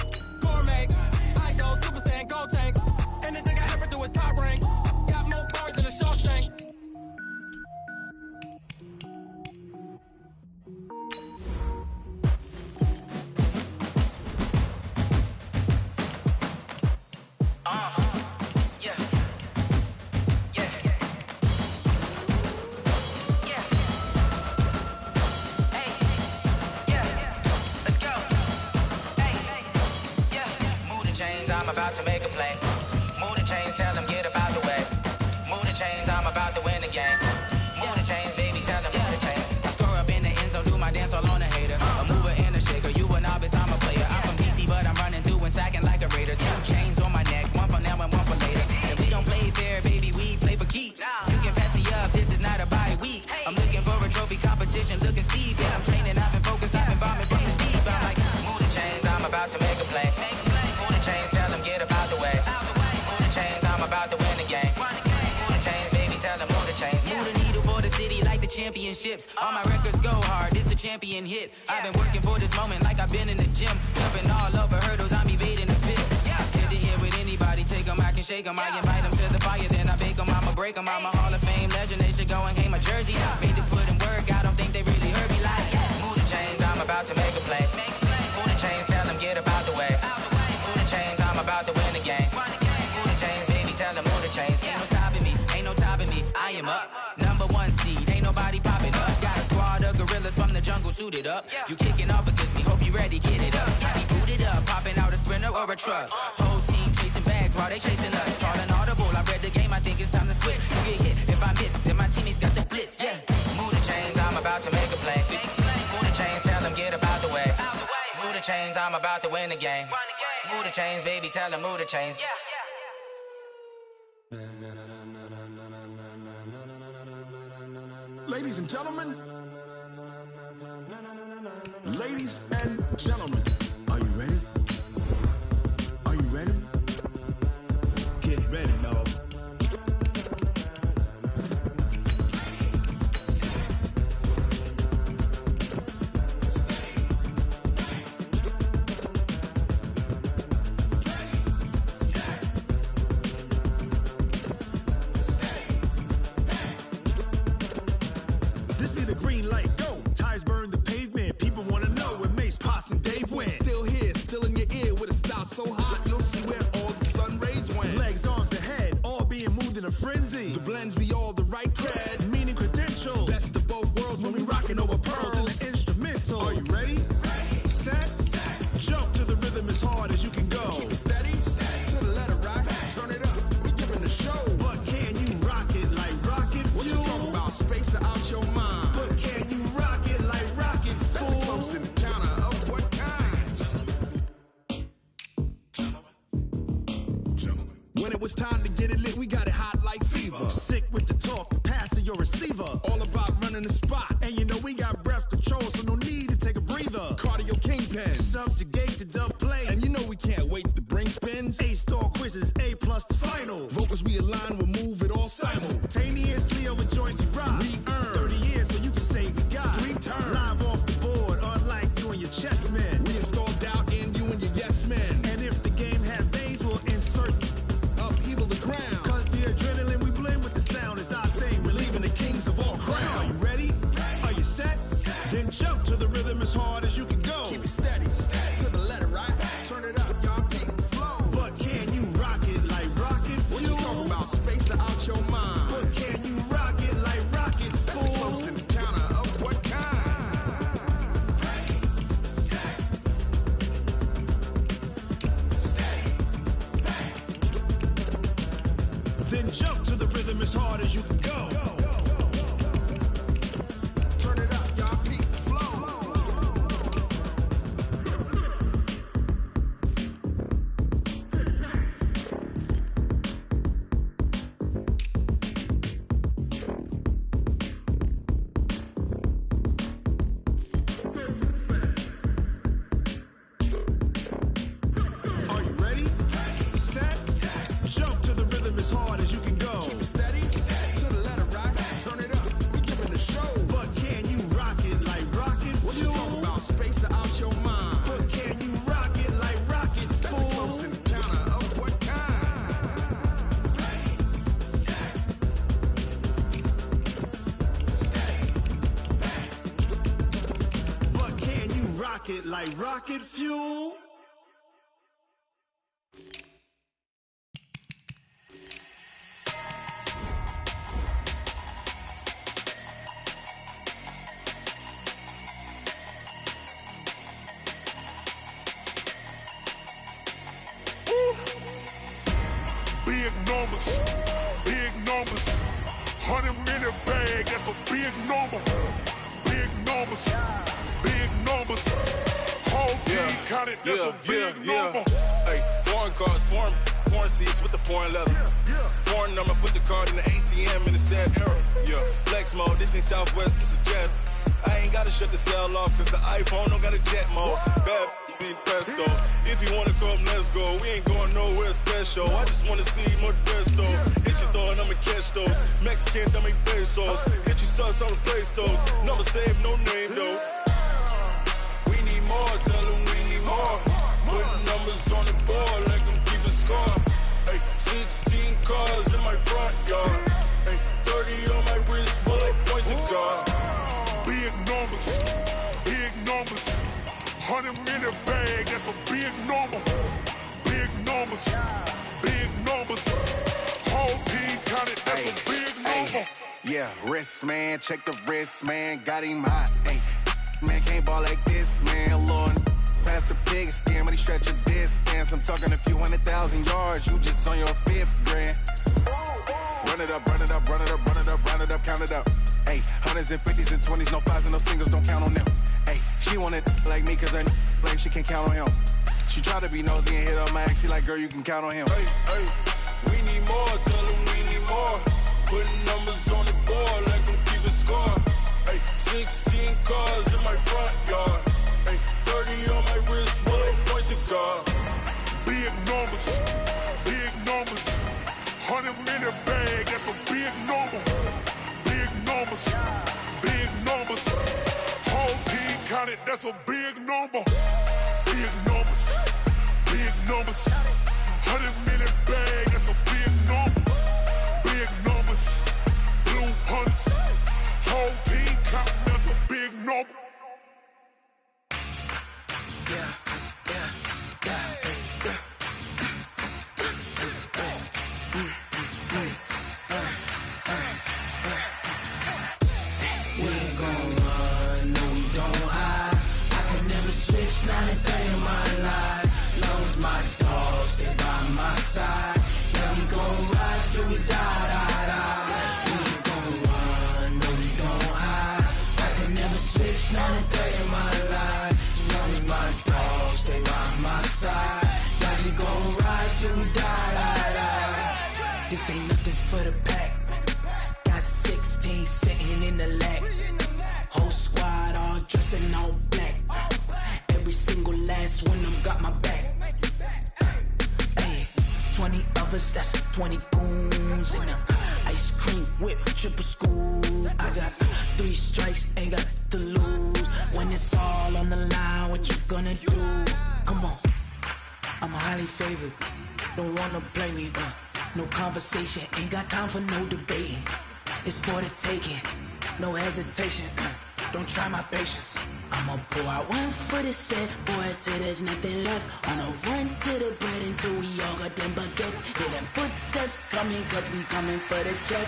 [SPEAKER 14] chains, I'm about to make a play. Move the chains, tell them get up out the way. Move the chains, I'm about to win the game. Move the chains, baby, tell them move the chains. I score up in the end zone, do my dance all on a hater. A mover and a shaker, you a novice, I'm a player. I'm from DC, but I'm running through and sacking like a raider. 2 chains on my neck, one for now and one for later. And we don't play fair, baby, we play for keeps. You can pass me up, this is not a bye week. I'm looking for a trophy competition, looking steep. And I'm training, I've been focused, I've been bombing from the deep. I'm like, move the chains, I'm about to make a play. Move the chains, tell them get up out the way. Move the chains, I'm about to win the game. Move the chains, baby, tell them move the chains. Move the needle for the city like the championships. All my records go hard, this a champion hit. I've been working for this moment like I've been in the gym. Jumping all over hurdles, I'm evading the pit. Get to here with anybody, take them, I can shake them. I invite them to the fire, then I bake them, I'ma break them. I'm a Hall of Fame legend, they should go and hang my jersey. Made to put in work, I don't think they really heard me like, move the chains, I'm about to make a play. Move the chains, tell them get up out the way. Move the chains, I'm about to win the game. Move the chains, baby, tell them move the chains. Ain't no stopping me, ain't no topping me, I am up. Number 1 seed, ain't nobody popping up. Got a squad of gorillas from the jungle suited up. You kicking off against me, hope you ready, get it up. I be booted up, popping out a Sprinter or a truck. Whole team chasing bags while they chasing us. Calling audible, I read the game, I think it's time to switch. You get hit, if I miss, then my teammates got the blitz, yeah. Move the chains, I'm about to make a play. Move the chains, tell them get up out the way. Move the chains, I'm about to win the game. Move the chains, baby, tell them move the chains.
[SPEAKER 15] Ladies and gentlemen, ladies and gentlemen, are you ready? Are you ready? Get ready, dog. This be the green light, go. Tires burn the pavement. People wanna know where Mace, Potts, and Dave went. Still here, still in your ear with a style so hot, you'll see where all the sun rays went. Legs, arms, and head, all being moved in a frenzy. The blends be all the right cred, meaning credentials. Best of both worlds when we rockin' over pearls in the instrumental. Are you ready? Set, jump to the rhythm as hard as you can go. Steady, to the letter right, turn it up. We giving the show, but can you rock it like rocket fuel? What you talking about? Space out your mind. But can you rock it like rockets, fool? That's a close encounter of what kind? When it was time to get it lit, we got it hot like fever. Sick with the talk, the pass to your receiver. All about running the spot. And you know we got breath control, so no need to take a breather. Cardio kingpin, subjugate the dub play. And you know we can't wait to bring spins. A-star quizzes, A+ the final. Vocals we align, we'll move it all simultaneously over joints we rock. We earn 30 years, so you can say we got 3 turns. Live off the board, unlike you and your chess men. We install doubt in you and your yes men. And if the game had veins, we'll insert upheaval the ground. Cause the adrenaline we blend with the sound is our thing. We're leaving the kings of all crowns. Are you ready? Are you set? Then jump to the rhythm as hard as you can go. Keep it steady, to the letter right. Turn it up, y'all keep the flow. But can you rock it like rocket fuel? What you talking about? Space out your mind. But can you rock it like rockets, fool? That's a close encounter of what kind? Then jump to the rhythm as hard as you can go. Turn it up, y'all keep the flow. Are you ready? Set, jump to the rhythm as hard as you can go. Steady, to the letter right. Turn it up, we giving the show. But can you rock it like rocket fuel? What you talking about? Space out your mind. But can you rock it like rockets, fool? That's a close encounter of what kind? But can you rock it like rocket fuel?
[SPEAKER 16] numbers, big numbers. 100-minute bag, that's a big number. Big numbers, big numbers. Whole team counted, that's a big number.
[SPEAKER 17] Hey, foreign cars, foreign seats with the foreign leather. Foreign number, put the card in the ATM in the sad era. Yeah, flex mode, this ain't Southwest, this a jet. I ain't gotta shut the cell off, cause the iPhone don't got a jet mode. Bad need pesto. If you wanna come, let's go. We ain't going nowhere special. I just wanna see Modesto. Hit your throw and I'ma catch those. Mexican, I make pesos. Hit your sauce on the play stores. Number saved, no name though. We need more, tell them we need more. Putting numbers on the board like I'm keeping score. Hey, 16 cars in my front yard. Hey, 30 on my wrist, bullet points of God.
[SPEAKER 16] Big numbers, big numbers. 100-minute bag, that's a big number. Big numbers, big numbers. Whole team counted, that's a big number.
[SPEAKER 18] Yeah, wrist man, check the wrist man, got him hot. Ay, man can't ball like this, man. Lord, past the big skin, but he stretch a distance. I'm talking a few 100,000 yards, you just on your 5th grand. Run it up, run it up, run it up, run it up, run it up, count it up. Ay, 100s and 50s and 20s, no 5s and no singles, don't count on them. Ay, she want it like me, cause her blame, she can't count on him. She try to be nosy and hit up my ex, she like, girl, you can count on him.
[SPEAKER 17] Hey, hey, we need more, tell them we need more. Putting numbers on the board like I'm keeping score. Hey, 16 cars in my front yard. Hey, 30 on my wrist, bullet points of God.
[SPEAKER 16] Big numbers, big numbers. 100-minute bag, that's a big number. Big numbers, big numbers. Whole team counted, that's a big number. Big numbers, big numbers. 100-minute bag, that's a big number. Big numbers, blue hunts. Whole team counting, that's a big number.
[SPEAKER 13] Not a day in my life. Lost my dogs, stay by my side. Yeah, we gon' ride till we die. We ain't gon' run, no, we gon' hide. I can never switch, not a day in my life. As long as my dogs stay by my side. Yeah, we gon' ride till we die. This ain't nothing for the pack. Got 16 sitting in the lag. Whole squad all dressing all black. Every single last one of them got my back. Ay, 20 of us, that's 20 goons in the ice cream whip, triple scoop. I got 3 strikes, ain't got to lose. When it's all on the line, what you gonna do? Come on, I'm highly favored. Don't wanna play me, no conversation, ain't got time for no debating. It's for the taking, no hesitation. Don't try my patience. I'ma pour out one for the set, boy, till there's nothing left. On a run to the bread until we all got them baguettes. Hear them footsteps coming, cause we coming for the check.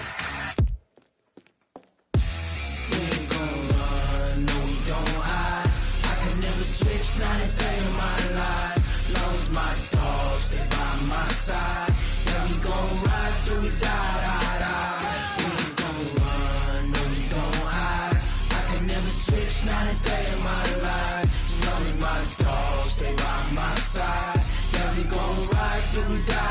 [SPEAKER 13] We ain't gon' run, no, we don't hide. I can never switch, not a day in my life. Long as my dogs stay by my side. Yeah, we gon' ride till we die. We ain't gon' run, no, we don't hide. I can never switch, not a day in my life. As long as my dogs stay by my side. Yeah, we gon' ride till we die.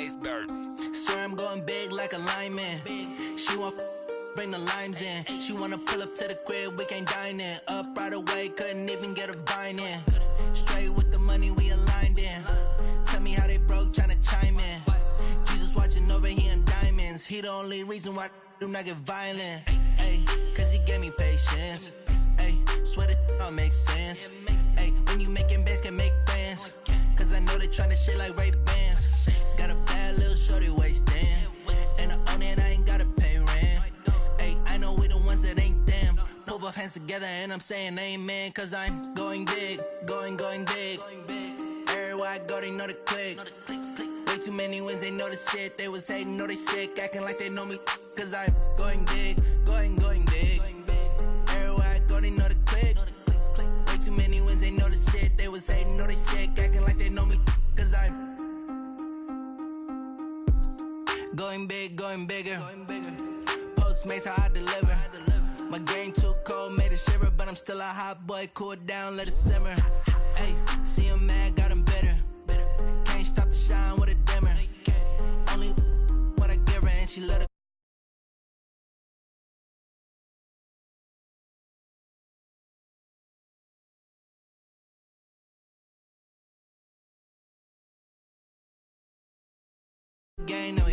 [SPEAKER 11] iceberg. Swear I'm going big like a lineman. She want bring the limes in. She wanna pull up to the crib, we can't dine in. Up right away, couldn't even get a vine in. Straight with the money we aligned in. Tell me how they broke, tryna chime in. Jesus watching over, he in diamonds. He the only reason why I do not get violent. Ay, cause he gave me patience. Ay, swear that all makes sense. Ay, when you making bands, can make friends. Cause I know they tryna shit like Ray-Bans. Got a bad little shorty wasting. And I own it, I ain't gotta pay rent. Ay, I know we the ones that ain't them. Pull both hands together and I'm saying amen. Cause I'm going big, going big. Everywhere I go, they know the click. Way too many wins, they know the shit. They was hating, know they sick, acting like they know me. Cause I'm going big, going big. Everywhere I go, they know the click. Way too many wins, they know the shit. They was hating, know they sick, acting like they know me. Cause I'm going big, going bigger. Postmates, how I deliver. My game too cold, made it shiver. But I'm still a hot boy, cool it down, let it simmer. Hey, see him mad, got him bitter. Can't stop the shine with a dimmer. Only what I give her and she let her. Gang, no,